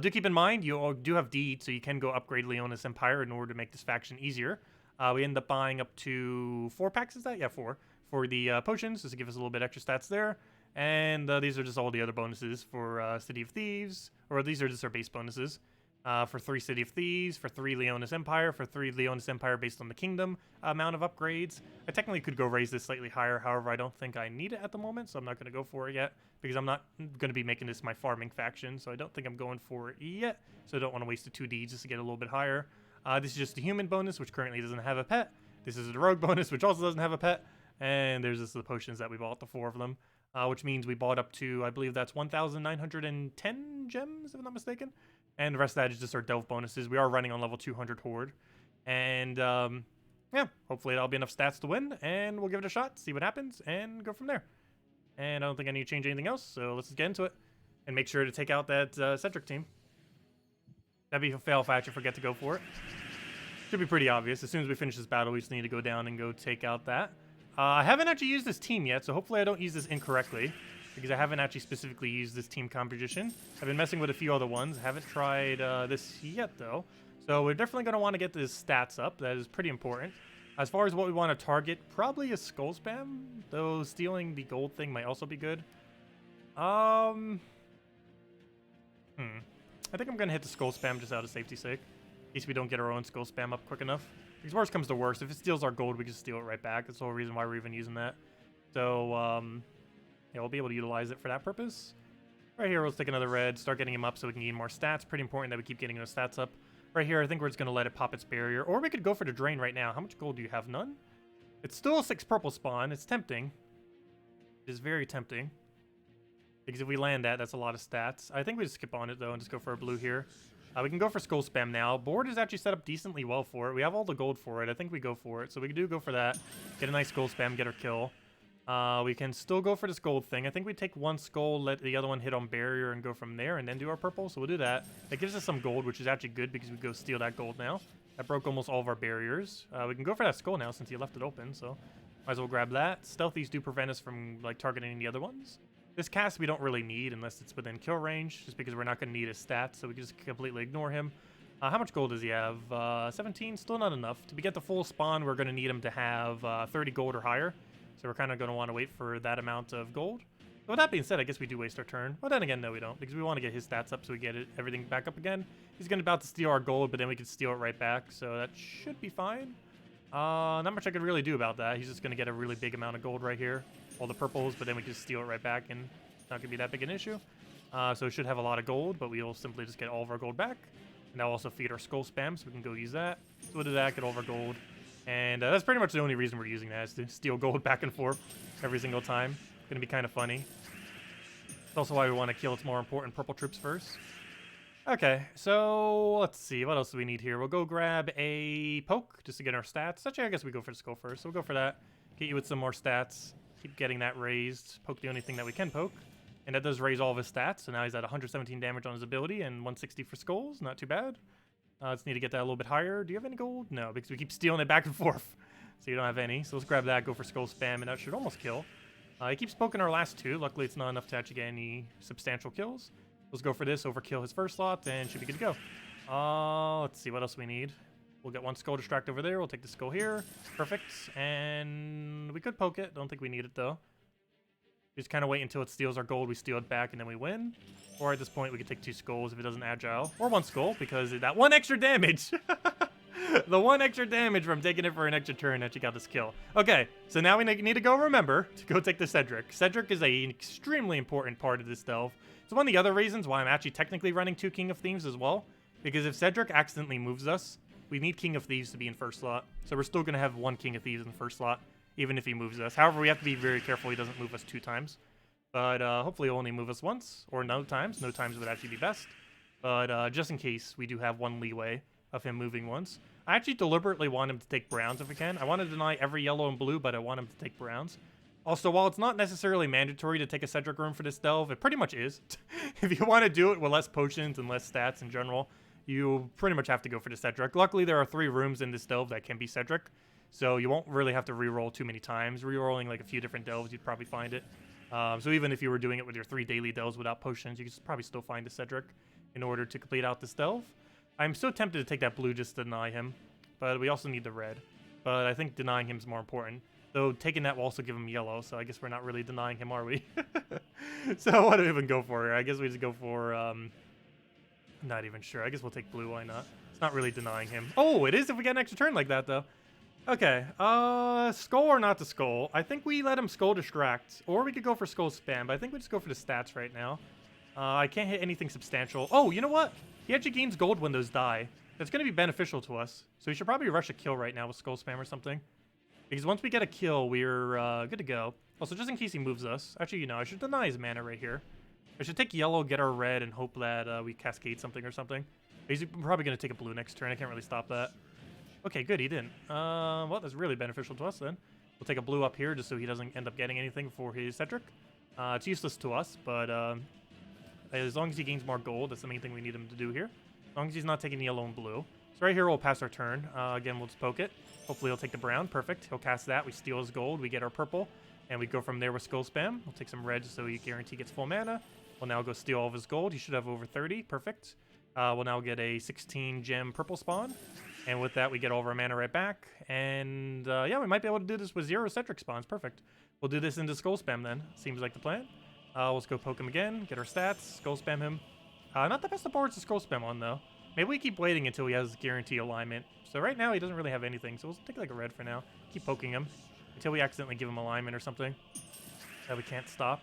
Speaker 1: Do keep in mind, you do have deed, so you can go upgrade Leonis Empire in order to make this faction easier. We end up buying up to 4 packs, is that? Yeah, 4. For the potions, just to give us a little bit extra stats there. And these are just all the other bonuses for City of Thieves. Or these are just our base bonuses. For 3 City of Thieves, for 3 Leonis Empire, for 3 Leonis Empire based on the kingdom amount of upgrades. I technically could go raise this slightly higher, however, I don't think I need it at the moment, so I'm not going to go for it yet, because I'm not going to be making this my farming faction, so I don't think I'm going for it yet, so I don't want to waste the 2 deeds just to get a little bit higher. This is just the human bonus, which currently doesn't have a pet. This is the rogue bonus, which also doesn't have a pet, and there's just the potions that we bought, the 4 of them, which means we bought up to, I believe that's 1,910 gems, if I'm not mistaken. And the rest of that is just our delve bonuses. We are running on level 200 Horde. And, yeah, hopefully that'll be enough stats to win. And we'll give it a shot, see what happens, and go from there. And I don't think I need to change anything else, so let's just get into it. And make sure to take out that Cedric team. That'd be a fail if I actually forget to go for it. Should be pretty obvious. As soon as we finish this battle, we just need to go down and go take out that. I haven't actually used this team yet, so hopefully I don't use this incorrectly, because I haven't actually specifically used this team composition. I've been messing with a few other ones. Haven't tried this yet, though. So we're definitely going to want to get this stats up. That is pretty important. As far as what we want to target, probably a skull spam, though stealing the gold thing might also be good. I think I'm going to hit the skull spam just out of safety's sake, in case we don't get our own skull spam up quick enough. Because worst comes to worst, if it steals our gold, we can steal it right back. That's the whole reason why we're even using that. So, yeah, we'll be able to utilize it for that purpose. Right here, let's take another red, start getting him up so we can gain more stats. Pretty important that we keep getting those stats up. Right here, I think we're just going to let it pop its barrier. Or we could go for the drain right now. How much gold do you have? None? It's still a 6 purple spawn. It's tempting. It is very tempting. Because if we land that, that's a lot of stats. I think we just skip on it, though, and just go for a blue here. We can go for skull spam now. Board is actually set up decently well for it. We have all the gold for it. I think we go for it. So we do go for that. Get a nice skull spam, get our kill. We can still go for this gold thing. I think we take 1 skull, let the other one hit on barrier, and go from there, and then do our purple. So we'll do that. That gives us some gold, which is actually good because we go steal that gold now. That broke almost all of our barriers. We can go for that skull now since he left it open, so might as well grab that. Stealthies do prevent us from like targeting the other ones. This cast we don't really need unless it's within kill range, just because we're not going to need his stats, so we can just completely ignore him. How much gold does he have? 17, still not enough. To get the full spawn, we're going to need him to have 30 gold or higher. So we're kind of going to want to wait for that amount of gold. But with that being said, I guess we do waste our turn. Well, then again, no, we don't, because we want to get his stats up so we get everything back up again. He's going to about to steal our gold, but then we can steal it right back, so that should be fine. Not much I could really do about that. He's just going to get a really big amount of gold right here. All the purples, but then we can steal it right back, and it's not going to be that big an issue. So it should have a lot of gold, but we'll simply just get all of our gold back. And that'll also feed our skull spam, so we can go use that. So we'll do that, get all of our gold. And that's pretty much the only reason we're using that, is to steal gold back and forth every single time. It's going to be kind of funny. It's also why we want to kill its more important purple troops first. Okay, so let's see. What else do we need here? We'll go grab a poke just to get our stats. Actually, I guess we go for the skull first, so we'll go for that. Get you with some more stats. Keep getting that raised. Poke the only thing that we can poke. And that does raise all of his stats. So now he's at 117 damage on his ability and 160 for skulls. Not too bad. Let's need to get that a little bit higher. Do you have any gold? No, because we keep stealing it back and forth. So you don't have any. So let's grab that, go for skull spam, and that should almost kill. He keeps poking our last two. Luckily, it's not enough to actually get any substantial kills. Let's go for this, overkill his first slot, and should be good to go. Let's see what else we need. We'll get one skull distract over there. We'll take the skull here. Perfect. And we could poke it. Don't think we need it, though. We just kind of wait until it steals our gold. We steal it back, and then we win. Or at this point, we could take 2 skulls if it doesn't agile. Or 1 skull, because that 1 extra damage. The 1 extra damage from taking it for an extra turn actually got this kill. Okay, so now we need to go remember to go take the Cedric. Cedric is an extremely important part of this delve. It's one of the other reasons why I'm actually technically running 2 King of Thieves as well. Because if Cedric accidentally moves us, we need King of Thieves to be in first slot. So we're still going to have 1 King of Thieves in the first slot, even if he moves us. However, we have to be very careful he doesn't move us 2 times. But hopefully he'll only move us once, or no times. No times would actually be best. But just in case, we do have 1 leeway of him moving once. I actually deliberately want him to take browns if we can. I want to deny every yellow and blue, but I want him to take browns. Also, while it's not necessarily mandatory to take a Cedric room for this delve, it pretty much is. If you want to do it with less potions and less stats in general, you pretty much have to go for the Cedric. Luckily, there are 3 rooms in this delve that can be Cedric, so you won't really have to reroll too many times. Rerolling like a few different delves, you'd probably find it. So even if you were doing it with your 3 daily delves without potions, you could probably still find a Cedric in order to complete out this delve. I'm so tempted to take that blue just to deny him, but we also need the red. But I think denying him is more important. Though taking that will also give him yellow, so I guess we're not really denying him, are we? So what do we even go for here? I guess we just go for, not even sure. I guess we'll take blue, why not? It's not really denying him. Oh, it is if we get an extra turn like that, though. Okay, skull or not the skull? I think we let him skull distract, or we could go for skull spam, but I think we just go for the stats right now. I can't hit anything substantial. Oh, you know what? He actually gains gold when those die. That's going to be beneficial to us. So we should probably rush a kill right now with skull spam or something. Because once we get a kill, we're good to go. Also, just in case he moves us. Actually, you know, I should deny his mana right here. I should take yellow, get our red, and hope that we cascade something or something. He's probably going to take a blue next turn. I can't really stop that. Okay, good, he didn't. Well, that's really beneficial to us then. We'll take a blue up here just so he doesn't end up getting anything for his Cedric. It's useless to us, but as long as he gains more gold, that's the main thing we need him to do here. As long as he's not taking yellow and blue. So right here, we'll pass our turn. Again, we'll just poke it. Hopefully he'll take the brown. Perfect. He'll cast that. We steal his gold. We get our purple. And we go from there with skull spam. We'll take some red so he guarantee gets full mana. We'll now go steal all of his gold. He should have over 30. Perfect. We'll now get a 16 gem purple spawn. And with that, we get all of our mana right back. And yeah, we might be able to do this with 0 Cedric spawns. Perfect. We'll do this into skull spam then. Seems like the plan. Let's go poke him again. Get our stats. Skull spam him. Not the best of boards to skull spam on, though. Maybe we keep waiting until he has guarantee alignment. So right now, he doesn't really have anything. So we'll take like a red for now. Keep poking him until we accidentally give him alignment or something that we can't stop.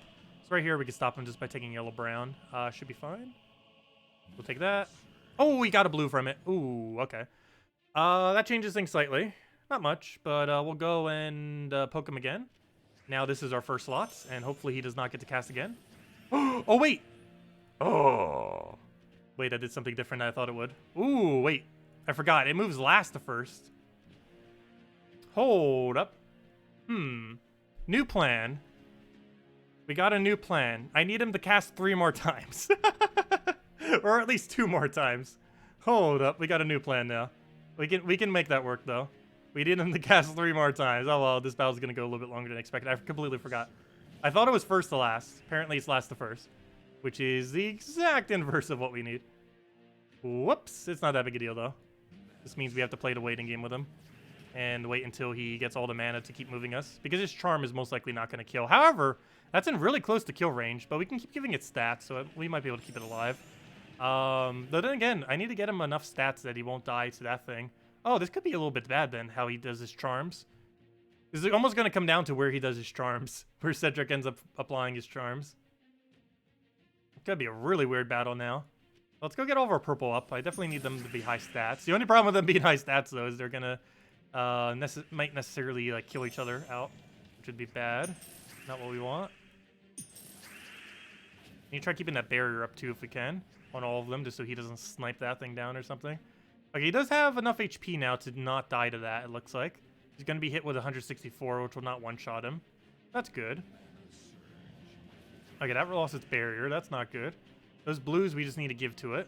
Speaker 1: So right here, we can stop him just by taking yellow-brown. Should be fine. We'll take that. Oh, we got a blue from it. Ooh, okay. That changes things slightly. Not much, but we'll go and poke him again. Now this is our first slot, and hopefully he does not get to cast again. Oh, wait! Oh! Wait, I did something different than I thought it would. Ooh, wait. I forgot. It moves last to first. Hold up. New plan. We got a new plan. I need him to cast 3 more times. Or at least 2 more times. Hold up. We got a new plan now. We can make that work, though. We need him to cast 3 more times. Oh, well, this battle's going to go a little bit longer than expected. I completely forgot. I thought it was first to last. Apparently, it's last to first. Which is the exact inverse of what we need. Whoops. It's not that big a deal, though. This means we have to play the waiting game with him. And wait until he gets all the mana to keep moving us. Because his charm is most likely not going to kill. However, that's in really close to kill range. But we can keep giving it stats, so we might be able to keep it alive. But then again, I need to get him enough stats that he won't die to that thing. Oh, this could be a little bit bad then, how he does his charms. This is almost going to come down to where he does his charms. Where Cedric ends up applying his charms. It's going to be a really weird battle now. Let's go get all of our purple up. I definitely need them to be high stats. The only problem with them being high stats, though, is they're going to might necessarily like kill each other out, which would be bad. Not what we want. Need to try keeping that barrier up, too, if we can. On all of them, just so he doesn't snipe that thing down or something. Okay, he does have enough HP now to not die to that, it looks like. He's going to be hit with 164, which will not one-shot him. That's good. Okay, that lost its barrier. That's not good. Those blues we just need to give to it.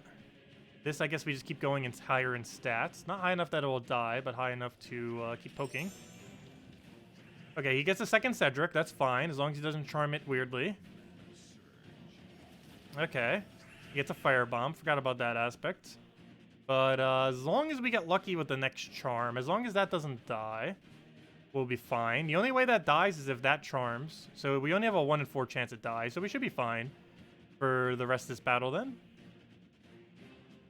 Speaker 1: This, I guess we just keep going and higher in stats. Not high enough that it will die, but high enough to keep poking. Okay, he gets a second Cedric. That's fine, as long as he doesn't charm it weirdly. Okay. He gets a firebomb. Forgot about that aspect. But as long as we get lucky with the next charm, as long as that doesn't die, we'll be fine. The only way that dies is if that charms. So we only have a 1 in 4 chance it dies, so we should be fine for the rest of this battle then.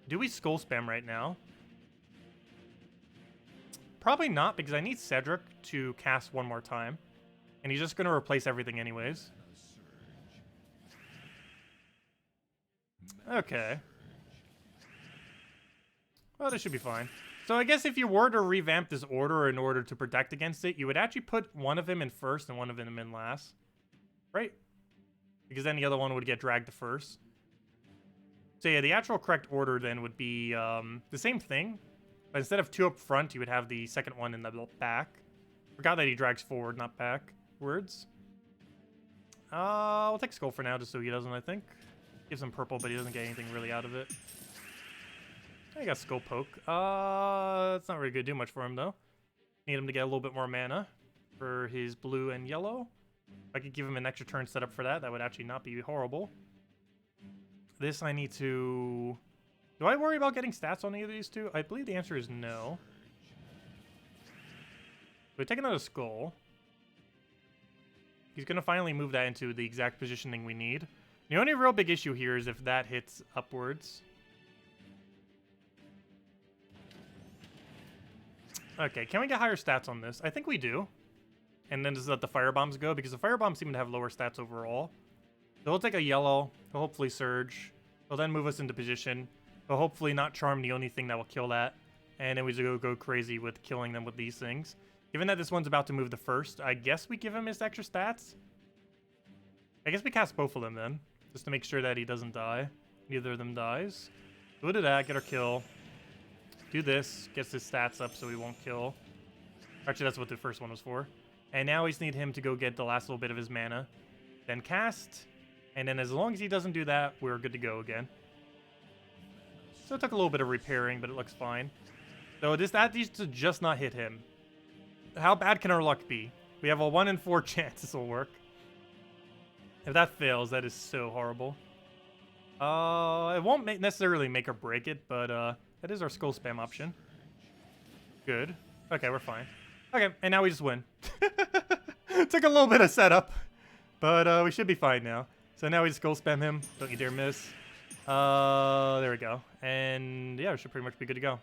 Speaker 1: Do we skull spam right now? Probably not, because I need Cedric to cast one more time. And he's just going to replace everything anyways. Okay. Well, this should be fine. So I guess if you were to revamp this order in order to protect against it, you would actually put one of him in first and one of them in last. Right? Because then the other one would get dragged to first. So yeah, the actual correct order then would be the same thing. But instead of 2 up front, you would have the second one in the back. Forgot that he drags forward, not backwards. We'll take Skull for now, just so he doesn't, I think. Gives him purple, but he doesn't get anything really out of it. I got Skull Poke. It's not really going to do much for him, though. Need him to get a little bit more mana for his blue and yellow. If I could give him an extra turn set up for that, that would actually not be horrible. This I need to... Do I worry about getting stats on any of these two? I believe the answer is no. We take another Skull. He's going to finally move that into the exact positioning we need. The only real big issue here is if that hits upwards. Okay, can we get higher stats on this? I think we do. And then just let the firebombs go, because the firebombs seem to have lower stats overall. So he'll take a yellow. He'll hopefully surge. He'll then move us into position. He'll hopefully not charm the only thing that will kill that. And then we just go crazy with killing them with these things. Given that this one's about to move the first, I guess we give him his extra stats. I guess we cast both of them then, just to make sure that he doesn't die. Neither of them dies. So we'll do that, get our kill. Do this, gets his stats up so he won't kill. Actually, that's what the first one was for. And now we just need him to go get the last little bit of his mana. Then cast. And then as long as he doesn't do that, we're good to go again. So it took a little bit of repairing, but it looks fine. So that needs to just not hit him. How bad can our luck be? We have a 1 in 4 chance this will work. If that fails, that is so horrible. It won't necessarily make or break it, but that is our skull spam option. Good. Okay, we're fine. Okay, and now we just win. Took a little bit of setup, but we should be fine now. So now we just skull spam him. Don't you dare miss. There we go. And yeah, we should pretty much be good to go.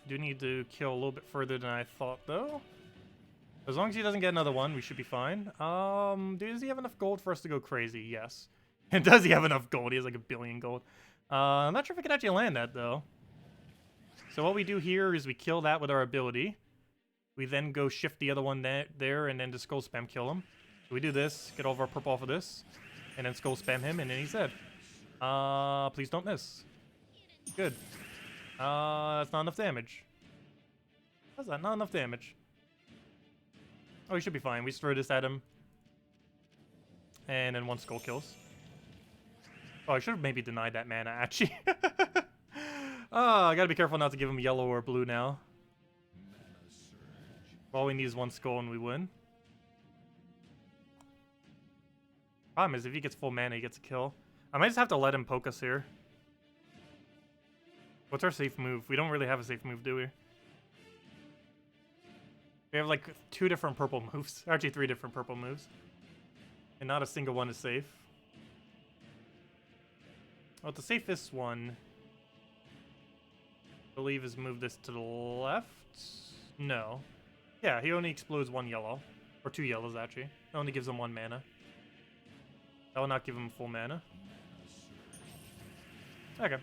Speaker 1: Do need to kill a little bit further than I thought, though. As long as he doesn't get another one, we should be fine. Does he have enough gold for us to go crazy? Yes. And does he have enough gold? He has like 1 billion gold. I'm not sure if we can actually land that, though. So what we do here is we kill that with our ability. We then go shift the other one there and then just skull spam kill him. So we do this, get all of our purple off of this, and then skull spam him, and then he's dead. Please don't miss. Good. That's not enough damage. How's that? Not enough damage. Oh, he should be fine. We just throw this at him. And then 1 skull kills. Oh, I should have maybe denied that mana, actually. Oh, I gotta be careful not to give him yellow or blue now. All we need is 1 skull and we win. Problem is, if he gets full mana, he gets a kill. I might just have to let him poke us here. What's our safe move? We don't really have a safe move, do we? We have like 2 different purple moves. Actually, 3 different purple moves. And not a single one is safe. Well, the safest one, I believe, is move this to the left. No. Yeah, he only explodes 1 yellow. Or 2 yellows, actually. It only gives him 1 mana. That will not give him full mana. Okay.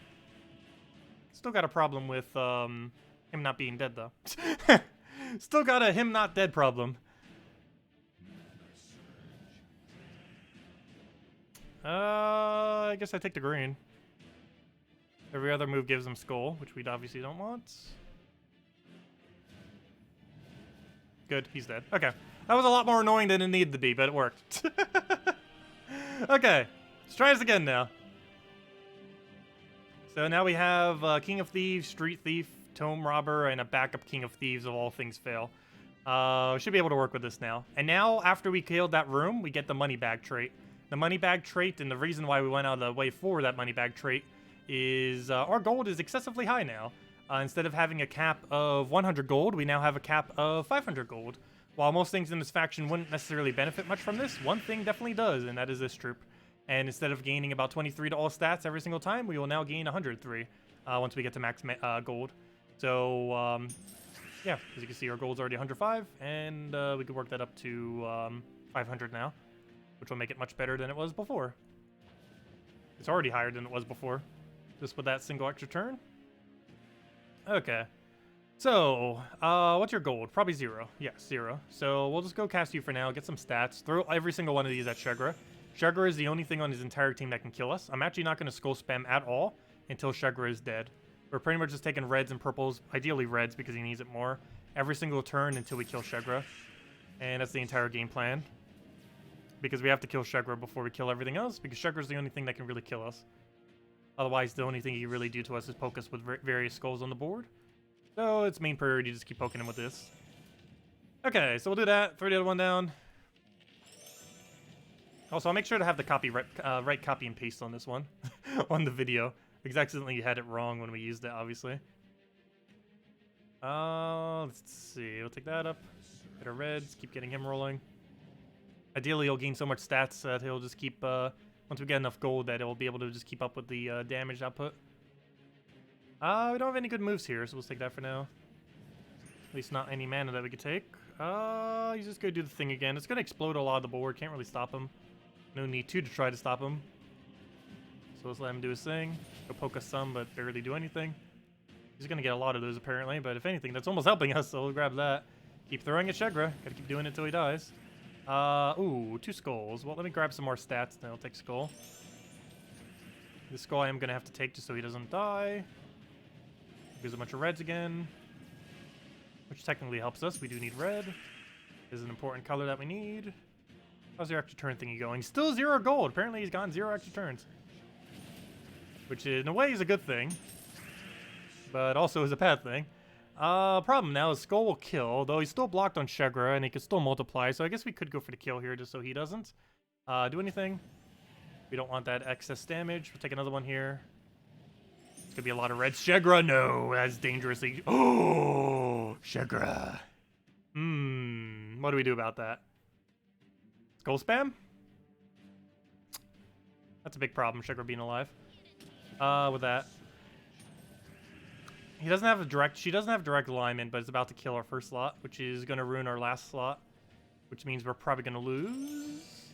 Speaker 1: Still got a problem with him not being dead, though. Still got a him not dead problem. I guess I take the green. Every other move gives him skull, which we obviously don't want. Good, he's dead. Okay. That was a lot more annoying than it needed to be, but it worked. Okay, let's try this again now. So now we have King of Thieves, Street Thief, Tome Robber, and a backup King of Thieves if all things fail. Should be able to work with this now. And now, after we killed that room, we get the money bag trait. The money bag trait, and the reason why we went out of the way for that money bag trait, is our gold is excessively high now. Instead of having a cap of 100 gold, we now have a cap of 500 gold. While most things in this faction wouldn't necessarily benefit much from this, one thing definitely does, and that is this troop. And instead of gaining about 23 to all stats every single time, we will now gain 103 once we get to max gold. So, yeah, as you can see, our gold's already 105, and we can work that up to 500 now, which will make it much better than it was before. It's already higher than it was before, just with that single extra turn. Okay. So, what's your gold? Probably 0. Yes, 0. So we'll just go cast you for now, get some stats, throw every single one of these at Shegra. Shegra is the only thing on his entire team that can kill us. I'm actually not going to skull spam at all until Shegra is dead. We're pretty much just taking reds and purples, ideally reds because he needs it more, every single turn until we kill Shegra. And that's the entire game plan. Because we have to kill Shegra before we kill everything else, because Shegra's the only thing that can really kill us. Otherwise, the only thing he can really do to us is poke us with various skulls on the board. So it's main priority to just keep poking him with this. Okay, so we'll do that. Throw the other one down. Also, I'll make sure to have the right copy and paste on this one on the video. Because accidentally had it wrong when we used it, obviously. Let's see. We'll take that up. Get our reds. Keep getting him rolling. Ideally, he'll gain so much stats that he'll just keep... once we get enough gold, that he'll be able to just keep up with the damage output. We don't have any good moves here, so we'll take that for now. At least not any mana that we could take. He's just gonna do the thing again. It's gonna explode a lot of the board. Can't really stop him. No need to try to stop him. So let's let him do his thing. Go poke us some, but barely do anything. He's gonna get a lot of those apparently, but if anything, that's almost helping us, so we'll grab that. Keep throwing at Shegra. Gotta keep doing it until he dies. Ooh, 2 skulls. Well, let me grab some more stats, then I'll take skull. This skull I am gonna have to take just so he doesn't die. Gives a bunch of reds again, which technically helps us. We do need red. This is an important color that we need. How's your extra turn thingy going? Still 0 gold. Apparently he's gotten 0 extra turns. Which in a way is a good thing, but also is a bad thing. Problem now is Skull will kill, though he's still blocked on Shegra and he can still multiply, so I guess we could go for the kill here just so he doesn't do anything. We don't want that excess damage. We'll take another one here. It's gonna be a lot of reds. Shegra, no, that's dangerously. Oh, Shegra. What do we do about that? Skull spam? That's a big problem, Shegra being alive. With that. He doesn't have a direct, she doesn't have direct alignment, but it's about to kill our first slot, which is gonna ruin our last slot, which means we're probably gonna lose.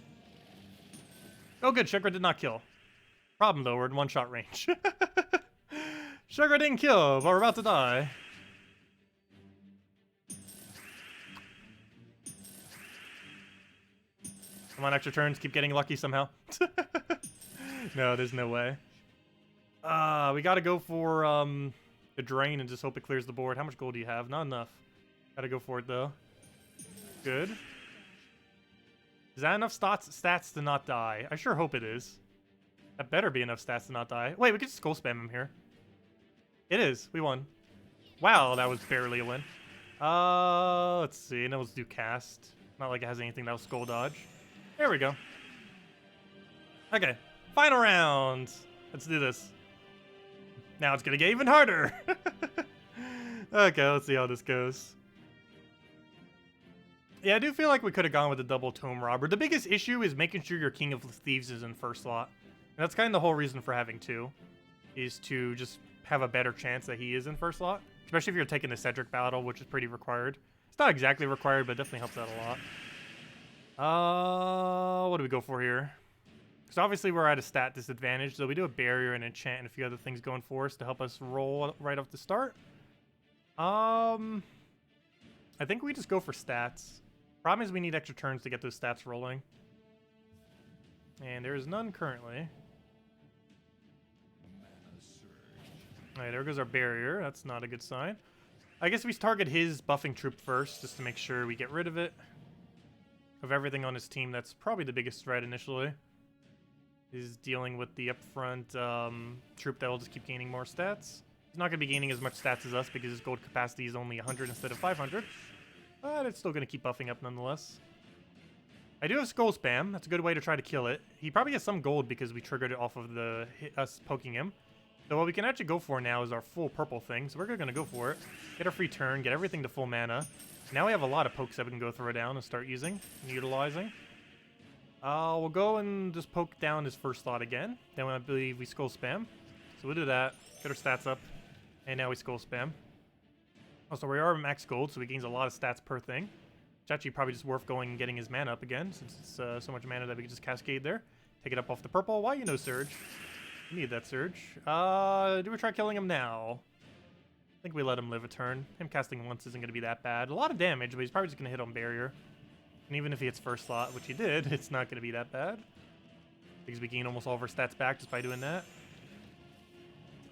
Speaker 1: Oh good, Shegra did not kill. Problem though, we're in one-shot range. Shegra didn't kill, but we're about to die. Come on, extra turns, keep getting lucky somehow. No, there's no way. We gotta go for, the drain and just hope it clears the board. How much gold do you have? Not enough. Gotta go for it, though. Good. Is that enough stats to not die? I sure hope it is. That better be enough stats to not die. Wait, we can just skull spam him here. It is. We won. Wow, that was barely a win. Let's see. Now let's do cast. Not like it has anything that was skull dodge. There we go. Okay. Final round. Let's do this. Now it's gonna get even harder. Okay, let's see how this goes. Yeah, I do feel like we could have gone with a double Tome Robber. The biggest issue is making sure your King of Thieves is in first slot. And that's kind of the whole reason for having 2. Is to just have a better chance that he is in first slot. Especially if you're taking the Cedric battle, which is pretty required. It's not exactly required, but definitely helps out a lot. What do we go for here? So obviously we're at a stat disadvantage, so we do a barrier and enchant and a few other things going for us to help us roll right off the start. I think we just go for stats. Problem is we need extra turns to get those stats rolling. And there is none currently. Alright, there goes our barrier. That's not a good sign. I guess we target his buffing troop first, just to make sure we get rid of it. Of everything on his team, that's probably the biggest threat initially. Is dealing with the upfront troop that will just keep gaining more stats. He's not going to be gaining as much stats as us because his gold capacity is only 100 instead of 500. But it's still going to keep buffing up nonetheless. I do have Skull Spam. That's a good way to try to kill it. He probably has some gold because we triggered it off of us poking him. So what we can actually go for now is our full purple thing. So we're going to go for it. Get a free turn, get everything to full mana. Now we have a lot of pokes that we can go throw down and start using and utilizing. We'll go and just poke down his first slot again. Then I believe we Skull Spam. So we'll do that. Get our stats up. And now we Skull Spam. Also, we are max gold, so he gains a lot of stats per thing. It's actually probably just worth going and getting his mana up again, since it's so much mana that we can just cascade there. Take it up off the purple. Why you no Surge? We need that Surge. Do we try killing him now? I think we let him live a turn. Him casting once isn't going to be that bad. A lot of damage, but he's probably just going to hit on barrier. And even if he hits first slot, which he did, it's not going to be that bad. Because we gain almost all of our stats back just by doing that.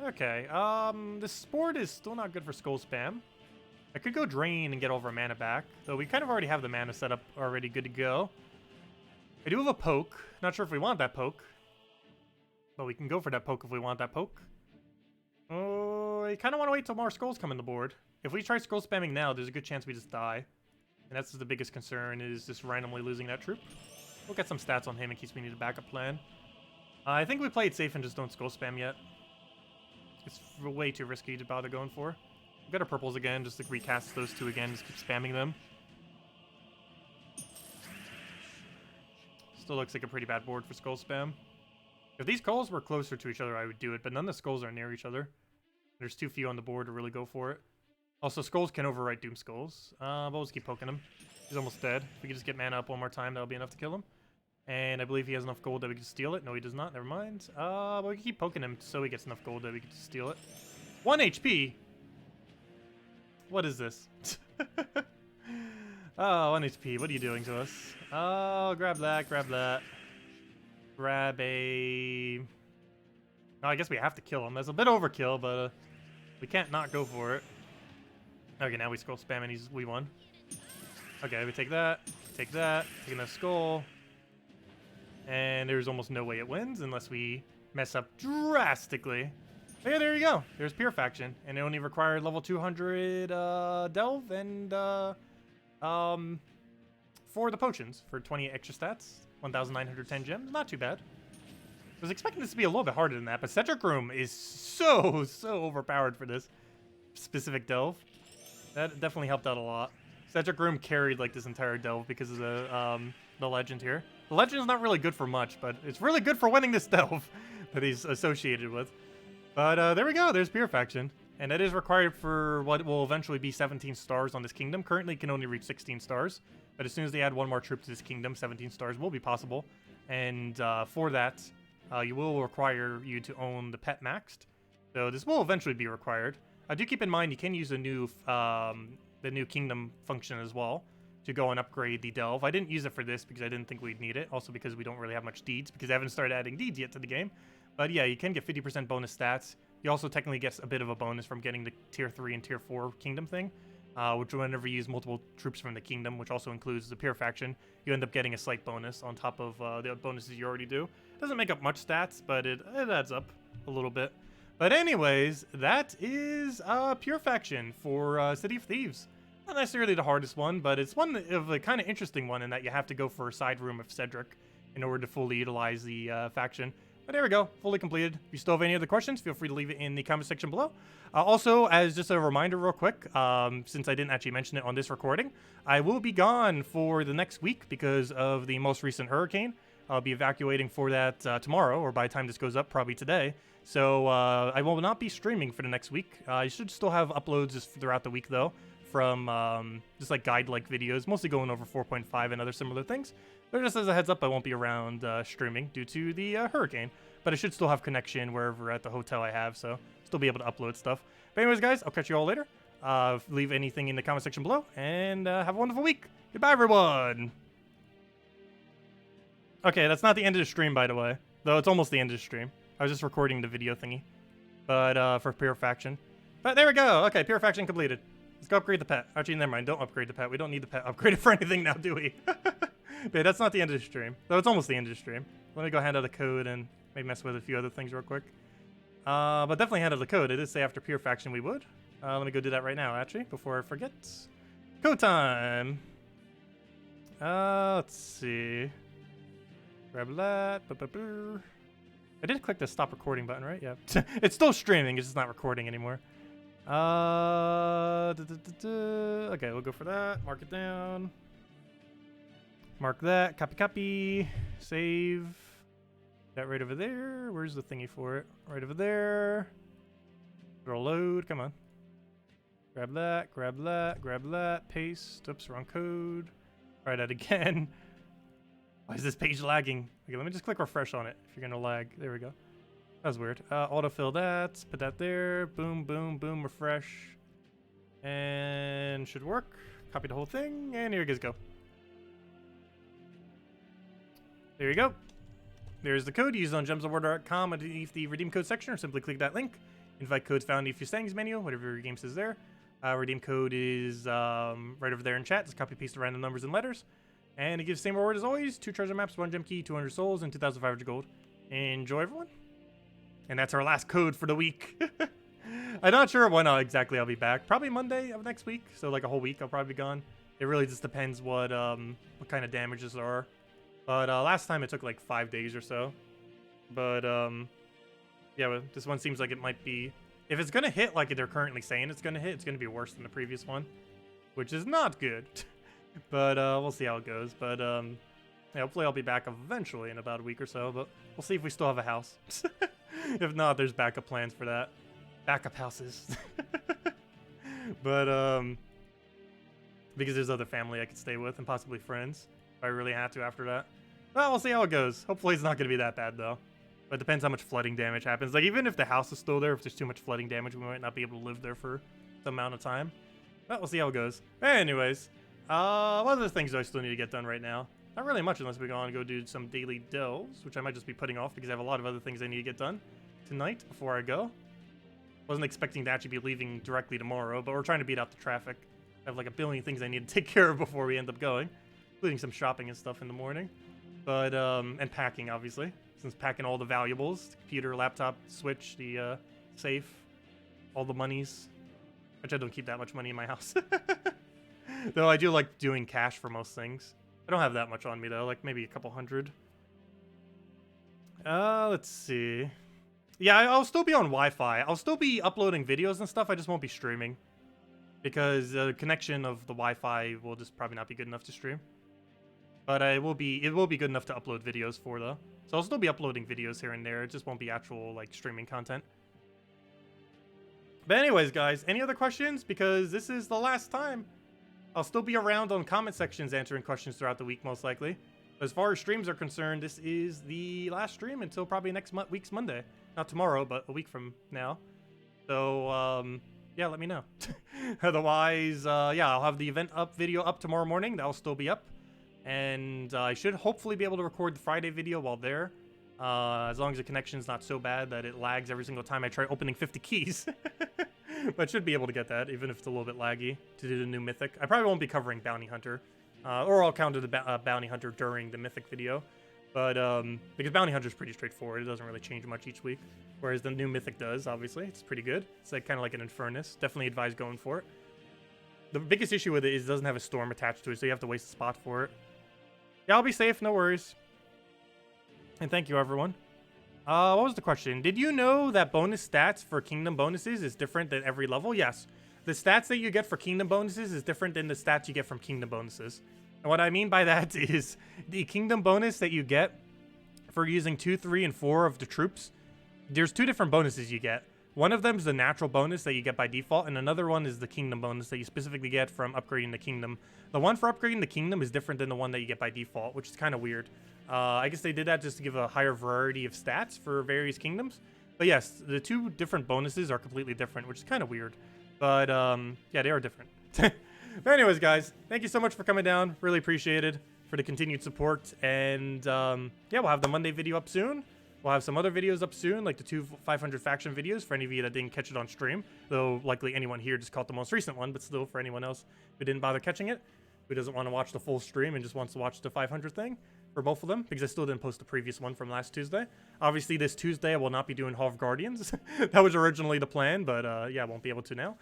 Speaker 1: Okay, this Sport is still not good for Skull Spam. I could go Drain and get all of our mana back, though we kind of already have the mana set up already good to go. I do have a Poke. Not sure if we want that Poke. But we can go for that Poke if we want that Poke. Oh, I kind of want to wait till more Skulls come in the board. If we try Skull Spamming now, there's a good chance we just die. And that's the biggest concern, is just randomly losing that troop. We'll get some stats on him in case we need a backup plan. I think we play it safe and just don't Skull Spam yet. It's way too risky to bother going for. We'll get our purples again, just to recast those two again, just keep spamming them. Still looks like a pretty bad board for Skull Spam. If these calls were closer to each other, I would do it, but none of the skulls are near each other. There's too few on the board to really go for it. Also, skulls can overwrite Doom Skulls, but we'll just keep poking him. He's almost dead. If we can just get mana up one more time, that'll be enough to kill him. And I believe he has enough gold that we can steal it. No, he does not. Never mind. But we can keep poking him so he gets enough gold that we can steal it. 1 HP? What is this? Oh, 1 HP. What are you doing to us? Oh, grab that, grab that. Grab a... Oh, I guess we have to kill him. That's a bit overkill, but we can't not go for it. Okay, now we Skull Spam and we won. Okay, we take that, take another skull. And there's almost no way it wins unless we mess up drastically. So yeah, there you go. There's Pure Faction. And it only required level 200 Delve and for the potions for 28 extra stats. 1,910 gems. Not too bad. I was expecting this to be a little bit harder than that, but Cedric Room is so overpowered for this specific Delve. That definitely helped out a lot. Cedric Room carried like this entire Delve because of the legend here. The legend is not really good for much, but it's really good for winning this Delve that he's associated with. But there we go. There's Pure Faction. And that is required for what will eventually be 17 stars on this kingdom. Currently, it can only reach 16 stars. But as soon as they add one more troop to this kingdom, 17 stars will be possible. And for that, you will require you to own the pet maxed. So this will eventually be required. Do keep in mind you can use the new kingdom function as well to go and upgrade the Delve. I didn't use it for this because I didn't think we'd need it. Also because we don't really have much deeds because I haven't started adding deeds yet to the game. But yeah, you can get 50% bonus stats. You also technically get a bit of a bonus from getting the tier 3 and tier 4 kingdom thing. Which whenever you use multiple troops from the kingdom, which also includes the Pure Faction, you end up getting a slight bonus on top of the bonuses you already do. Doesn't make up much stats, but it adds up a little bit. But anyways, that is Pure Faction for City of Thieves. Not necessarily the hardest one, but it's one of a kind of interesting one in that you have to go for a side room of Cedric in order to fully utilize the faction. But there we go, fully completed. If you still have any other questions, feel free to leave it in the comment section below. Also, as just a reminder real quick, since I didn't actually mention it on this recording, I will be gone for the next week because of the most recent hurricane. I'll be evacuating for that tomorrow, or by the time this goes up, probably today. So I will not be streaming for the next week. I should still have uploads just throughout the week, though, from just like guide-like videos, mostly going over 4.5 and other similar things. But just as a heads up, I won't be around streaming due to the hurricane. But I should still have connection wherever at the hotel I have, so still be able to upload stuff. But anyways, guys, I'll catch you all later. Leave anything in the comment section below, and have a wonderful week. Goodbye, everyone. Okay, that's not the end of the stream, by the way. Though it's almost the end of the stream. I was just recording the video thingy. But for Pure Faction. But there we go. Okay, Pure Faction completed. Let's go upgrade the pet. Actually, never mind. Don't upgrade the pet. We don't need the pet upgraded for anything now, do we? But that's not the end of the stream. Though it's almost the end of the stream. Let me go hand out the code and maybe mess with a few other things real quick. But definitely hand out the code. It did say after pure faction we would. Let me go do that right now, actually, before I forget. Code time! Let's see. Grab that. I did click the stop recording button, right? Yeah. It's still streaming, it's just not recording anymore. Okay, we'll go for that. Mark it down. Mark that. Copy. Save. That right over there. Where's the thingy for it? Right over there. It'll load. Come on. Grab that. Paste. Oops, wrong code. Try that again. Why is this page lagging? Okay, let me just click refresh on it if you're gonna lag. There we go. That was weird. Autofill that. Put that there. Boom, refresh. And should work. Copy the whole thing, and here you guys go. There you go. There's the code. Use it on gemsofwar.com underneath the redeem code section, or simply click that link. Invite codes found underneath your settings menu, whatever your game says there. Redeem code is right over there in chat. Just copy paste the random numbers and letters. And it gives the same reward as always. 2 treasure maps, 1 gem key, 200 souls, and 2,500 gold. Enjoy, everyone. And that's our last code for the week. I'm not sure when exactly I'll be back. Probably Monday of next week. So like a whole week I'll probably be gone. It really just depends what kind of damages there are. But last time it took like 5 days or so. But yeah, but this one seems like it might be... If it's going to hit like they're currently saying it's going to hit, it's going to be worse than the previous one. Which is not good. But we'll see how it goes. But yeah, hopefully I'll be back eventually in about a week or so. But we'll see if we still have a house. If not, there's backup plans for that. Backup houses. But because there's other family I could stay with and possibly friends if I really had to after that. Well, we'll see how it goes. Hopefully it's not going to be that bad though. But it depends how much flooding damage happens. Like even if the house is still there, if there's too much flooding damage, we might not be able to live there for some amount of time. But we'll see how it goes. Anyways. What other things do I still need to get done right now? Not really much unless we go on and go do some daily delves, which I might just be putting off because I have a lot of other things I need to get done tonight before I go. Wasn't expecting to actually be leaving directly tomorrow, but we're trying to beat out the traffic. I have like a billion things I need to take care of before we end up going, including some shopping and stuff in the morning. But, and packing, obviously, since packing all the valuables, the computer, laptop, Switch, the safe, all the monies, which I don't keep that much money in my house. Though I do like doing cash for most things. I don't have that much on me though, like maybe a couple hundred. Let's see. Yeah, I'll still be on Wi-Fi. I'll still be uploading videos and stuff, I just won't be streaming. Because the connection of the Wi-Fi will just probably not be good enough to stream. But it will be good enough to upload videos for though. So I'll still be uploading videos here and there, it just won't be actual like streaming content. But anyways guys, any other questions? Because this is the last time. I'll still be around on comment sections answering questions throughout the week, most likely. But as far as streams are concerned, this is the last stream until probably next week's Monday. Not tomorrow, but a week from now. So, yeah, let me know. Otherwise, yeah, I'll have the event video up tomorrow morning. That'll still be up. And I should hopefully be able to record the Friday video while there. As long as the connection's not so bad that it lags every single time I try opening 50 keys. But I should be able to get that, even if it's a little bit laggy, to do the new Mythic. I probably won't be covering Bounty Hunter. Or I'll counter the Bounty Hunter during the Mythic video. But, because Bounty Hunter's pretty straightforward. It doesn't really change much each week. Whereas the new Mythic does, obviously. It's pretty good. It's like kind of like an Infernus. Definitely advise going for it. The biggest issue with it is it doesn't have a storm attached to it, so you have to waste a spot for it. Yeah, I'll be safe, no worries. And thank you, everyone. What was the question? Did you know that bonus stats for kingdom bonuses is different at every level? Yes. The stats that you get for kingdom bonuses is different than the stats you get from kingdom bonuses. And what I mean by that is the kingdom bonus that you get for using 2, 3, and 4 of the troops. There's 2 different bonuses you get. One of them is the natural bonus that you get by default, and another one is the kingdom bonus that you specifically get from upgrading the kingdom. The one for upgrading the kingdom is different than the one that you get by default, which is kind of weird. I guess they did that just to give a higher variety of stats for various kingdoms. But yes, the 2 different bonuses are completely different, which is kind of weird. But yeah, they are different. But anyways, guys, thank you so much for coming down. Really appreciate it for the continued support. And yeah, we'll have the Monday video up soon. We'll have some other videos up soon, like the 2 500 faction videos for any of you that didn't catch it on stream. Though likely anyone here just caught the most recent one, but still for anyone else who didn't bother catching it, who doesn't want to watch the full stream and just wants to watch the 500 thing for both of them, because I still didn't post the previous one from last Tuesday. Obviously this Tuesday I will not be doing Hall of Guardians. That was originally the plan, but yeah, I won't be able to now.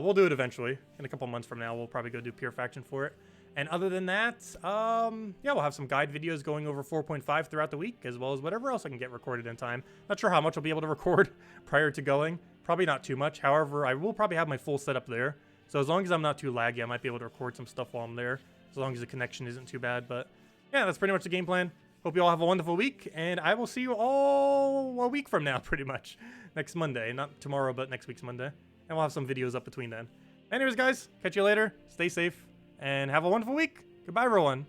Speaker 1: We'll do it eventually. In a couple months from now, we'll probably go do pure faction for it. And other than that, yeah, we'll have some guide videos going over 4.5 throughout the week, as well as whatever else I can get recorded in time. Not sure how much I'll be able to record prior to going. Probably not too much. However, I will probably have my full setup there. So as long as I'm not too laggy, I might be able to record some stuff while I'm there, as long as the connection isn't too bad. But yeah, that's pretty much the game plan. Hope you all have a wonderful week, and I will see you all a week from now, pretty much. Next Monday. Not tomorrow, but next week's Monday. And we'll have some videos up between then. Anyways, guys, catch you later. Stay safe. And have a wonderful week. Goodbye, everyone.